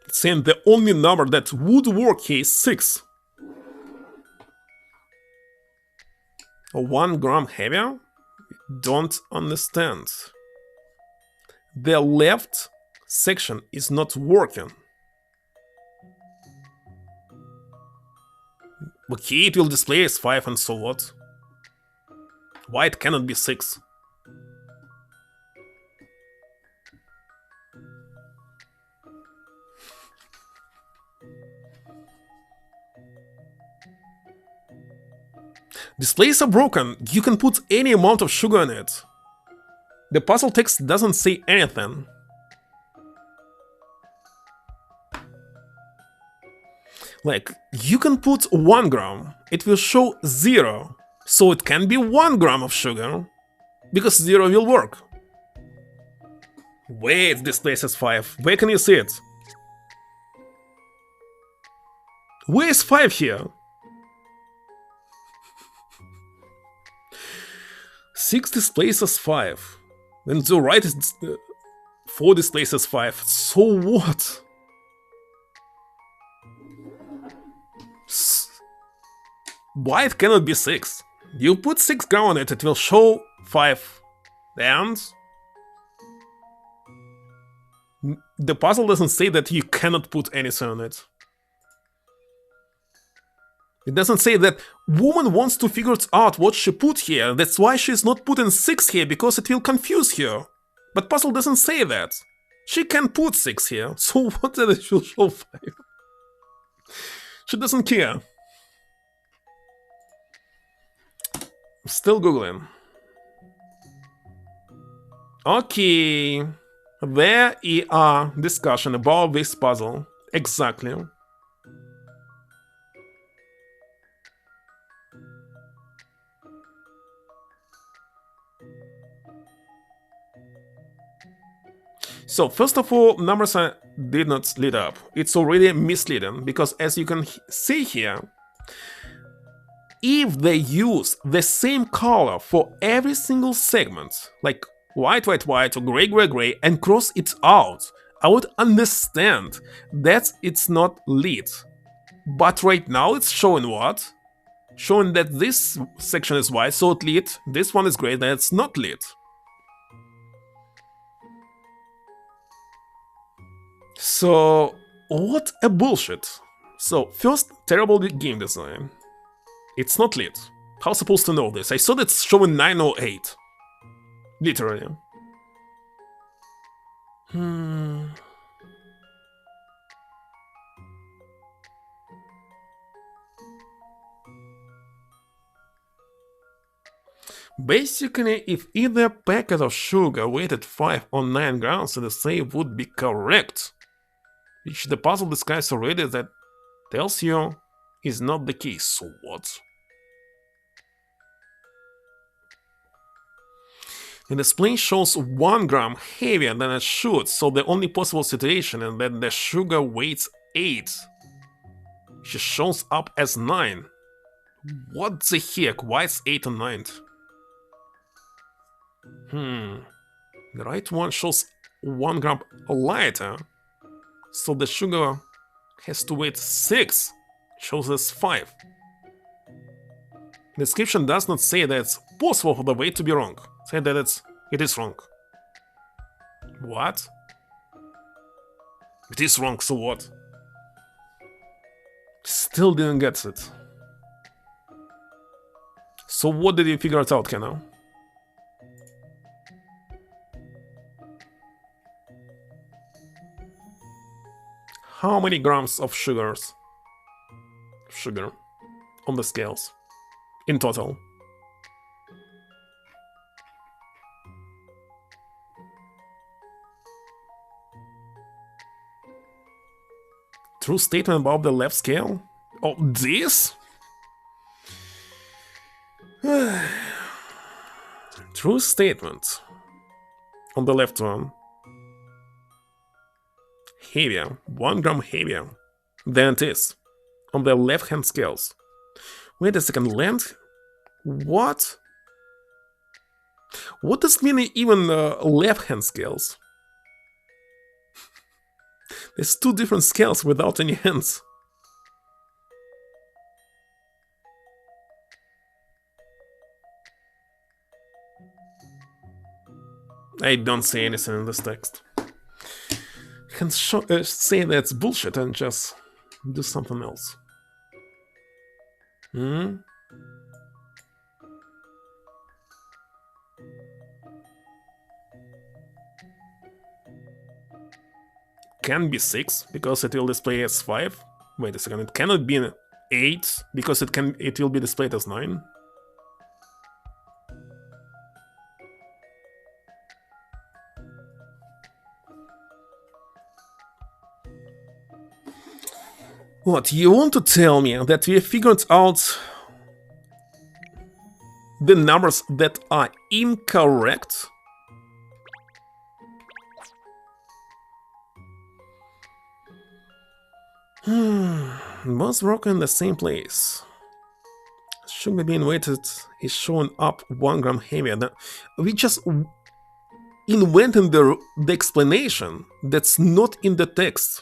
It's saying the only number that would work here is 6. 1 gram heavier? Don't understand. The left section is not working. Okay, it will display as 5 and so what? White cannot be 6. Displays are broken. You can put any amount of sugar in it. The puzzle text doesn't say anything. Like, you can put 1 gram, it will show 0, so it can be 1 gram of sugar, because 0 will work. Wait, this place is 5, where can you see it? Where is 5 here? 6 displays as 5. And the right is 4 displays as 5. So what? Why it cannot be 6? You put 6 gram on it, it will show 5. And the puzzle doesn't say that you cannot put anything on it. It doesn't say that woman wants to figure out what she put here. That's why she's not putting 6 here, because it will confuse her. But puzzle doesn't say that. She can put 6 here, so what that it will show 5? She doesn't care. Still googling. Okay. There is a discussion about this puzzle. Exactly. So, first of all, numbers did not lit up. It's already misleading, because as you can see here, if they use the same color for every single segment, like white, white, white, or gray, gray, gray, and cross it out, I would understand that it's not lit. But right now it's showing what? Showing that this section is white, so it's lit, this one is gray, then it's not lit. So, what a bullshit. So, first, terrible game design. It's not lit. How supposed to know this? I saw that it's showing 9 or 8. Literally. Basically, if either packet of sugar weighted 5 or 9 grams, the save would be correct. Which the puzzle disguise already that tells you is not the case, so what? The display shows 1 gram heavier than it should, so the only possible situation is that the sugar weighs 8. She shows up as 9. What the heck? Why is 8 and 9? The right one shows 1 gram lighter, so the sugar has to weight 6. Shows us 5. The description does not say that it's possible for the weight to be wrong. Say that it is wrong. What? It is wrong, so what? Still didn't get it. So what did you figure it out, Kenna? How many grams of sugar on the scales in total? True statement about the left scale? Oh, this? True statement on the left one. Heavier, 1 gram heavier than it is on the left hand scales. Wait a second, length? What? What does mean even left hand scales? There's 2 different scales without any hands. I don't see anything in this text. You can say that's bullshit and just do something else. Can be 6 because it will display as 5. Wait a second, it cannot be 8 because it will be displayed as 9. What, you want to tell me that we figured out the numbers that are incorrect? Was broken in the same place. Sugar being weighted is showing up 1 gram heavier than... We just invented the explanation that's not in the text.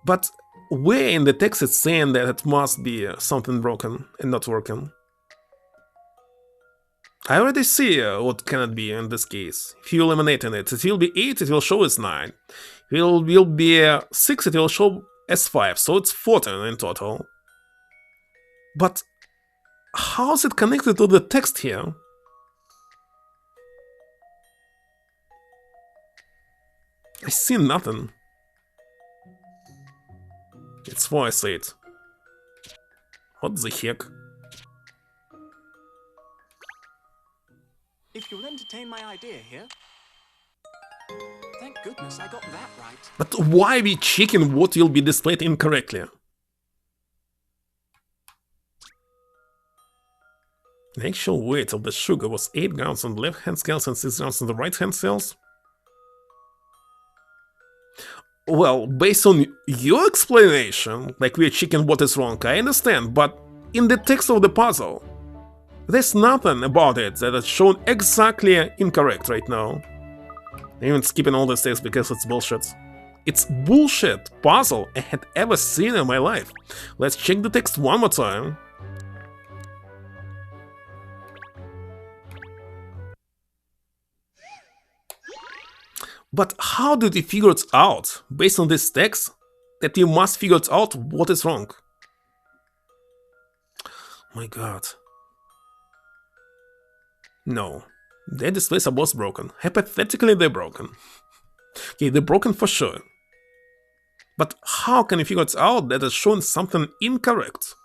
But where in the text it's saying that it must be something broken and not working? I already see what can it be in this case. If you eliminate it, it will be 8, it will show as 9. It will be 6, it will show as 5, so it's 14 in total. But how is it connected to the text here? I see nothing. It's 4, I say it. What the heck? If you'll entertain my idea here. Thank goodness I got that right. But why we checking what will be displayed incorrectly? The actual weight of the sugar was 8 grams on the left hand scales and 6 grams on the right hand scales. Well, based on your explanation, like we're checking what is wrong, I understand, but in the text of the puzzle, there's nothing about it that is shown exactly incorrect right now. I'm even skipping all this text because it's bullshit. It's bullshit puzzle I had ever seen in my life. Let's check the text one more time. But how did you figure it out, based on this text, that you must figure it out what is wrong? My god. No. Their displays are both broken. Hypothetically, they're broken. Okay, they're broken for sure. But how can you figure it out that it's showing something incorrect?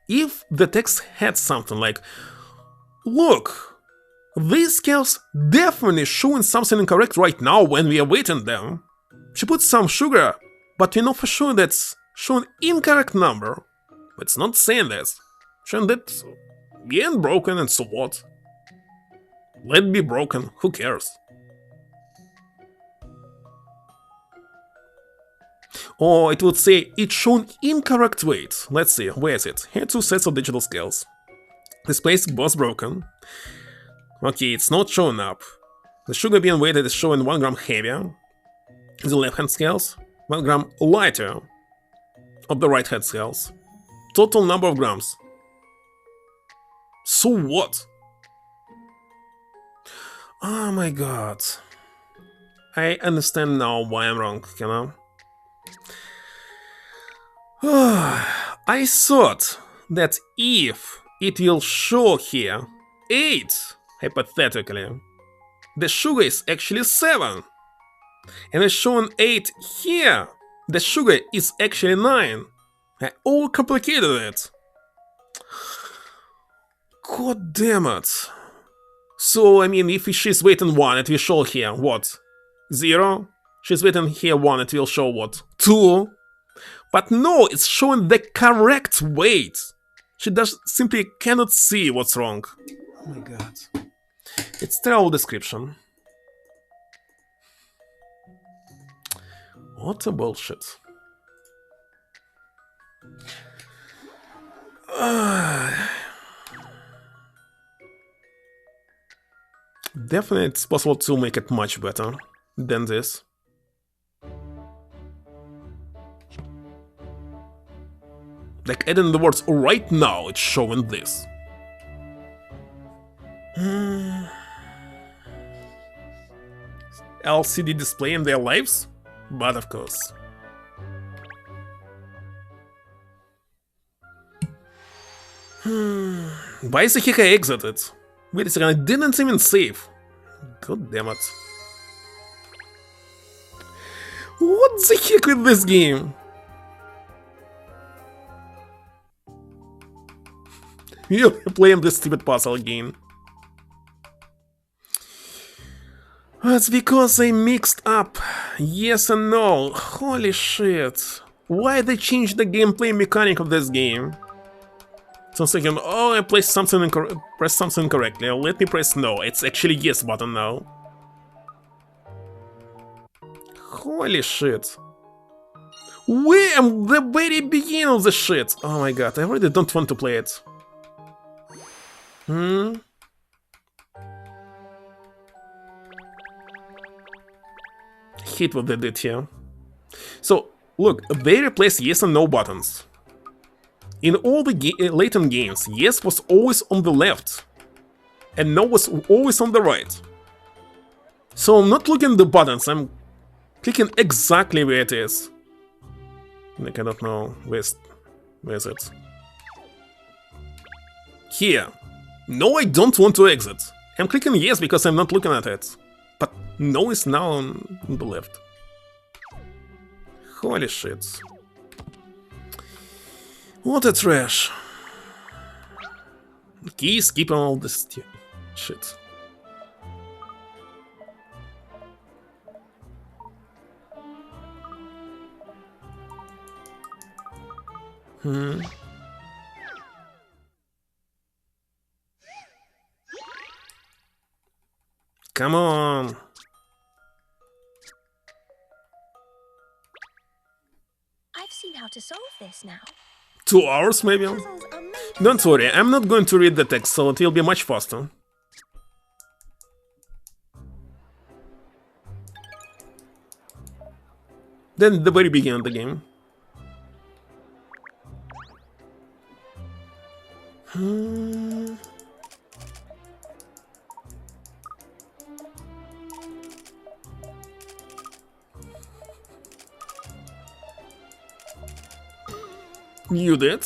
If the text had something like, look, these scales definitely showing something incorrect right now when we are weighting them. She put some sugar, but we know for sure that's showing incorrect number. But it's not saying this. Showing that we ain't broken and so what? Let it be broken, who cares? Or it would say it's shown incorrect weight. Let's see, where is it? Here are 2 sets of digital scales. Displays both broken. Okay, it's not showing up. The sugar being weighted is showing 1 gram heavier on the left hand scales, 1 gram lighter on the right hand scales. Total number of grams. So what? Oh my god. I understand now why I'm wrong, you know? I thought that if it will show here 8, hypothetically, the sugar is actually 7. And it's showing 8 here. The sugar is actually 9. I overcomplicated it. God damn it. So, I mean, if she's waiting 1, it will show here, what? 0? She's waiting here 1, it will show what? 2? But no, it's showing the correct weight. She just simply cannot see what's wrong. Oh my god. It's terrible description. What a bullshit. Definitely it's possible to make it much better than this. Like adding the words right now, it's showing this. LCD display in their lives? But of course. Why the heck I exited? Wait a second, I didn't even save. God damn it. What the heck with this game? You're playing this stupid puzzle again. That's because I mixed up yes and no. Holy shit. Why they changed the gameplay mechanic of this game? So I'm thinking, oh, I pressed something incorrectly. Let me press no. It's actually yes button now. Holy shit. We am the very beginning of the shit. Oh my god, I really don't want to play it. Hate what they did here. So, look, they replaced yes and no buttons. In all the Layton games, yes was always on the left, and no was always on the right. So I'm not looking at the buttons, I'm clicking exactly where it is. Like, I don't know, where's it? Here. No, I don't want to exit. I'm clicking yes because I'm not looking at it. But no is now on the left. Holy shit. What a trash. Keys keep all this shit. Come on. I've seen how to solve this now. 2 hours maybe? Puzzles are made for Don't worry, I'm not going to read the text, so it will be much faster. Then the very beginning of the game. You did?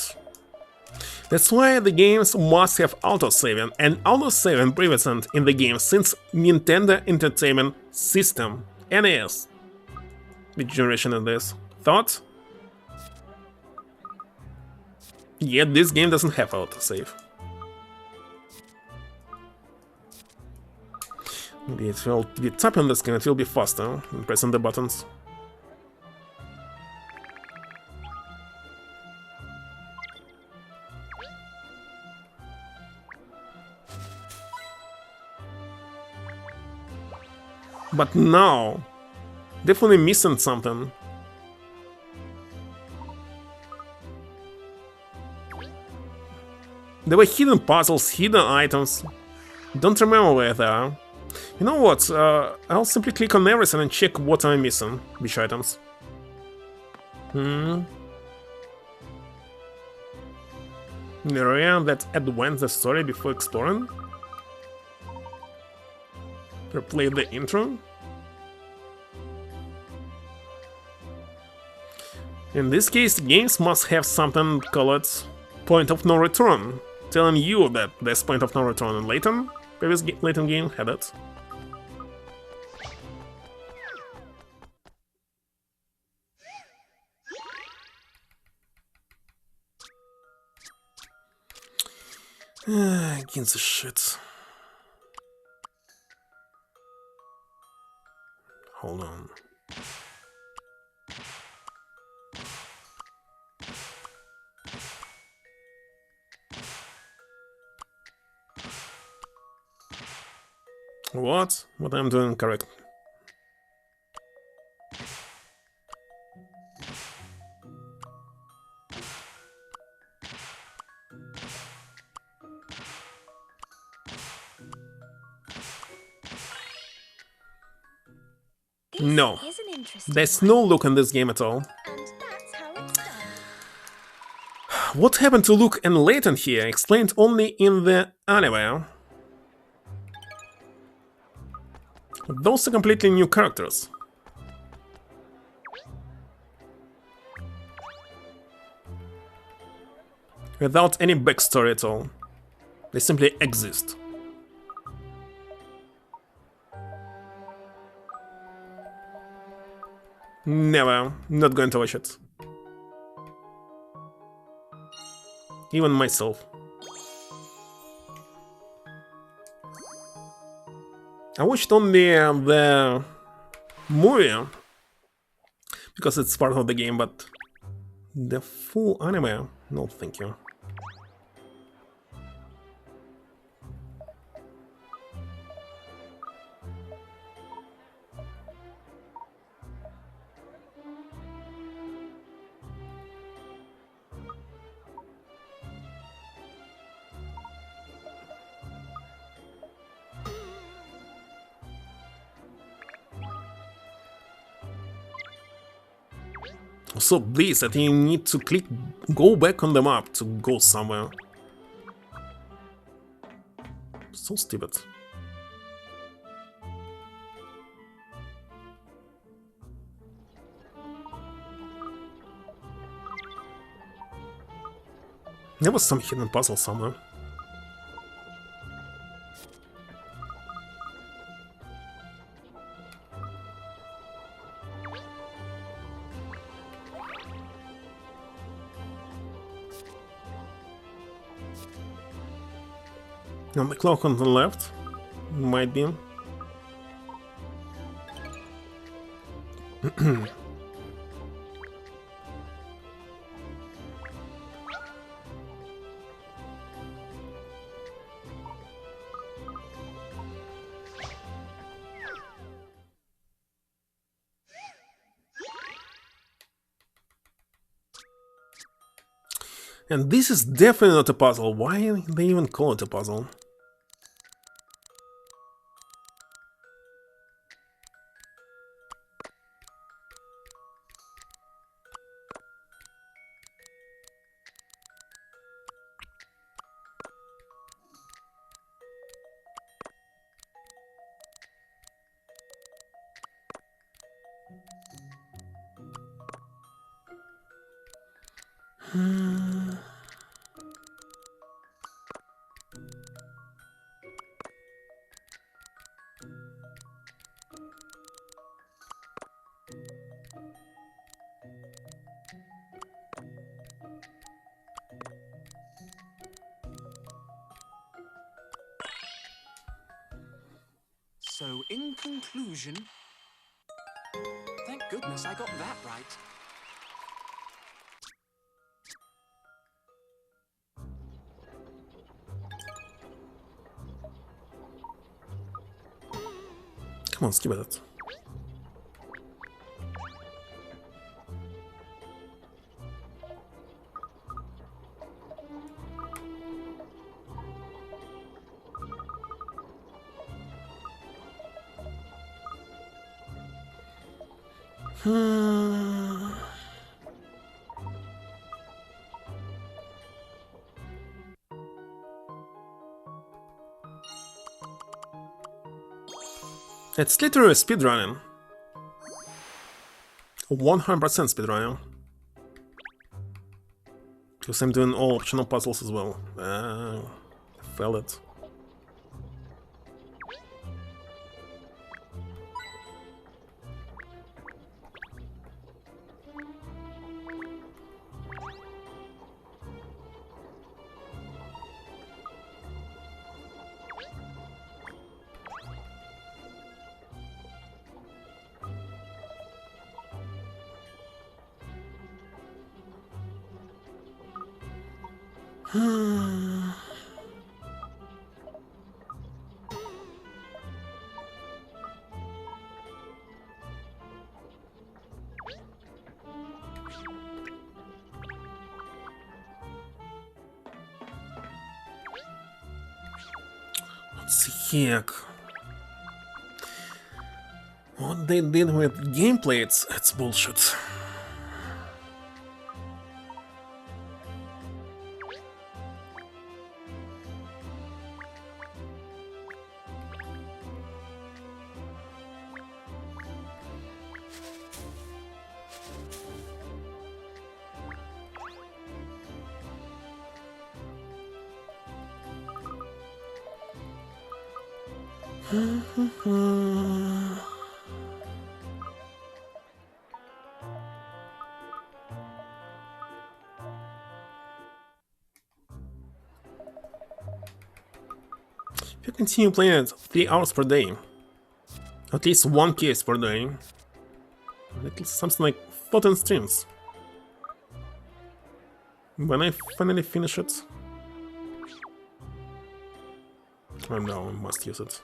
That's why the games must have autosaving, and autosaving present in the game since Nintendo Entertainment System, NES. Which generation is this? Thought? Yet this game doesn't have autosave. Maybe it will be tapping the screen, it will be faster than pressing the buttons. But now, definitely missing something. There were hidden puzzles, hidden items. Don't remember where they are. You know what? I'll simply click on everything and check what I'm missing. Which items? The area that advanced the story before exploring? Replay the intro? In this case, games must have something called point of no return, telling you that this point of no return in Layton, previous Layton game had it. Against the shit. Hold on. What? What I'm doing correct? This No. is an interesting There's one. no look in this game at all. And that's how it's done. What happened to Luke and Layton here? Explained only in the anime. Those are completely new characters. Without any backstory at all. They simply exist. Never. Not going to watch it. Even myself. I watched only the movie because it's part of the game, but the full anime, no thank you. So this, that you need to click, go back on the map to go somewhere. So stupid. There was some hidden puzzle somewhere. On the clock on the left, might be. And this is definitely not a puzzle. Why they even call it a puzzle? So, in conclusion... Thank goodness I got that right. Come on, skip it. It's literally speedrunning. 100% speedrunning. Because I'm doing all optional puzzles as well. Failed it. What the heck? What they did with gameplay, it's bullshit. If you continue playing it 3 hours per day, at least one case per day, at least something like 14 streams. When I finally finish it, I know I must use it.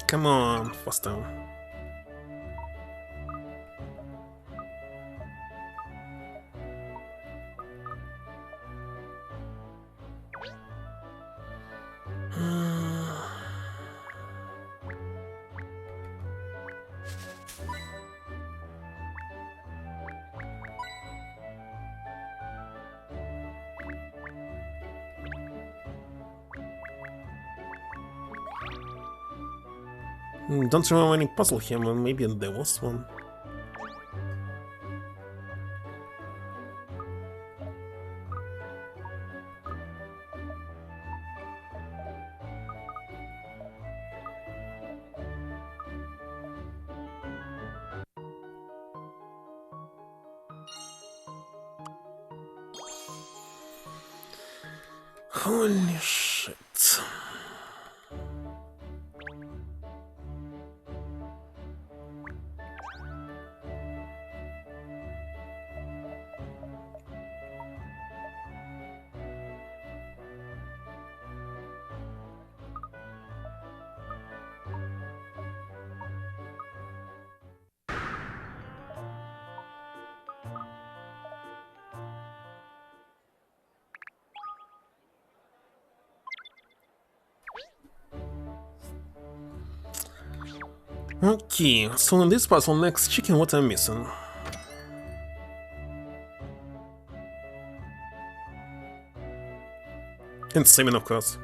Come on, faster. Don't remember any puzzle here, maybe there was one. Holy shit. Okay, so in this puzzle next, checking what I'm missing. And saving, of course.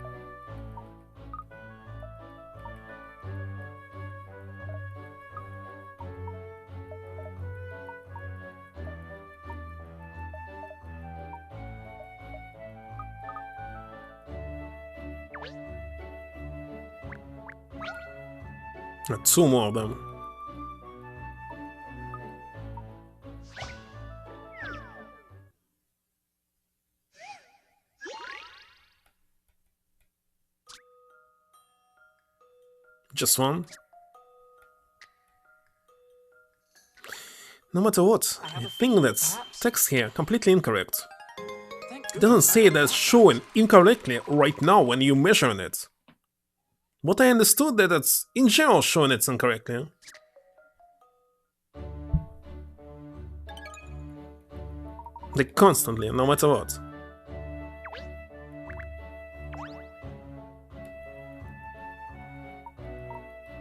Two more of them. Just one. No matter what, I think that text here completely incorrect. It doesn't say that's showing incorrectly right now when you're measuring it. But I understood that it's in general showing it incorrectly. Like constantly, no matter what.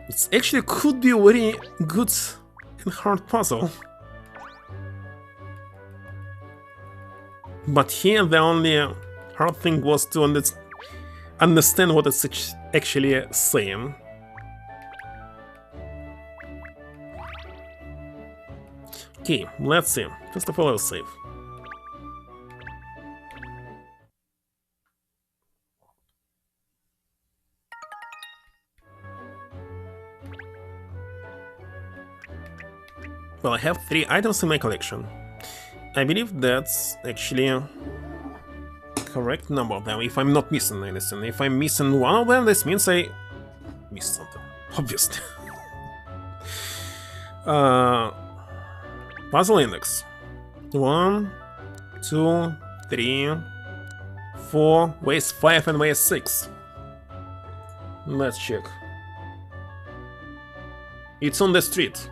It actually could be a very good and hard puzzle. But here the only hard thing was to understand what it's actually saying. Okay, let's see. First of all, I'll save. Well, I have 3 items in my collection. I believe that's actually a correct number of them, if I'm not missing anything. If I'm missing one of them, this means I missed something, obviously. Puzzle index. 1, 2, 3, 4, ways 5 and ways 6. Let's check. It's on the street.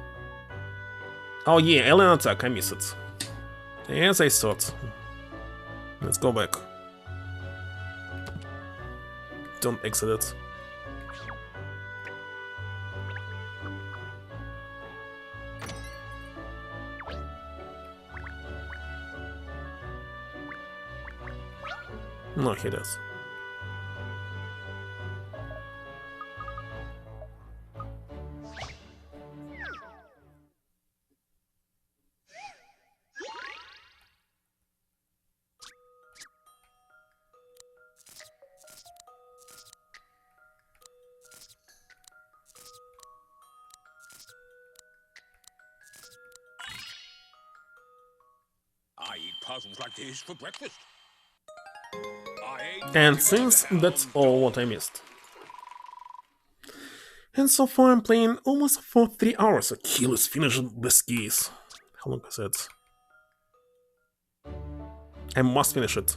Oh yeah, alien attack, I missed it. As I thought. Let's go back. Don't exit it. No, he does. I eat puzzles like this for breakfast. And since that's all what I missed. And so far I'm playing almost for 3 hours. Okay, let's finish this case. How long is it? I must finish it.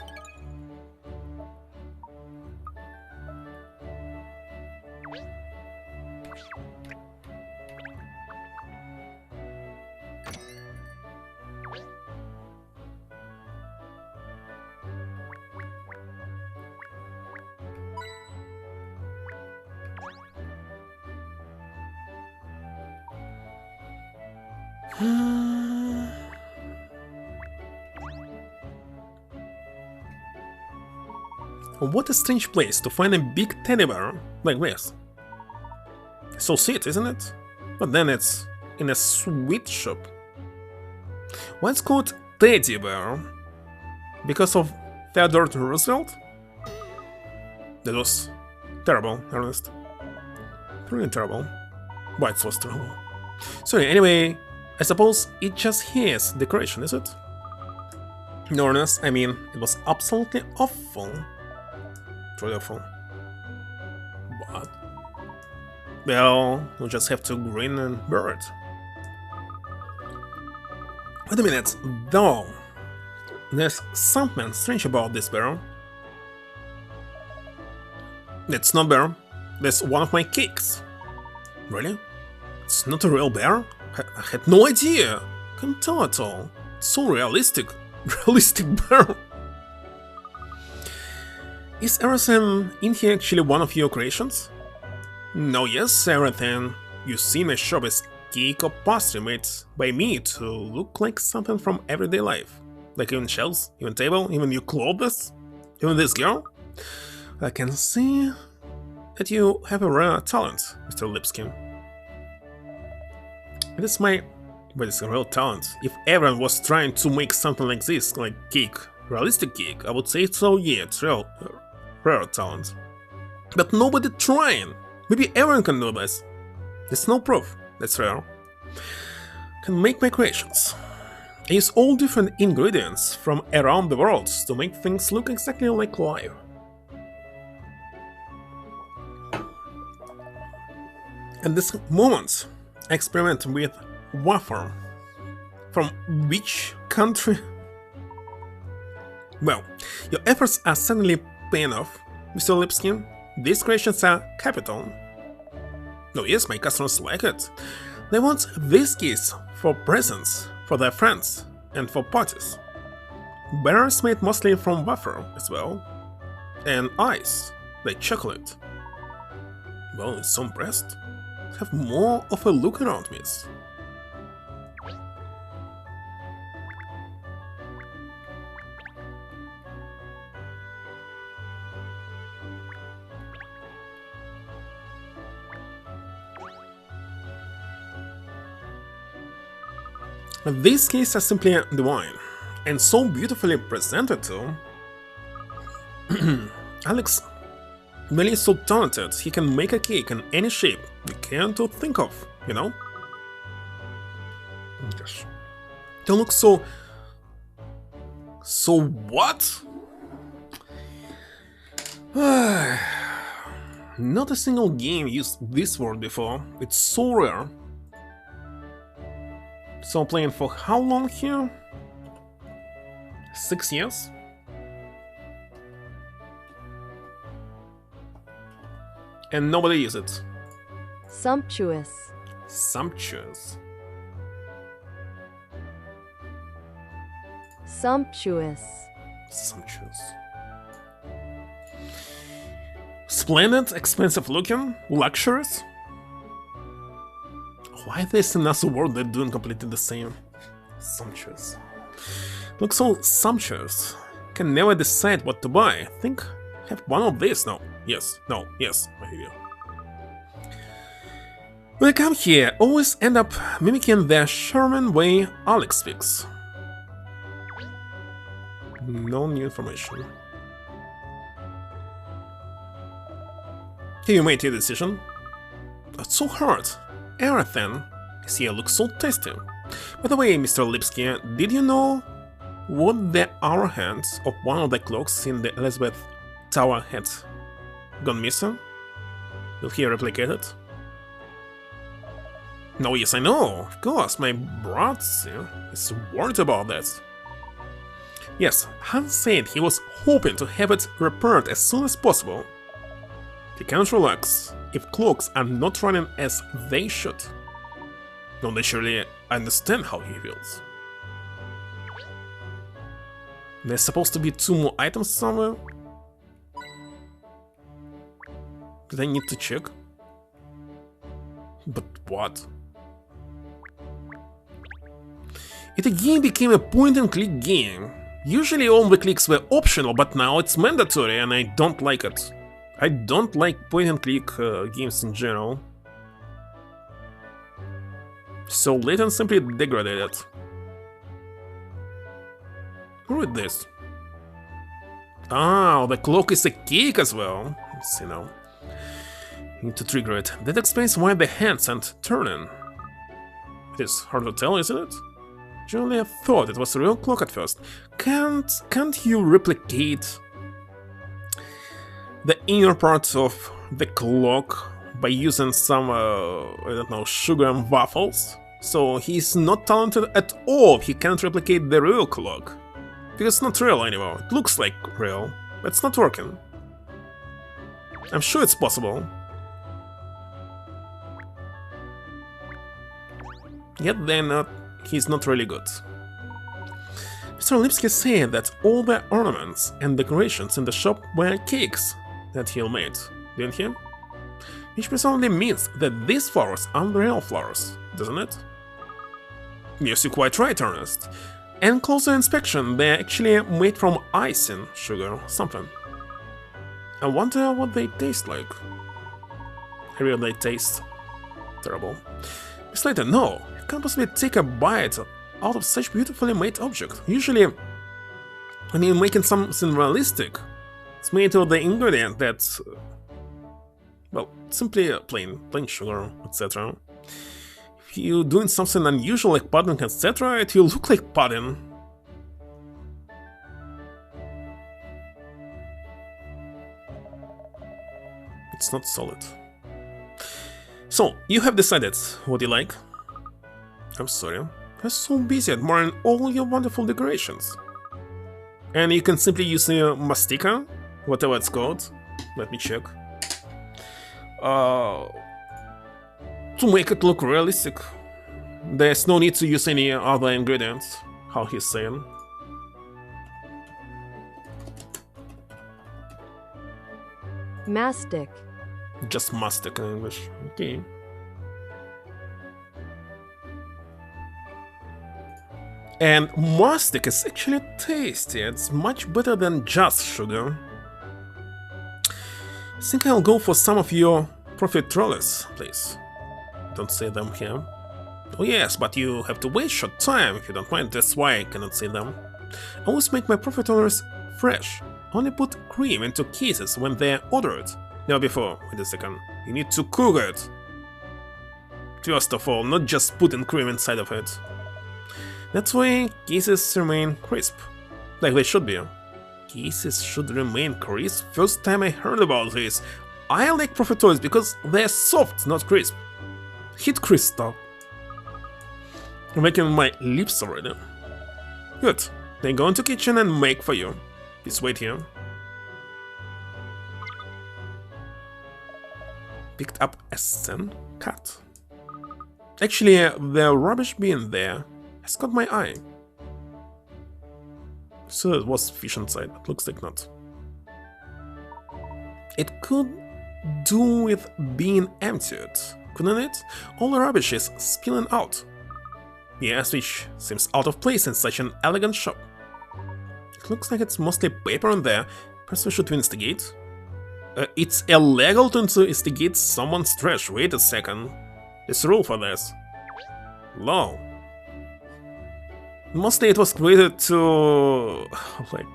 What a strange place to find a big teddy bear like this. So sweet, isn't it? But then it's in a sweet shop. Why it's called Teddy Bear? Because of Theodore Roosevelt? That was terrible, Ernest. Really terrible. Why it was terrible. So anyway, I suppose it just his decoration, is it? No, Ernest, I mean, it was absolutely awful. Truly awful. But... well, we just have to grin and bear it. Wait a minute, though. There's something strange about this bear. It's not bear. That's one of my cakes. Really? It's not a real bear? I had no idea. Can't tell at all. It's so realistic. Realistic bear. Is everything in here actually one of your creations? No, yes, everything you see in my shop is cake or pastry made by me to look like something from everyday life. Like even shelves, even table, even your clothes, even this girl. I can see that you have a rare talent, Mr. Lipsky. It is my... but it's a real talent. If everyone was trying to make something like this, like cake, realistic cake, I would say so, yeah, it's real, rare talent. But nobody trying. Maybe everyone can do this. There's no proof. That's rare. Can make my creations. I use all different ingredients from around the world to make things look exactly like life. At this moment, I experiment with wafer. From which country? Well, your efforts are suddenly paying off, Mr. Lipsky. These creations are capital. Oh yes, my customers like it. They want whiskies for presents, for their friends, and for parties. Bears made mostly from wafer as well. And ice, like chocolate. Well, I'm so impressed. Have more of a look around, miss. These cakes are simply divine, and so beautifully presented too. Alex really is so talented, he can make a cake in any shape you care to think of, you know? Gosh. They look so... so what? Not a single game used this word before, it's so rare. So playing for how long here? 6 years? And nobody uses it. Sumptuous. Sumptuous. Sumptuous. Sumptuous. Splendid, expensive looking, luxurious. Why there's another word they're doing completely the same? Sumptuous. Looks so sumptuous. Can never decide what to buy. Think have one of these. No. Yes. No. Yes. I hear you. When I come here, always end up mimicking the Sherman way Alex speaks. No new information. Have you made your decision? That's so hard. Everything is here looks so tasty. By the way, Mr. Lipsky, did you know what the hour hands of one of the clocks in the Elizabeth Tower had gone missing? Will he replicate it? No, yes, I know, of course, my brother is worried about that. Yes, Hans said he was hoping to have it repaired as soon as possible. He can't relax if clocks are not running as they should. Don't they surely understand how he feels? There's supposed to be 2 more items somewhere? Did I need to check? But what? It again became a point-and-click game. Usually all the clicks were optional, but now it's mandatory and I don't like it. I don't like point-and-click games in general. So Layton simply degraded it. Read this. Ah, the clock is a cake as well. Let's see now. Need to trigger it. That explains why the hands aren't turning. It is hard to tell, isn't it? Generally, I thought it was a real clock at first. Can't you replicate the inner part of the clock by using some, I don't know, sugar and waffles? So he's not talented at all if he can't replicate the real clock. Because it's not real anymore. It looks like real, but it's not working. I'm sure it's possible. Yet he's not really good. Mr. Lipsky said that all the ornaments and decorations in the shop were cakes that he made, didn't he? Which presumably means that these flowers aren't real flowers, doesn't it? Yes, you're quite right, Ernest. And closer inspection, they're actually made from icing sugar or something. I wonder what they taste like. I really taste terrible. Miss Layton, no, you can't possibly take a bite out of such beautifully made object. Usually, when you're making something realistic, it's made with the ingredient that's, well, simply plain sugar, etc. If you're doing something unusual like pudding, etc., it will look like pudding. It's not solid. So, you have decided what you like. I'm sorry, I'm so busy admiring all your wonderful decorations. And you can simply use a mastica, whatever it's called. Let me check. To make it look realistic. There's no need to use any other ingredients, how he's saying. Mastic. Just mastic in English. Okay. And mastic is actually tasty. It's much better than just sugar. I think I'll go for some of your profiteroles, please. Don't say them here. Oh yes, but you have to wait short time if you don't mind, that's why I cannot say them. I always make my profiteroles fresh. Only put cream into cases when they're ordered. Now before, wait a second, you need to cook it. First of all, not just putting cream inside of it. That's why cases remain crisp, like they should be. Cases should remain crisp? First time I heard about this. I like profiteroles because they're soft, not crisp. Hit crisp stuff. I'm making my lips already. Good. Then go into kitchen and make for you. Please wait here. Picked up a sin cat. Actually, the rubbish bin there has caught my eye. So it was fish inside, but looks like not. It could do with being emptied, couldn't it? All the rubbish is spilling out. Yes, which seems out of place in such an elegant shop. It looks like it's mostly paper in there. Perhaps we should investigate. It's illegal to investigate someone's trash. Wait a second. There's a rule for this. Law. Mostly it was created to, like,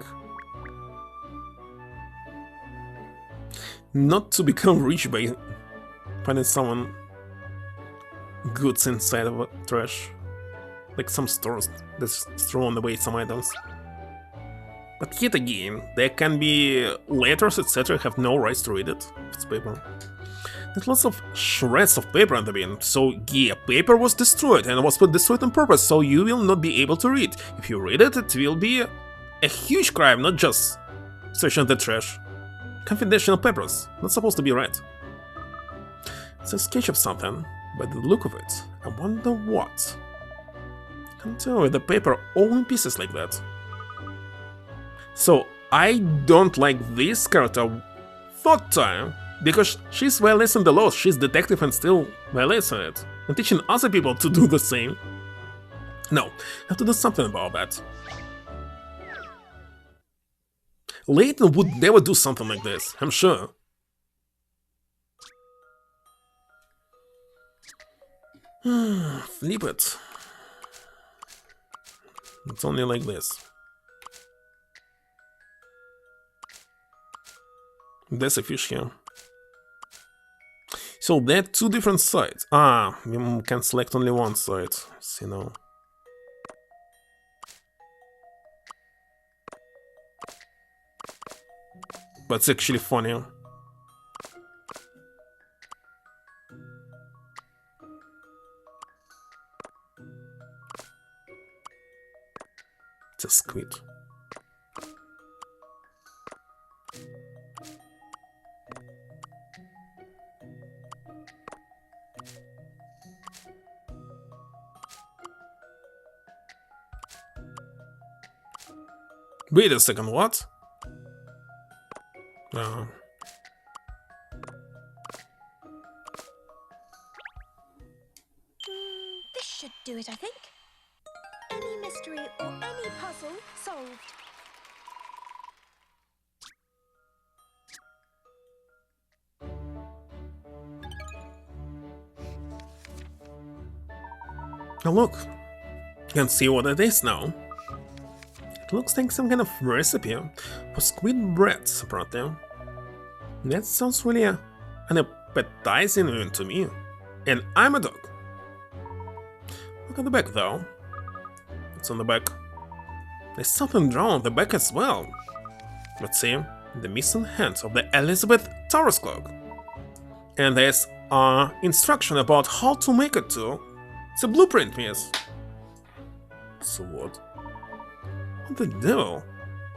not to become rich by finding someone goods inside of a trash. Like some stores that throw away some items. But yet again, there can be letters, etc. have no rights to read it. It's paper. There's lots of shreds of paper in the bin, so yeah, paper was destroyed and was destroyed on purpose, so you will not be able to read. If you read it, it will be a huge crime, not just searching the trash. Confidential papers, not supposed to be read. It's a sketch of something, by the look of it, I wonder what. I can't tell with the paper all in pieces like that. So, I don't like this character third time. Because she's violating the laws, she's detective and still violating it, and teaching other people to do the same. No, I have to do something about that. Layton would never do something like this, I'm sure. Flip it. It's only like this. There's a fish here. So there are two different sides. Ah, we can select only one side. See now. But it's actually funny. It's a squid. Wait a second, what? This should do it, I think. Any mystery or any puzzle solved. Now look, you can see what it is now. It looks like some kind of recipe for squid bread, apparently. That sounds really unappetizing even to me. And I'm a dog. Look at the back though. What's on the back? There's something drawn on the back as well. Let's see, the missing hand of the Elizabeth Taurus clock. And there's instruction about how to make it too. It's a blueprint, miss. So what? What the devil?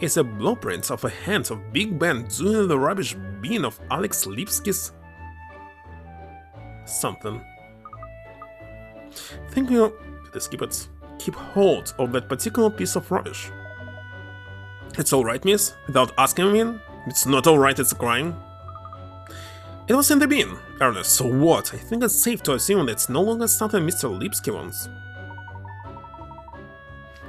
It's a blueprint of a hand of Big Ben doing the rubbish bin of Alex Lipsky's something. Think we'll skip it. Keep hold of that particular piece of rubbish. It's alright, miss? Without asking me? It's not alright, it's a crime. It was in the bin, Ernest, so what? I think it's safe to assume that it's no longer something Mr. Lipsky wants.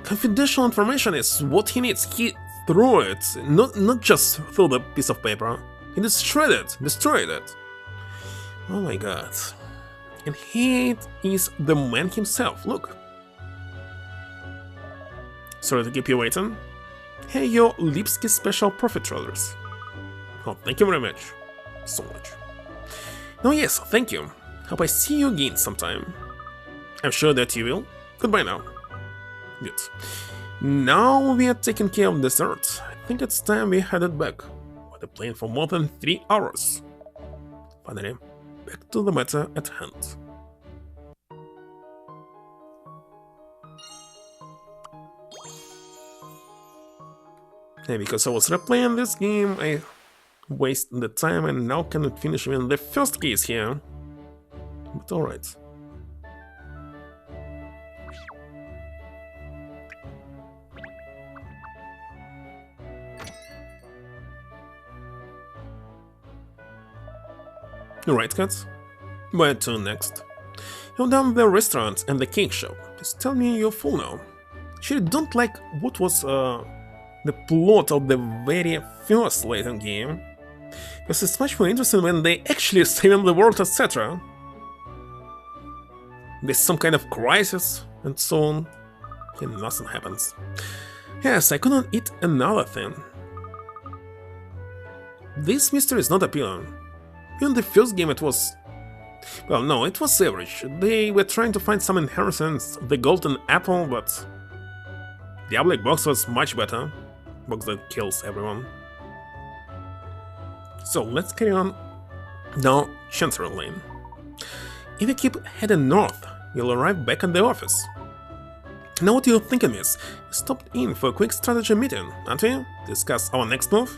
Confidential information is what he needs. He threw it, not just threw the piece of paper. He destroyed it. Oh my god. And he is the man himself, look. Sorry to keep you waiting. Here are your Lipsky special profit trawlers. Oh, thank you very much. So much. Oh yes, thank you. Hope I see you again sometime. I'm sure that you will. Goodbye now. Good. Now we are taking care of dessert. I think it's time we headed back. We're the plane for more than 3 hours. Finally, back to the matter at hand. And because I was replaying this game, I wasted the time and now cannot finish even the first case here. But alright. Alright, cats. Where to next? You're done the restaurant and the cake shop. Just tell me you're full now. Actually, don't like what was the plot of the very first Layton game, because it's much more interesting when they actually save the world, etc. There's some kind of crisis and so on, and nothing happens. Yes, I couldn't eat another thing. This mystery is not appealing. In the first game it was... well, no, it was average. They were trying to find some inheritance of the golden apple, but... the black box was much better. Box that kills everyone. So let's carry on down Chancery Lane. If you keep heading north, you'll arrive back at the office. Now what you're thinking is, you stopped in for a quick strategy meeting, aren't we? Discuss our next move?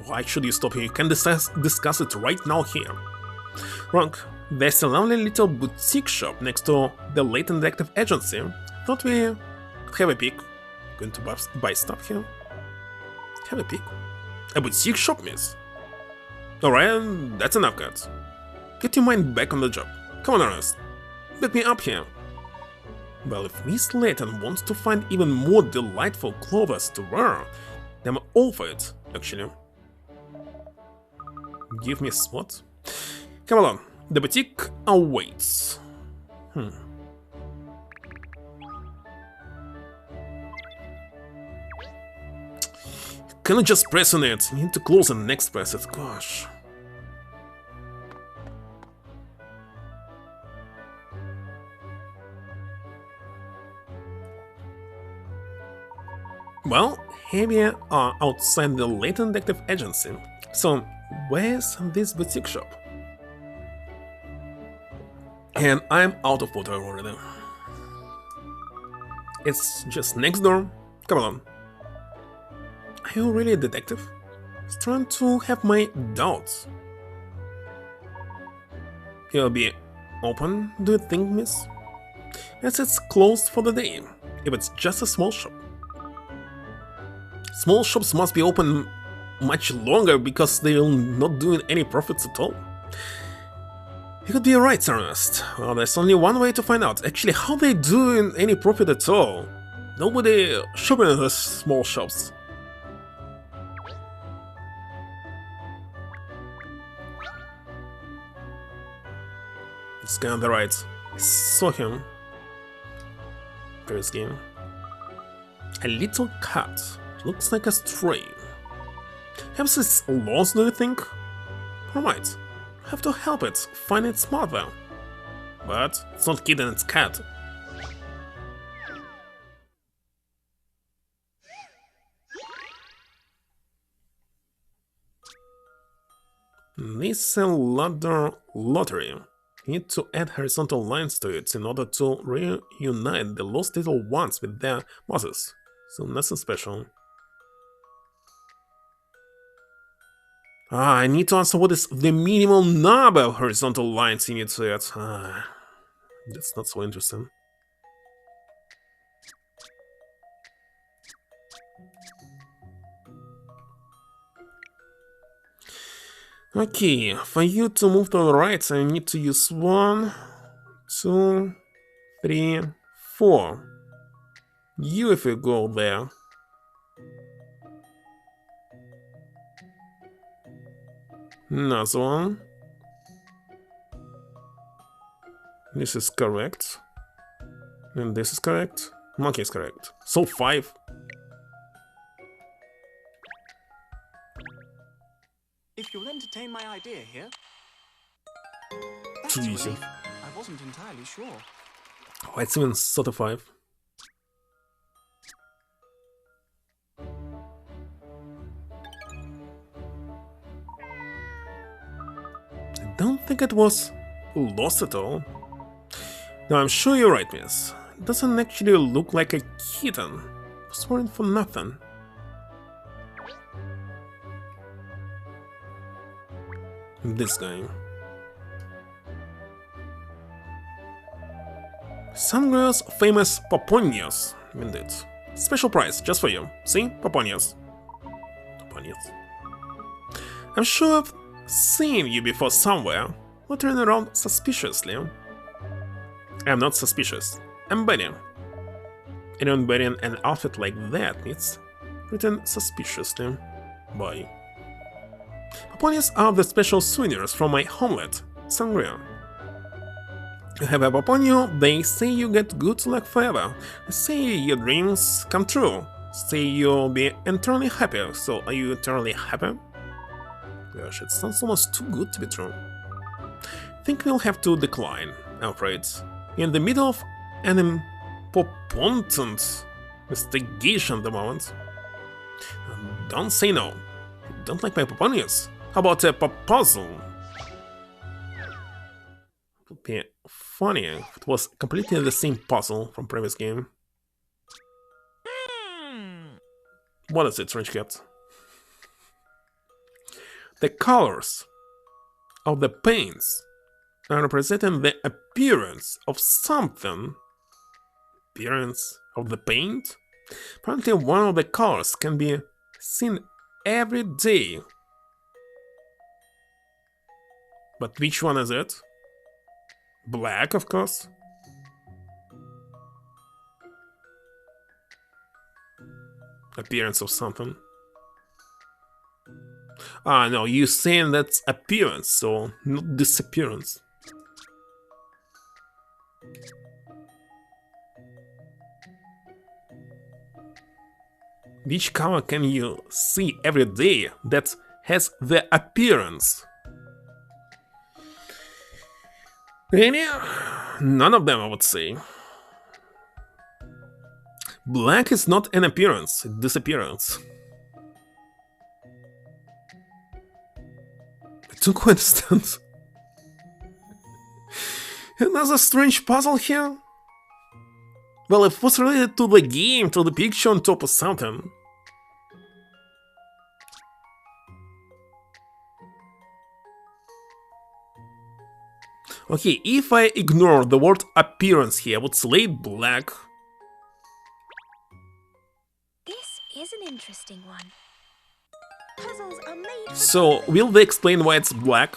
Why should you stop here? You can discuss it right now here. Wrong. There's a lovely little boutique shop next to the Layton Detective Agency. Thought we have a peek. Going to buy stuff here? Have a peek. A boutique shop, miss. Alright, that's enough, guys. Get your mind back on the job. Come on, Ernest. Back me up here. Well, if Miss Layton wants to find even more delightful clothes to wear, then I'm all for it, actually. Give me a spot. Come along, the boutique awaits. Can I just press on it? You need to close and next press it. Gosh. Well, here we are outside the Layton Detective Agency. So, where's this boutique shop? And I'm out of water already. It's just next door. Come on. Are you really a detective? I'm starting to have my doubts. You'll be open, do you think, miss? As it's closed for the day, if it's just a small shop. Small shops must be open much longer because they're not doing any profits at all. You could be right, Ernest. Well, there's only one way to find out. Actually, how they doing any profit at all? Nobody shopping in those small shops. This guy on the right. I saw him. Previous game. A little cat. Looks like a stray. Perhaps it's lost, do you think? Alright. Have to help it, find its mother. But it's not kitten, it's cat. This is a ladder lottery. You need to add horizontal lines to it in order to reunite the lost little ones with their mothers. So nothing special. I need to answer what is the minimum number of horizontal lines you need to add. That's not so interesting. Okay, for you to move to the right, I need to use 1, 2, 3, 4. You if you go there. Another one. This is correct. And this is correct. Monkey is correct. So 5. If you'll entertain my idea here. That's Too a easy. relief. I wasn't entirely sure. Oh, it's even sort of 5. I don't think it was lost at all. No, I'm sure you're right, miss. It doesn't actually look like a kitten. I was worried for nothing. This guy. Sangria's famous Paponios. Indeed. Special price, just for you. See? Paponios. Paponios. I'm sure I've seen you before somewhere. Wandering around suspiciously. I'm not suspicious. I'm Benny. Anyone wearing an outfit like that needs written suspiciously. Bye. Paponios are the special souvenirs from my homeland, Sangria. You have a Paponio, they say you get good luck forever. They say your dreams come true. Say you'll be eternally happy. So are you eternally happy? Gosh, it sounds almost too good to be true. Think we'll have to decline, I'm afraid. In the middle of an important investigation at the moment. Don't say no. You don't like my Paponios? How about a proposal? It would be funny if it was completely the same puzzle from previous game. What is it, Strange Cat? The colors of the paints are representing the appearance of something. Appearance of the paint? Apparently one of the colors can be seen every day. But which one is it? Black, of course. Appearance of something. Ah, no, you're saying that's appearance, so not disappearance. Which color can you see every day that has the appearance? Really? None of them, I would say. Black is not an appearance, it's disappearance. I don't understand. Another strange puzzle here? Well, if it was related to the game, to the picture on top of something. Okay, if I ignore the word appearance here, I would select black. This is an interesting one. Puzzles are made for So, will they explain why it's black?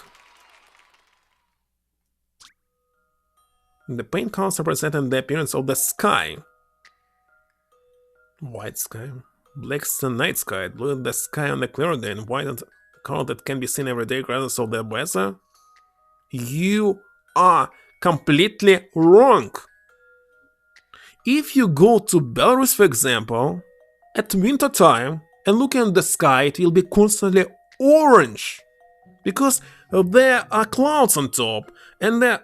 The paint colors representing the appearance of the sky. White sky. Black is the night sky. Blue is the sky on a clear day, and white is the color that can be seen every day regardless of the weather. You are completely wrong. If you go to Belarus, for example, at winter time and look at the sky, it will be constantly orange because there are clouds on top and the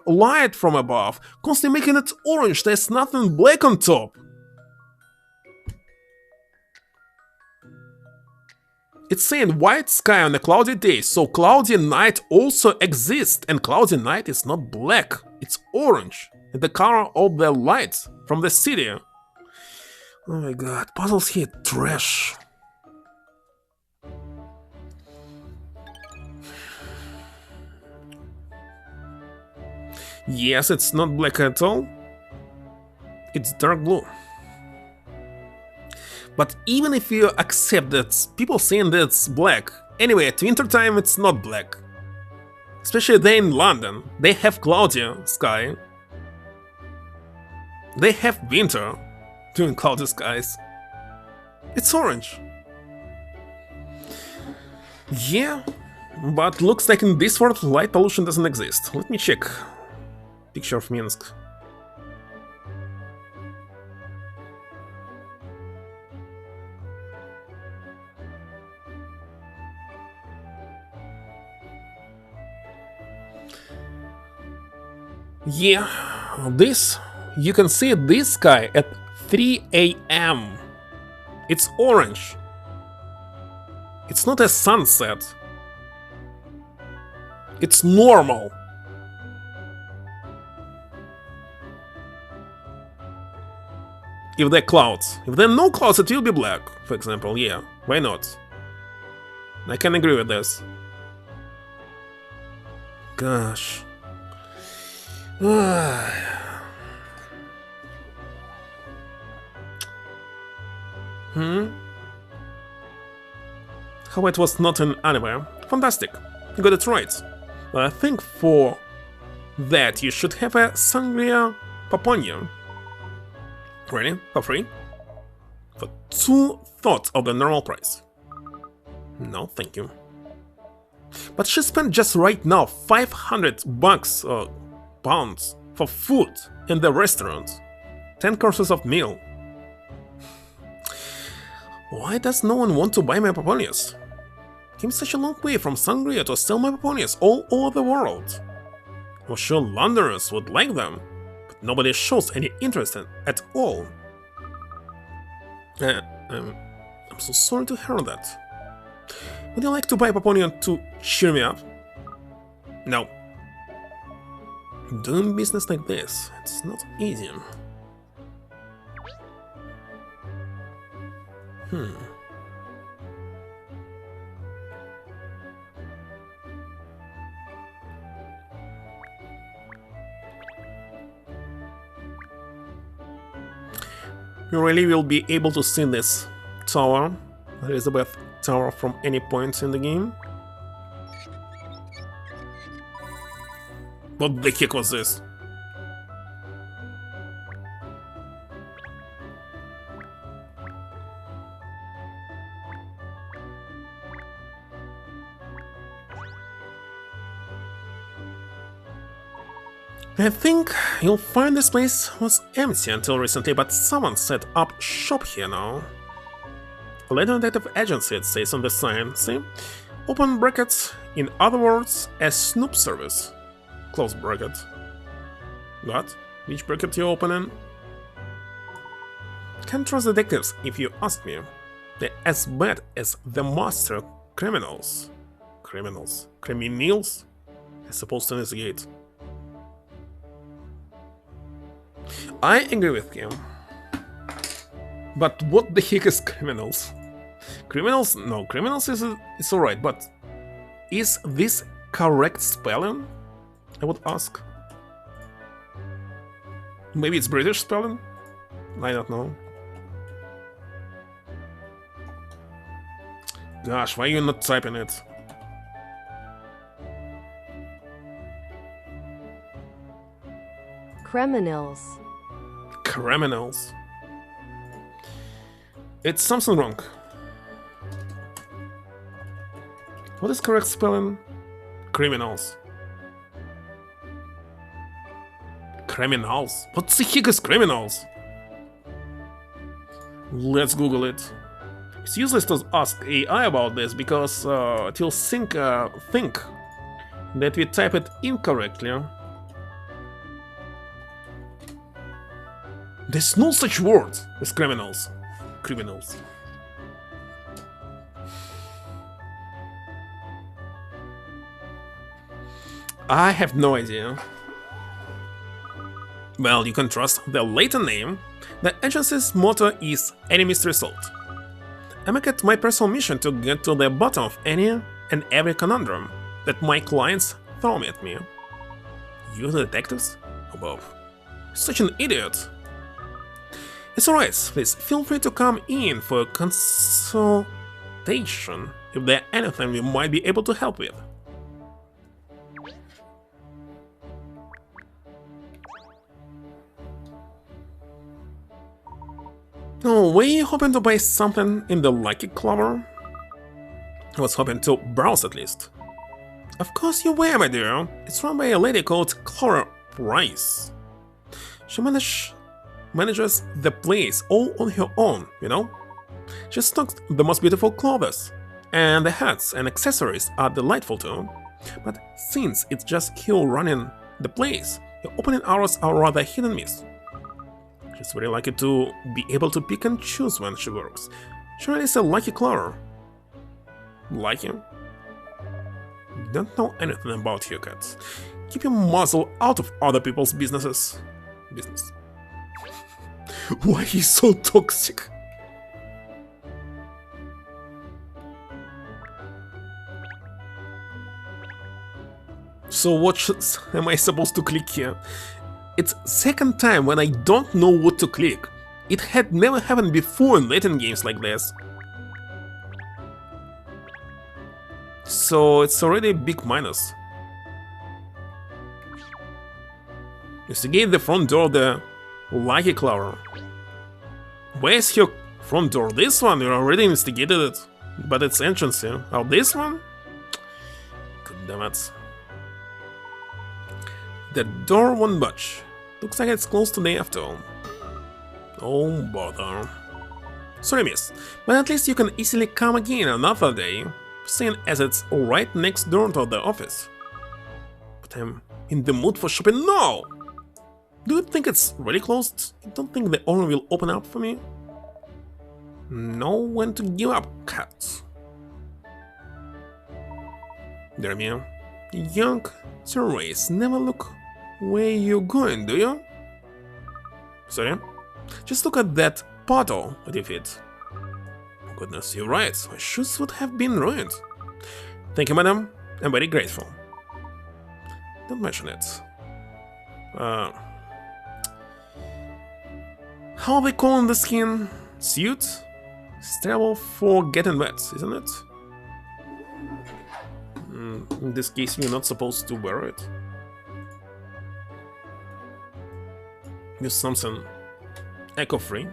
light from above constantly making it orange. There's nothing black on top. It's saying white sky on a cloudy day, so cloudy night also exists, and cloudy night is not black, it's orange, and the color of the light from the city. Oh my god, puzzles here trash. Yes, it's not black at all, it's dark blue. But even if you accept that people saying that it's black, anyway, at winter time it's not black. Especially there in London, they have cloudy sky. They have winter during cloudy skies. It's orange. Yeah, but looks like in this world light pollution doesn't exist. Let me check. Picture of Minsk. Yeah, this, you can see this sky at 3 AM. It's orange. It's not a sunset. It's normal. If there are clouds. If there are no clouds, it will be black, for example, yeah, why not? I can agree with this. Gosh. How it was not an anime? Fantastic. You got it right. But I think for that you should have a Sangria Paponia. Ready? For free? For 2/3 of the normal price. No, thank you. But she spent just right now $500 or pounds for food in the restaurant. 10 courses of meal. Why does no one want to buy my paponias? Came such a long way from Sangria to sell my paponias all over the world. I'm sure Londoners would like them, but nobody shows any interest at all. I'm so sorry to hear that. Would you like to buy paponia to cheer me up? No. Doing business like this, it's not easy. You really will be able to see this tower, Elizabeth Tower, from any point in the game? What the heck was this? I think you'll find this place was empty until recently, but someone set up shop here now. Layton Detective Agency, it says on the sign, see? Open brackets, in other words, a snoop service. Close bracket. What? Which bracket you opening? Can't trust detectives if you ask me. They're as bad as the master criminals. Criminals? As supposed to investigate. I agree with you. But what the heck is criminals? Criminals? No, criminals is it's alright, but is this correct spelling? I would ask. Maybe it's British spelling? I don't know. Gosh, why are you not typing it? Criminals. Criminals. It's something wrong. What is correct spelling? Criminals. Criminals? What the heck is criminals? Let's Google it. It's useless to ask AI about this because it will think that we type it incorrectly. There's no such word as criminals. Criminals. I have no idea. Well, you can trust the Layton name. The agency's motto is any mystery solved. I make it my personal mission to get to the bottom of any and every conundrum that my clients throw at me. You the detectives? Oh, Bob. Such an idiot. It's alright, please feel free to come in for a consultation if there's anything we might be able to help with. Oh, were you hoping to buy something in the Lucky Clover? I was hoping to browse at least. Of course you were, my dear. It's run by a lady called Clara Price. She manages the place all on her own, you know? She stocks the most beautiful clothes, and the hats and accessories are delightful too. But since it's just Q running the place, the opening hours are rather hit and miss. She's very lucky to be able to pick and choose when she works. She really is a lucky Clara. Lucky? Don't know anything about you, cats. Keep your muzzle out of other people's business. Why he's so toxic? So what am I supposed to click here? It's second time when I don't know what to click. It had never happened before in Layton games like this. So it's already a big minus. Investigate the front door of the Lucky Clover. Where's your front door? This one, you already investigated it. But it's entrance here. Oh, this one? God damn it. The door won't budge. Looks like it's closed today after all. Oh, bother. Sorry, miss, but at least you can easily come again another day, seeing as it's right next door to the office. But I'm in the mood for shopping now! Do you think it's really closed? You don't think the owner will open up for me? Know when to give up, cats. Dermia, young surveys never look where you're going, do you? Sorry? Just look at that puddle at your feet. Oh goodness, you're right. My shoes would have been ruined. Thank you, madam. I'm very grateful. Don't mention it. How are they calling the skin? Suit? It's terrible for getting wet, isn't it? In this case, you're not supposed to wear it. Use something eco-free.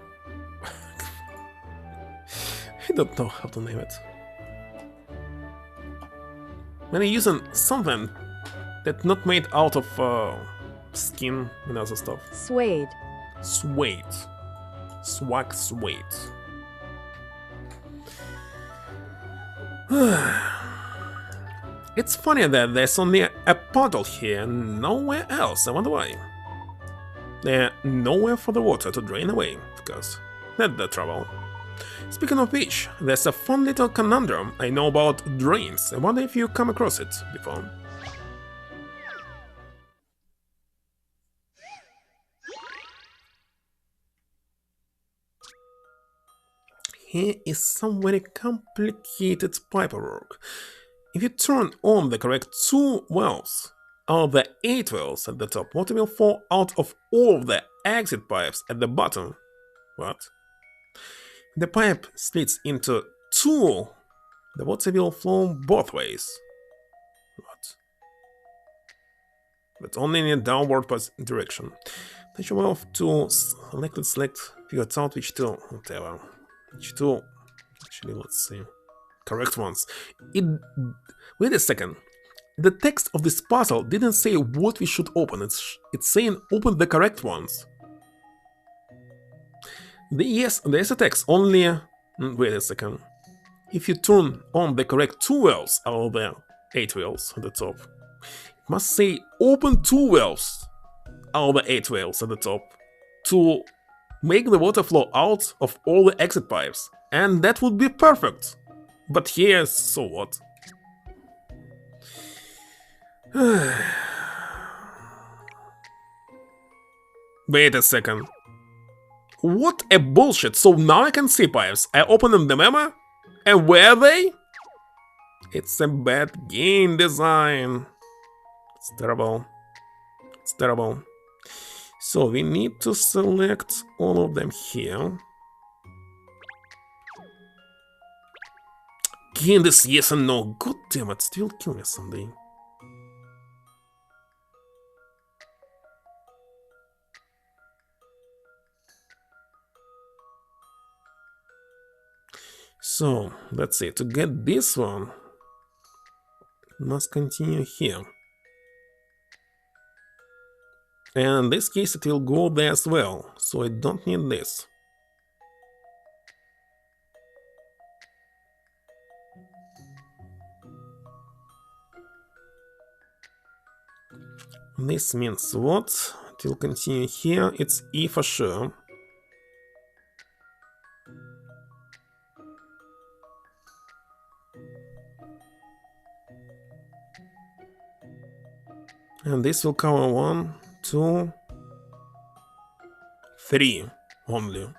I don't know how to name it. When you're using something that's not made out of skin and other stuff. Suede. Suede. Swag suede. It's funny that there's only a puddle here and nowhere else. I wonder why. There's nowhere for the water to drain away, of course. That's the trouble. Speaking of which, there's a fun little conundrum I know about drains. I wonder if you come across it before. Here is some very complicated paperwork. If you turn on the correct 2 valves, or the 8 valves at the top, water will fall out of all of the exit pipes at the bottom. What? The pipe splits into 2. The water will flow both ways. What? But only in a downward direction. Touch your valve to select, figure it out which 2, whatever. Which 2, actually, let's see. Correct ones. Wait a second. The text of this puzzle didn't say what we should open. It's saying open the correct ones. Yes, there's a text, only... wait a second. If you turn on the correct 2 valves, or the 8 valves at the top, it must say open 2 valves, or the 8 valves at the top, to make the water flow out of all the exit pipes. And that would be perfect. But here, so what? Wait a second. What a bullshit. So now I can see pipes. I open them, remember? And where are they? It's a bad game design. It's terrible. It's terrible. So we need to select all of them here. Again, this yes and no. God damn it, still kill me someday. So, let's see, to get this one, must continue here. And in this case it will go there as well, so I don't need this. This means what? It will continue here, it's E for sure. And this will cover 1, 2, 3 only.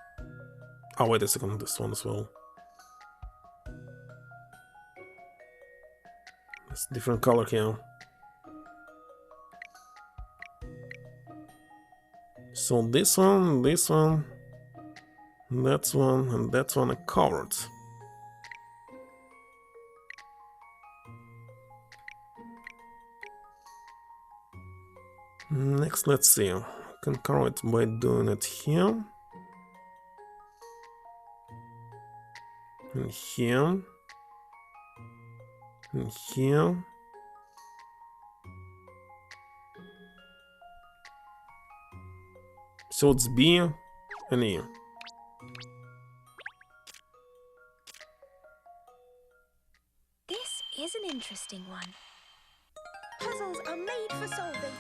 Oh, wait a second, this one as well. It's a different color here. So this one, that one, and that one are covered. Next, let's see. I can cover it by doing it here. And here. And here. So it's B and E. This is an interesting one. Puzzles are made for solving.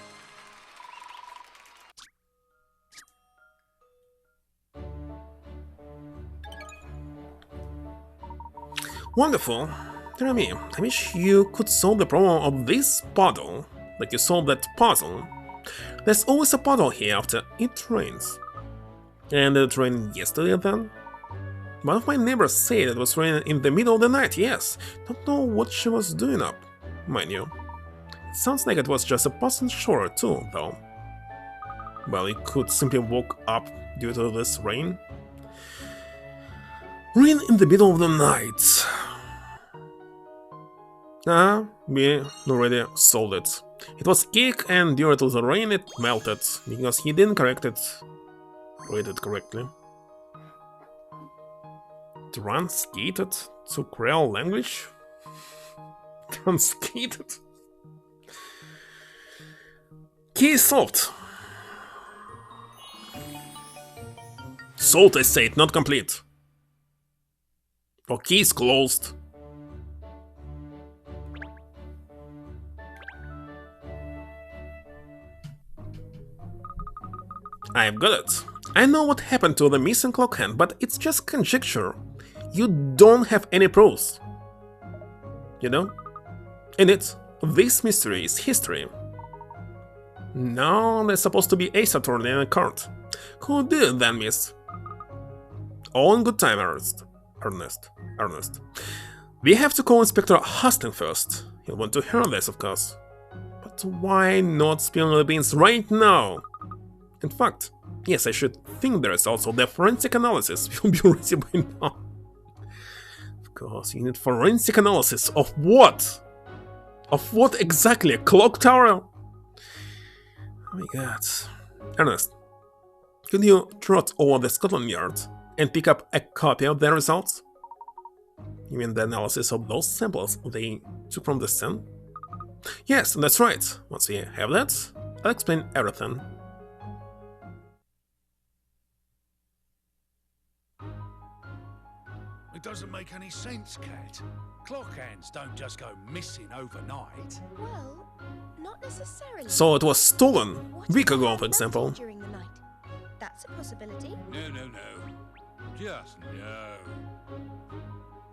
Wonderful. Tell me, I wish you could solve the problem of this puddle, like you solved that puzzle. There's always a puddle here after it rains. And it rained yesterday then? One of my neighbors said it was raining in the middle of the night, yes. Don't know what she was doing up, mind you. It sounds like it was just a passing shower too, though. Well, it could simply walk up due to this rain. Rain in the middle of the night. We already solved it. It was cake and due to the rain it melted, because he didn't read it correctly. Translated to Creole language? Translated? Key solved. Salt estate not complete. Or case closed. I've got it. I know what happened to the missing clock hand, but it's just conjecture. You don't have any proofs. You know? In it, this mystery is history. Now there's supposed to be a Saturn in a cart. Who did it then, miss? All in good time, Ernest. We have to call Inspector Huston first. He'll want to hear this, of course. But why not spill the beans right now? In fact, yes, I should think the results of the forensic analysis will be ready by now. Of course, you need forensic analysis of what? Of what exactly? A clock tower? Oh my god. Ernest, could you trot over the Scotland Yard and pick up a copy of the results? You mean the analysis of those samples they took from the scene? Yes, that's right. Once we have that, I'll explain everything. It doesn't make any sense, Kat. Clock hands don't just go missing overnight. Well, not necessarily. So it was stolen What a week if ago, they for example. melted during the night? That's a possibility. No. Just no.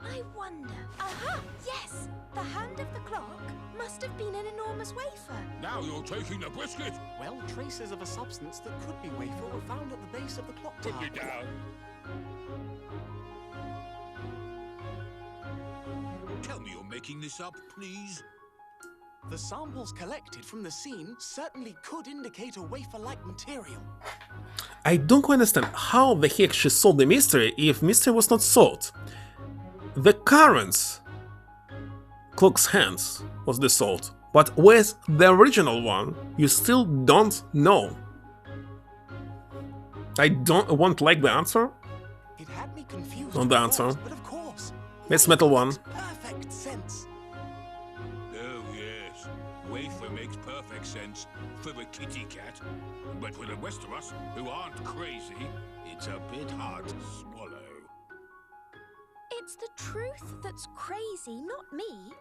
I wonder. Aha! Yes! The hand of the clock must have been an enormous wafer. Now you're taking the biscuit. Well, traces of a substance that could be wafer were found at the base of the clock Put tower. me down. Tell me you're making this up, please. The samples collected from the scene certainly could indicate a wafer-like material. I don't quite understand how the heck she solved the mystery if mystery was not solved. The current clock's hands was the solved, but where's the original one? You still don't know. I won't like the answer. It had me confused. Not the at answer. first, but of course. It's metal one. Makes perfect sense. Oh, yes. Wafer makes perfect sense for a kitty cat. But for the rest of us, who aren't crazy, it's a bit hard to swallow. It's the truth that's crazy, not me.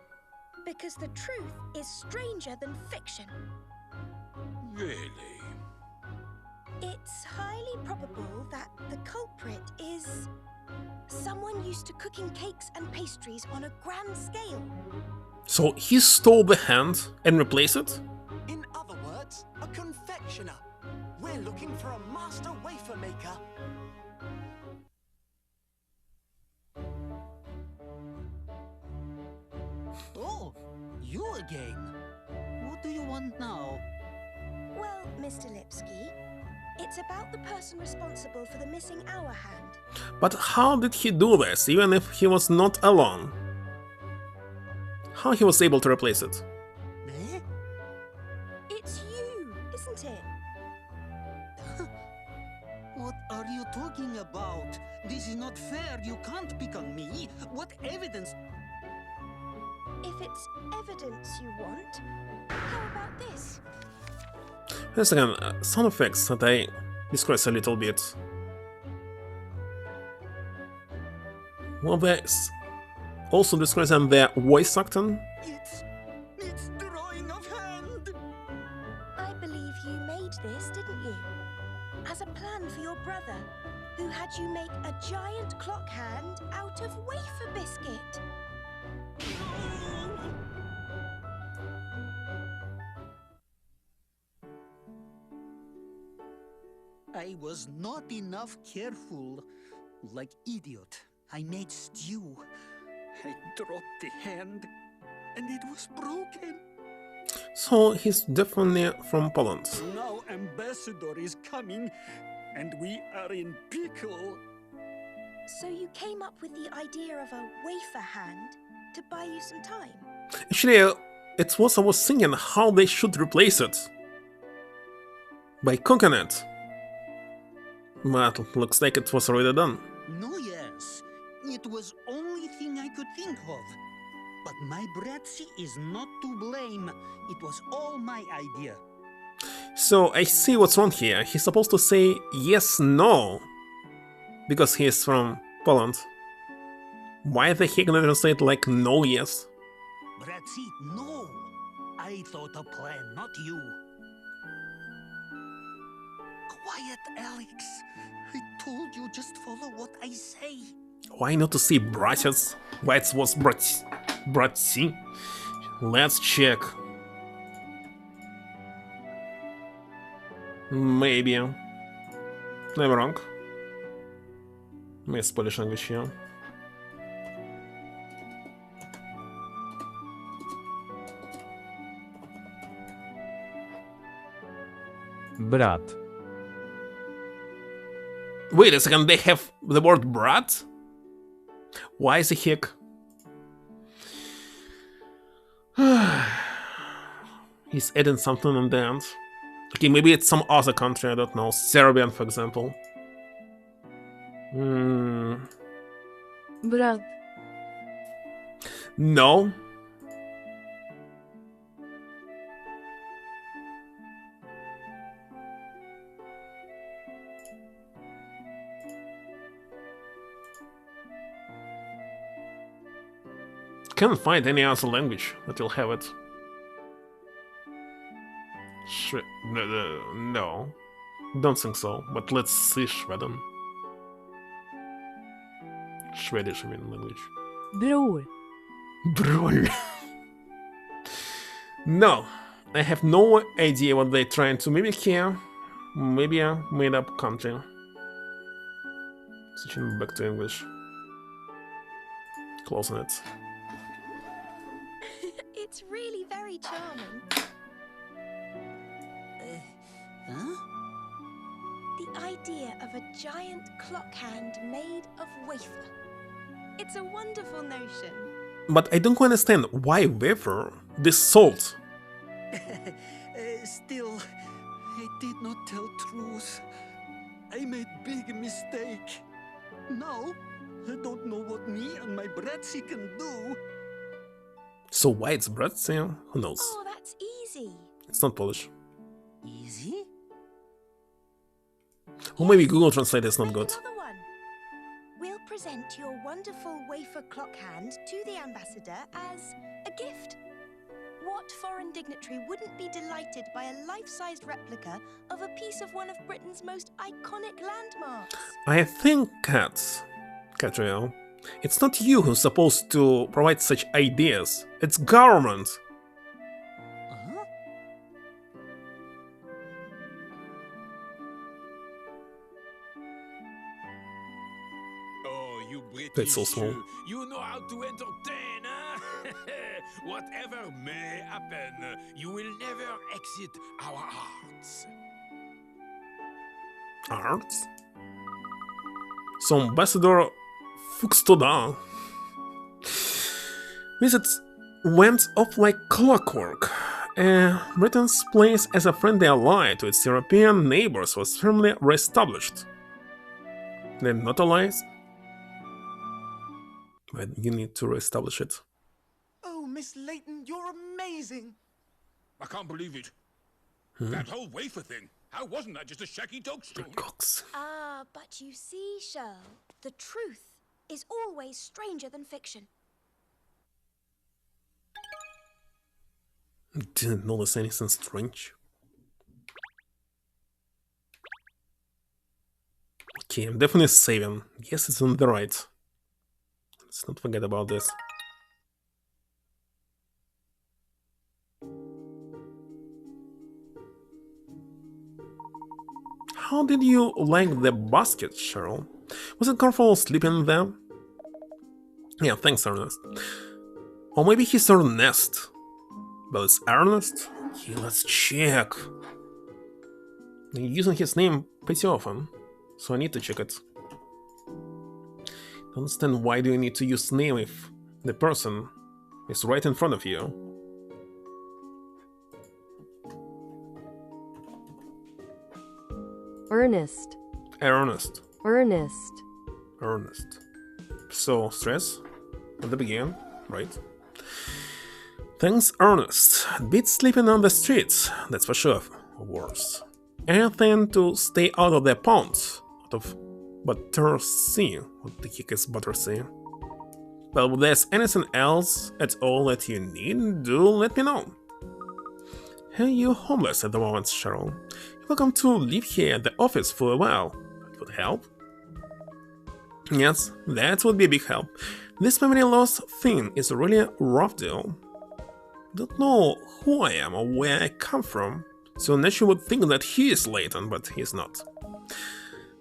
Because the truth is stranger than fiction. Really? It's highly probable that the culprit is someone used to cooking cakes and pastries on a grand scale. So he stole the hand and replaced it? In other words, a confectioner. We're looking for a master wafer maker. Oh, you again. What do you want now? Well, Mr. Lipsky, it's about the person responsible for the missing hour hand. But how did he do this, even if he was not alone? How he was able to replace it? Eh? It's you, isn't it? What are you talking about? This is not fair. You can't pick on me. What evidence? If it's evidence you want, how about this? Wait a second, sound effects that I discussed a little bit. Well, there's also discussing their voice acting. It's drawing of hand. I believe you made this, didn't you? As a plan for your brother, who had you make a giant clock hand out of wafer biscuit. I was not enough careful. Like idiot, I made stew. I dropped the hand, and it was broken. So he's definitely from Poland. Now ambassador is coming, and we are in pickle. So you came up with the idea of a wafer hand to buy you some time? Actually, it was I was thinking how they should replace it. By cooking it. But looks like it was already done. No, yes. It was only thing I could think of. But my Bratzy is not to blame. It was all my idea. So I see what's wrong here. He's supposed to say yes, no. Because he is from Poland. Why the heck did you say it like no, yes? Bratzy, no! I thought a plan, not you. Quiet, Alex. I told you just follow what I say. Why not to say bratец? Why it was bratci? Let's check. Maybe. Never wrong. Miss Polish language here. Brat. Wait a second, they have the word brat? Why the heck? He's adding something in the end. Okay, maybe it's some other country, I don't know. Serbian, for example. Brat. No. Can't find any other language that will have it. No. Don't think so, but let's see Sweden. Swedish, I mean, language. Bror. Bror. No, I have no idea what they're trying to mimic here. Maybe a made-up country. Switching back to English. Closing it. It's really very charming. Huh? The idea of a giant clock hand made of wafer. It's a wonderful notion. But I don't understand why wafer? This salt. Still, I did not tell truth. I made big mistake. Now, I don't know what me and my bratzy can do. So why it's bratzy? Who knows? Oh, that's easy. It's not Polish. Easy? Or maybe Google Translate is not Make good. another one. We'll present your wonderful wafer clock hand to the ambassador as a gift. What foreign dignitary wouldn't be delighted by a life-sized replica of a piece of one of Britain's most iconic landmarks? I think, Katrielle, it's not you who's supposed to provide such ideas. It's government. Huh? Oh, you British. That's so small. You know how to entertain, huh? Whatever may happen, you will never exit our hearts. Arts? So Ambassador Fuchstoda visits went off like clockwork. Britain's place as a friendly ally to its European neighbors was firmly re-established. They're not allies? But you need to re-establish it. Oh, Miss Layton, you're amazing. I can't believe it. That whole wafer thing. How wasn't that just a shaky dog story? Cox. Ah, but you see, Shirl, the truth is always stranger than fiction. Didn't notice anything strange. Okay, I'm definitely saving. Yes, it's on the right. Let's not forget about this. How did you like the basket, Cheryl? Was it comfortable sleeping there? Yeah, thanks, Ernest. Or maybe he's Ernest. But it's Ernest? Okay, let's check. You're using his name pretty often, so I need to check it. Don't understand why do you need to use name if the person is right in front of you. Ernest. Ernest. Ernest. Ernest. So, stress at the beginning, right? Thanks, Ernest. Beat sleeping on the streets, that's for sure. Worse. Anything to stay out of their ponds, out of Battersea. What the heck is Battersea? Well, if there's anything else at all that you need, do let me know. Hey, you're homeless at the moment, Cheryl. You're welcome to live here at the office for a while. That would help. Yes, that would be a big help. This memory loss thing is really a rough deal. Don't know who I am or where I come from, so Nash would think that he is Layton, but he's not.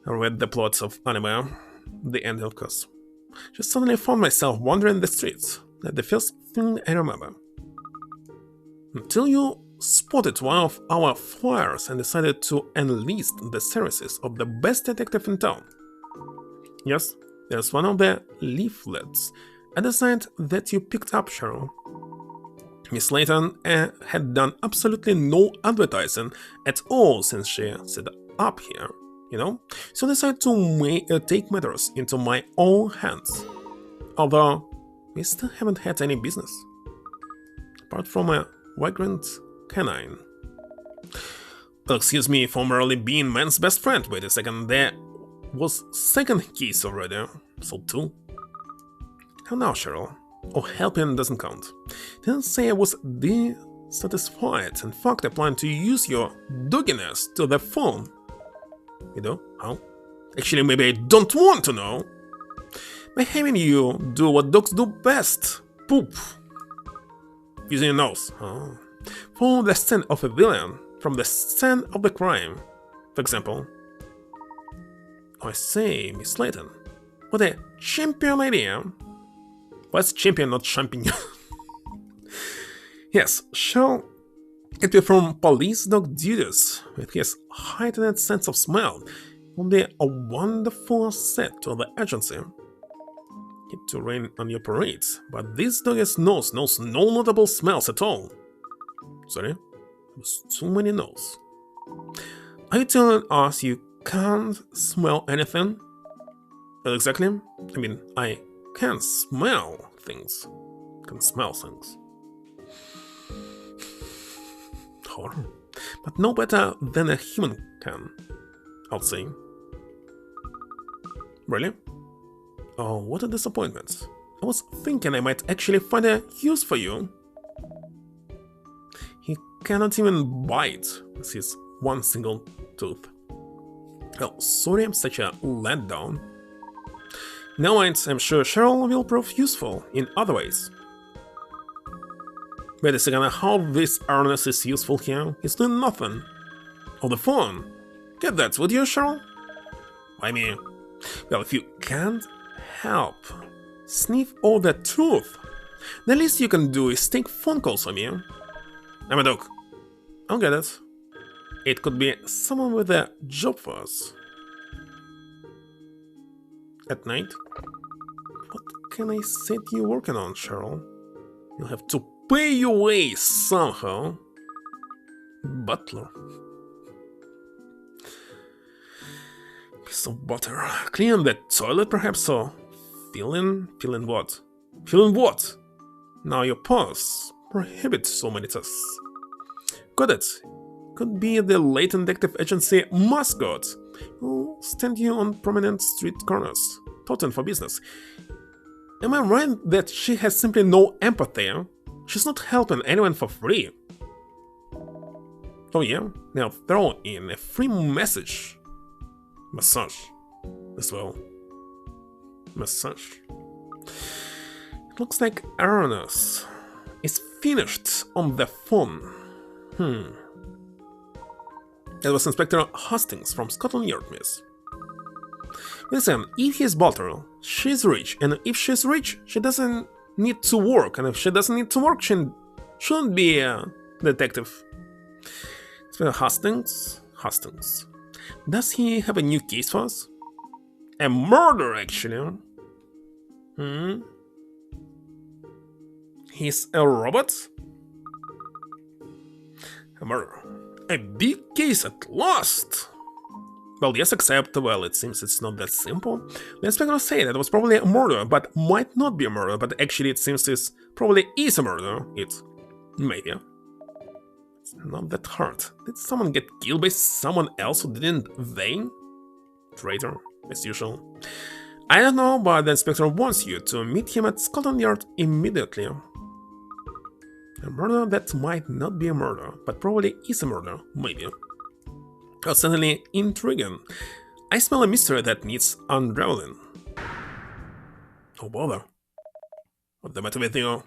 I read the plots of anime, the end of course. Just suddenly found myself wandering the streets. That's the first thing I remember. Until you spotted one of our flyers and decided to enlist the services of the best detective in town. Yes, there's one of the leaflets at the site that you picked up, Cheryl. Miss Layton had done absolutely no advertising at all since she set up here, you know? So I decided to take matters into my own hands. Although, we still haven't had any business. Apart from a vagrant canine. Well, excuse me for merely being man's best friend. Wait a second, there was second case already. So two. How now, Cheryl? Oh, helping doesn't count. Didn't say I was dissatisfied. In fact, I plan to use your dogginess to the phone. You know how? Actually, maybe I don't want to know. By having you do what dogs do best. Poop. Using your nose. Oh. Follow the scent of a villain from the scent of the crime. For example. Oh, I say, Miss Layton. What a champion idea. What's champion, not champignon? Yes, shall it be from police dog duties with his heightened sense of smell? Will be a wonderful asset to the agency. Hate to rain on your parade, but this dog's nose knows no notable smells at all. Sorry, there was too many no's. Are you telling us you can't smell anything? Well, exactly. I mean, I can smell things. Can smell things. Horror. But no better than a human can, I'll say. Really? Oh, what a disappointment. I was thinking I might actually find a use for you. He cannot even bite with his one single tooth. Well, sorry I'm such a letdown. Now I'm sure Cheryl will prove useful in other ways. Wait a second, how this harness is useful here? It's doing nothing. Oh, the phone. Get that, would you, Cheryl? I mean, well, if you can't help sniff all the truth, the least you can do is take phone calls from you. I'm a dog. I'll get it. It could be someone with a job for us. At night? What can I set you working on, Cheryl? You'll have to pay your way somehow. Butler. Piece of butter. Clean the toilet, perhaps, or filling what? Filling what? Now your paws prohibit so many tests. Got it. Could be the Layton Detective Agency mascot. Who'll stand you on prominent street corners, touting for business. Am I right that she has simply no empathy? She's not helping anyone for free. Oh yeah, now throw in a free massage as well. Massage. It looks like Ernest is finished on the phone. That was Inspector Hastings from Scotland Yard, miss. Listen, if he's Baltar, she's rich, and if she's rich, she doesn't need to work, and if she doesn't need to work, she shouldn't be a detective. Inspector Hastings. Does he have a new case for us? A murder, actually. He's a robot? A murder. A big case at last! Well, yes, except, well, it seems it's not that simple. The inspector say that it was probably a murder, but might not be a murder, but actually it seems it probably is a murder. Maybe. It's not that hard. Did someone get killed by someone else who didn't they? Traitor. as usual. I don't know, but the inspector wants you to meet him at Scotland Yard immediately. A murder that might not be a murder, but probably is a murder, maybe. Oh, certainly intriguing. I smell a mystery that needs unraveling. Oh bother. What's the matter with you?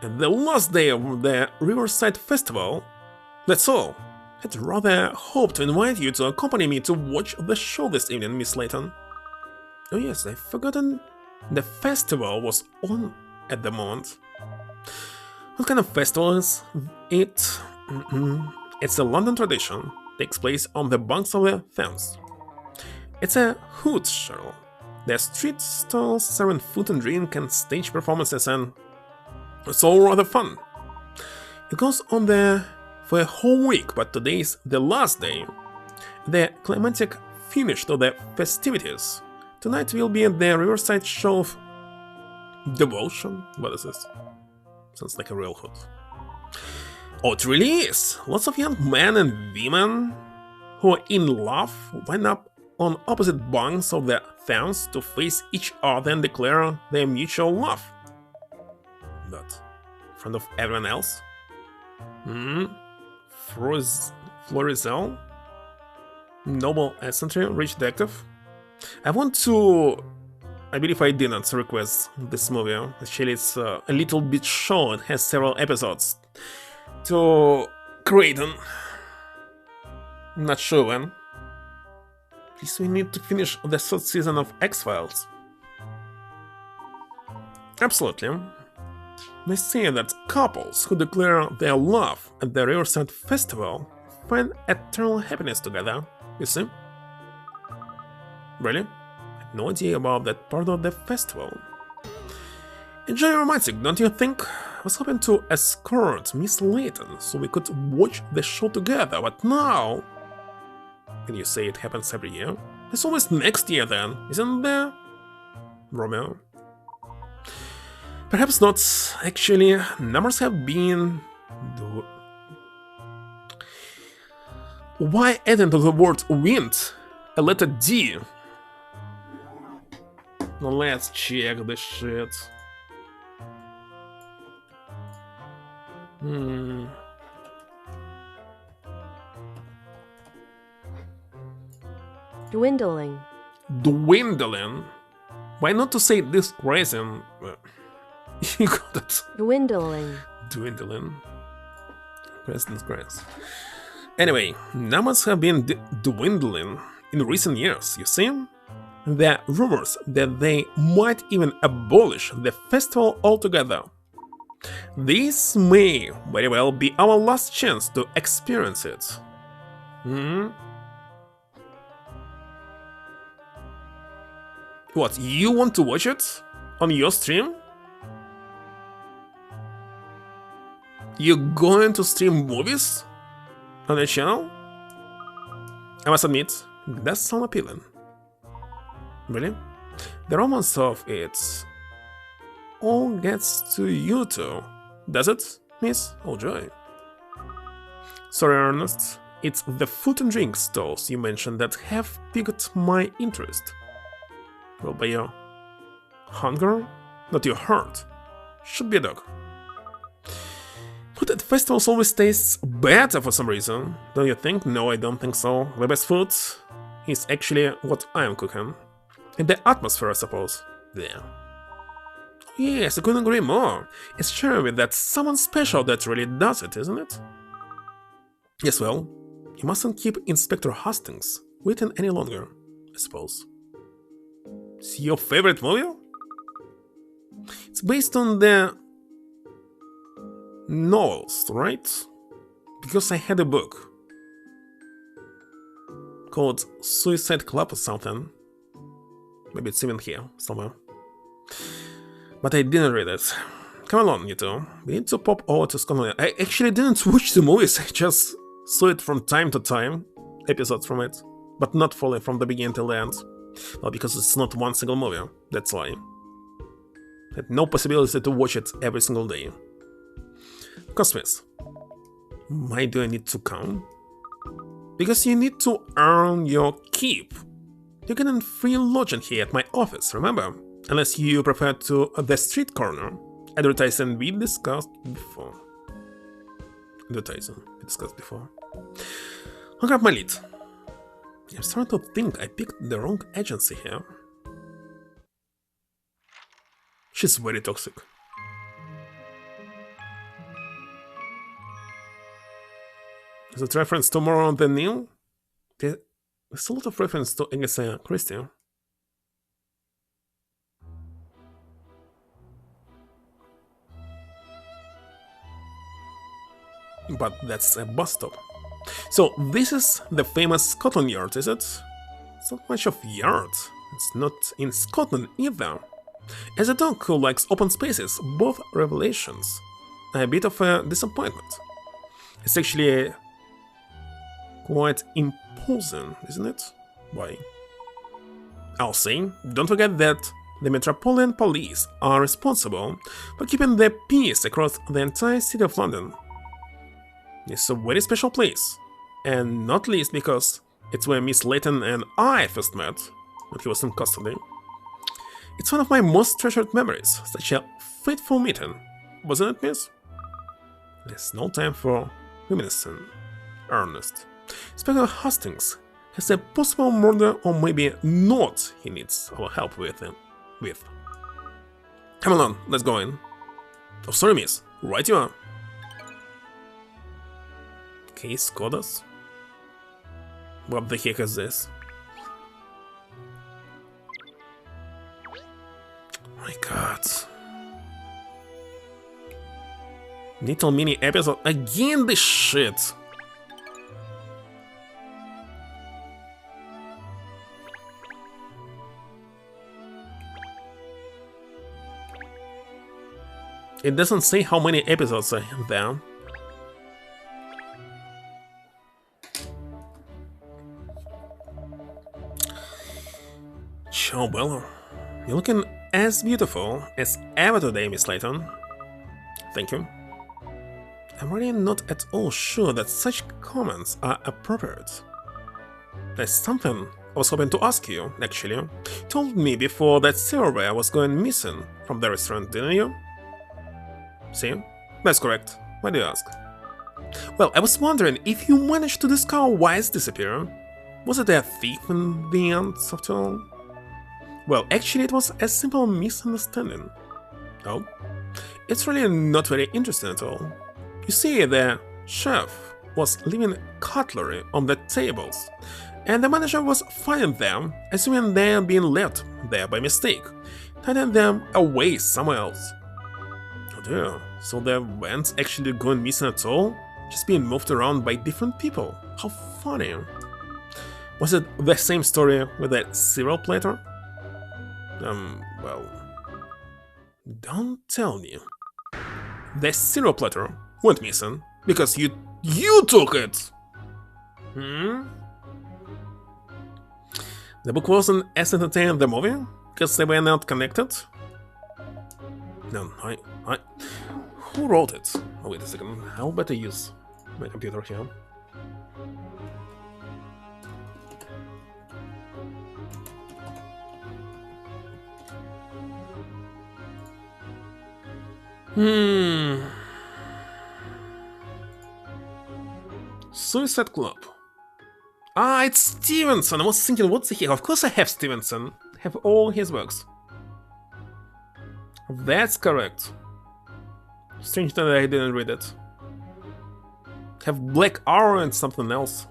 And the last day of the Riverside Festival? That's all. I'd rather hope to invite you to accompany me to watch the show this evening, Miss Layton. Oh yes, I've forgotten the festival was on at the moment. What kind of festival is it? It's a London tradition. Takes place on the banks of the Thames. It's a hoot show. There are street stalls serving food and drink and stage performances, and it's all rather fun. It goes on there for a whole week, but today is the last day. The climactic finish to the festivities. Tonight will be the Riverside Show of Devotion. What is this? Sounds like a real hood. Oh, it really is! Lots of young men and women who are in love line up on opposite banks of the Thames to face each other and declare their mutual love. But in front of everyone else? Florizel? Noble eccentric, rich detective? I believe I didn't request this movie. Actually, it's a little bit short, has several episodes to Creighton. Not sure when. Please, we need to finish the third season of X-Files. Absolutely. They say that couples who declare their love at the Riverside Festival find eternal happiness together, you see? Really? I had no idea about that part of the festival. Enjoy romantic, don't you think? I was hoping to escort Miss Layton so we could watch the show together, but now... Can you say it happens every year? It's always next year then, isn't there? Romeo. Perhaps not. Actually, numbers have been... Why add into the word wind a letter D? Let's check this shit. Dwindling. Dwindling? Why not to say disgracing? You got it. Dwindling. Dwindling. President's grace. Anyway, numbers have been dwindling in recent years, you see? There are rumors that they might even abolish the festival altogether. This may very well be our last chance to experience it. What, you want to watch it? On your stream? You're going to stream movies? On your channel? I must admit, it does sound appealing. Really? The romance of it all gets to you two, does it, Miss? Oh joy. Sorry, Ernest, it's the food and drink stalls you mentioned that have piqued my interest. Well, by your hunger, not your heart. Should be a dog. Food at festivals always tastes better for some reason, don't you think? No, I don't think so. The best food is actually what I am cooking. And the atmosphere, I suppose. Yeah. Yes, I couldn't agree more. It's sharing with that someone special that really does it, isn't it? Yes, well, you mustn't keep Inspector Hastings waiting any longer, I suppose. It's your favorite movie? It's based on the novels, right? Because I had a book called Suicide Club or something. Maybe it's even here, somewhere. But I didn't read it. Come along, you two. We need to pop over to Scotland. I actually didn't watch the movies, I just saw it from time to time, episodes from it, but not fully from the beginning till the end. Well, because it's not one single movie, that's why. I had no possibility to watch it every single day. Cosmos, why do I need to come? Because you need to earn your keep. You're getting free lodging here at my office, remember? Unless you prefer to the street corner. Advertising we discussed before. I'll grab my lead. I'm starting to think I picked the wrong agency here. She's very toxic. Is it reference to more on the Neil? There's a lot of reference to Agatha Christie. But that's a bus stop. So this is the famous Scotland Yard, is it? It's not much of yard. It's not in Scotland either. As a dog who likes open spaces, both revelations are a bit of a disappointment. It's actually quite imposing, isn't it? Why? I'll say, don't forget that the Metropolitan Police are responsible for keeping the peace across the entire city of London. It's a very special place, and not least because it's where Miss Layton and I first met when he was in custody. It's one of my most treasured memories, such a fateful meeting, wasn't it, miss? There's no time for reminiscing. Ernest. Inspector Hastings has a possible murder or maybe not he needs our help with. Come along, let's go in. Oh, sorry, miss. Right you are. Case Scotus? What the heck is this? My god. Little mini episode. Again this shit. It doesn't say how many episodes are there. Ciao, Bello. You're looking as beautiful as ever today, Miss Layton. Thank you. I'm really not at all sure that such comments are appropriate. There's something I was hoping to ask you, actually. You told me before that silverware was going missing from the restaurant, didn't you? See? That's correct. Why do you ask? Well, I was wondering if you managed to discover why it's disappearing. Was it a thief in the end, after all? Well, actually it was a simple misunderstanding. Oh? It's really not very interesting at all. You see, the chef was leaving cutlery on the tables, and the manager was finding them, assuming they had been left there by mistake, hiding them away somewhere else. Oh dear, so they weren't actually going missing at all? Just being moved around by different people? How funny. Was it the same story with that cereal platter? Well... Don't tell me. The cereal platter went missing because you took it! Hmm? The book wasn't as entertaining as the movie? Because they were not connected? No, who wrote it? Oh, wait a second. I'll better use my computer here. Suicide Club. Ah, it's Stevenson! I was thinking, what the heck? Of course I have Stevenson. I have all his works. That's correct. Strange that I didn't read it. Have Black Arrow and something else.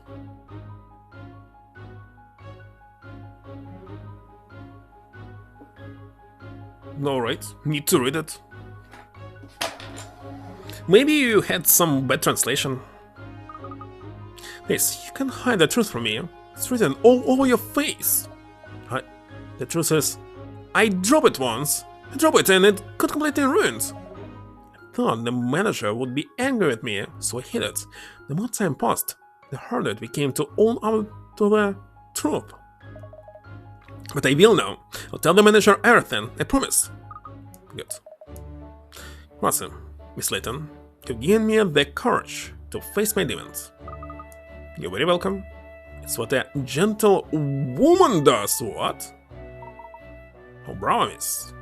Alright, need to read it. Maybe you had some bad translation. Yes, you can hide the truth from me. It's written all over your face. The truth is, I dropped it once. I dropped it and it got completely ruined. I thought the manager would be angry at me, so I hid it. The more time passed, the harder it became to own up to the truth. But I will now. I'll tell the manager everything, I promise. Good. Awesome, Miss Layton. You've given me the courage to face my demons. You're very welcome. It's what a gentle woman does. What? Oh, promise.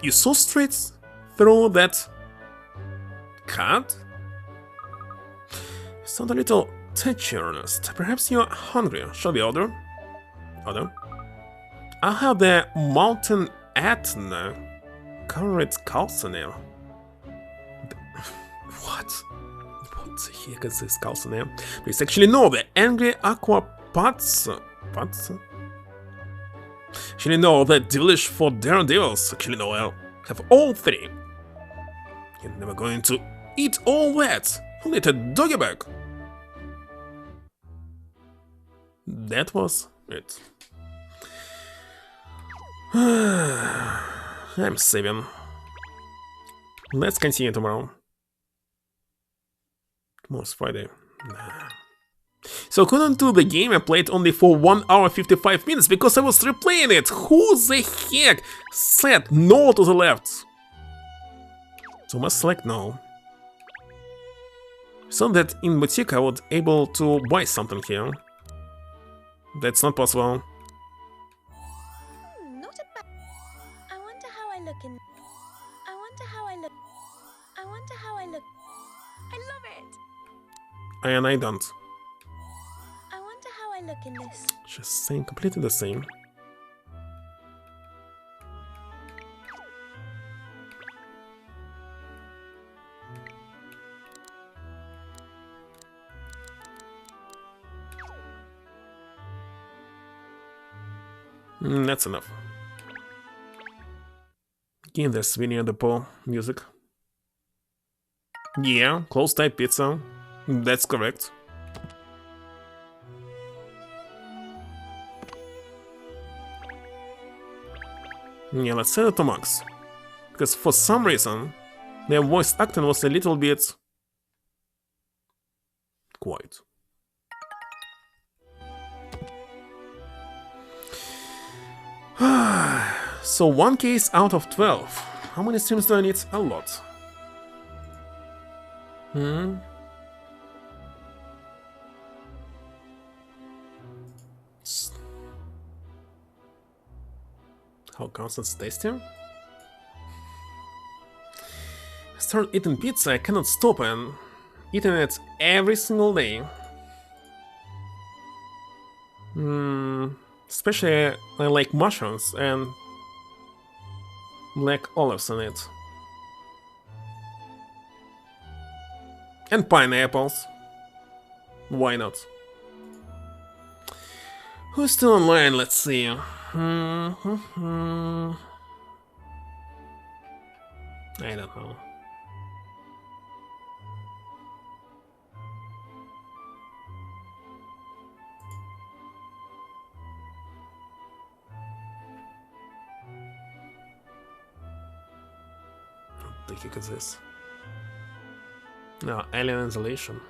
You saw straight through that cat? You sound a little touchy, Ernest. Perhaps you're hungry. Shall we order? Order? I have the Mountain H.a.n.d. curried calzone. What? What the heck is this calzone? Please actually know the angry aqua pazzo. Pazzo? Actually no, the devilish for daredevils. Actually no, I'll have all three. You're never going to eat all that. Only a doggy bag. That was it. I'm saving. Let's continue tomorrow. Tomorrow's Friday. So according to the game, I played only for 1 hour 55 minutes because I was replaying it. Who the heck said no to the left? So must select no. So that in boutique I would able to buy something here. That's not possible. Not a bad. I wonder how I look in. I wonder how I look. I wonder how I look. I love it. And I don't. I wonder how I look in this. Just saying completely the same. That's enough. Give the souvenir depot music. Yeah, close type pizza. That's correct. Yeah, let's set it to max. Because for some reason, their voice acting was a little bit quiet. So 1 case out of 12. How many streams do I need? A lot. How counts as tasty? I start eating pizza, I cannot stop and eating it every single day. Especially I like mushrooms and black olives in it. And pineapples. Why not? Who's still online? Let's see. I don't know. What the heck is this? No, alien insulation.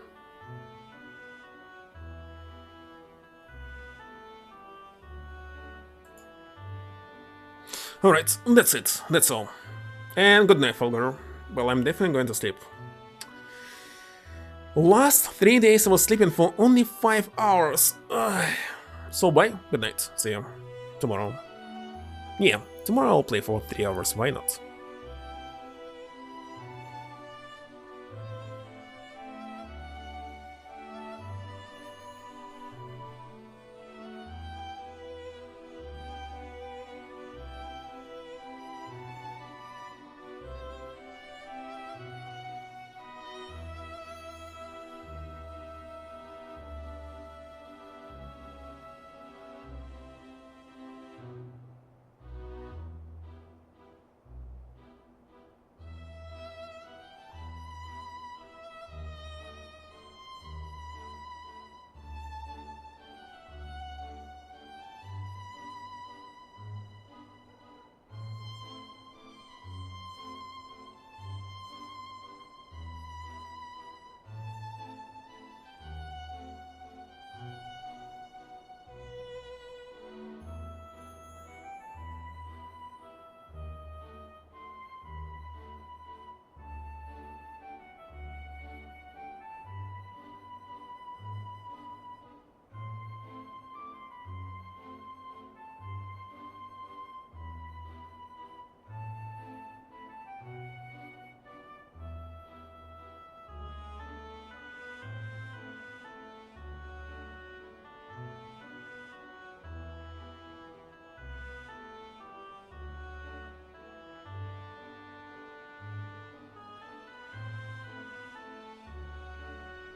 Alright, that's it. That's all. And good night, Folger. Well, I'm definitely going to sleep. Last 3 days I was sleeping for only 5 hours. So bye, good night. See you tomorrow. Yeah, tomorrow I'll play for 3 hours, why not?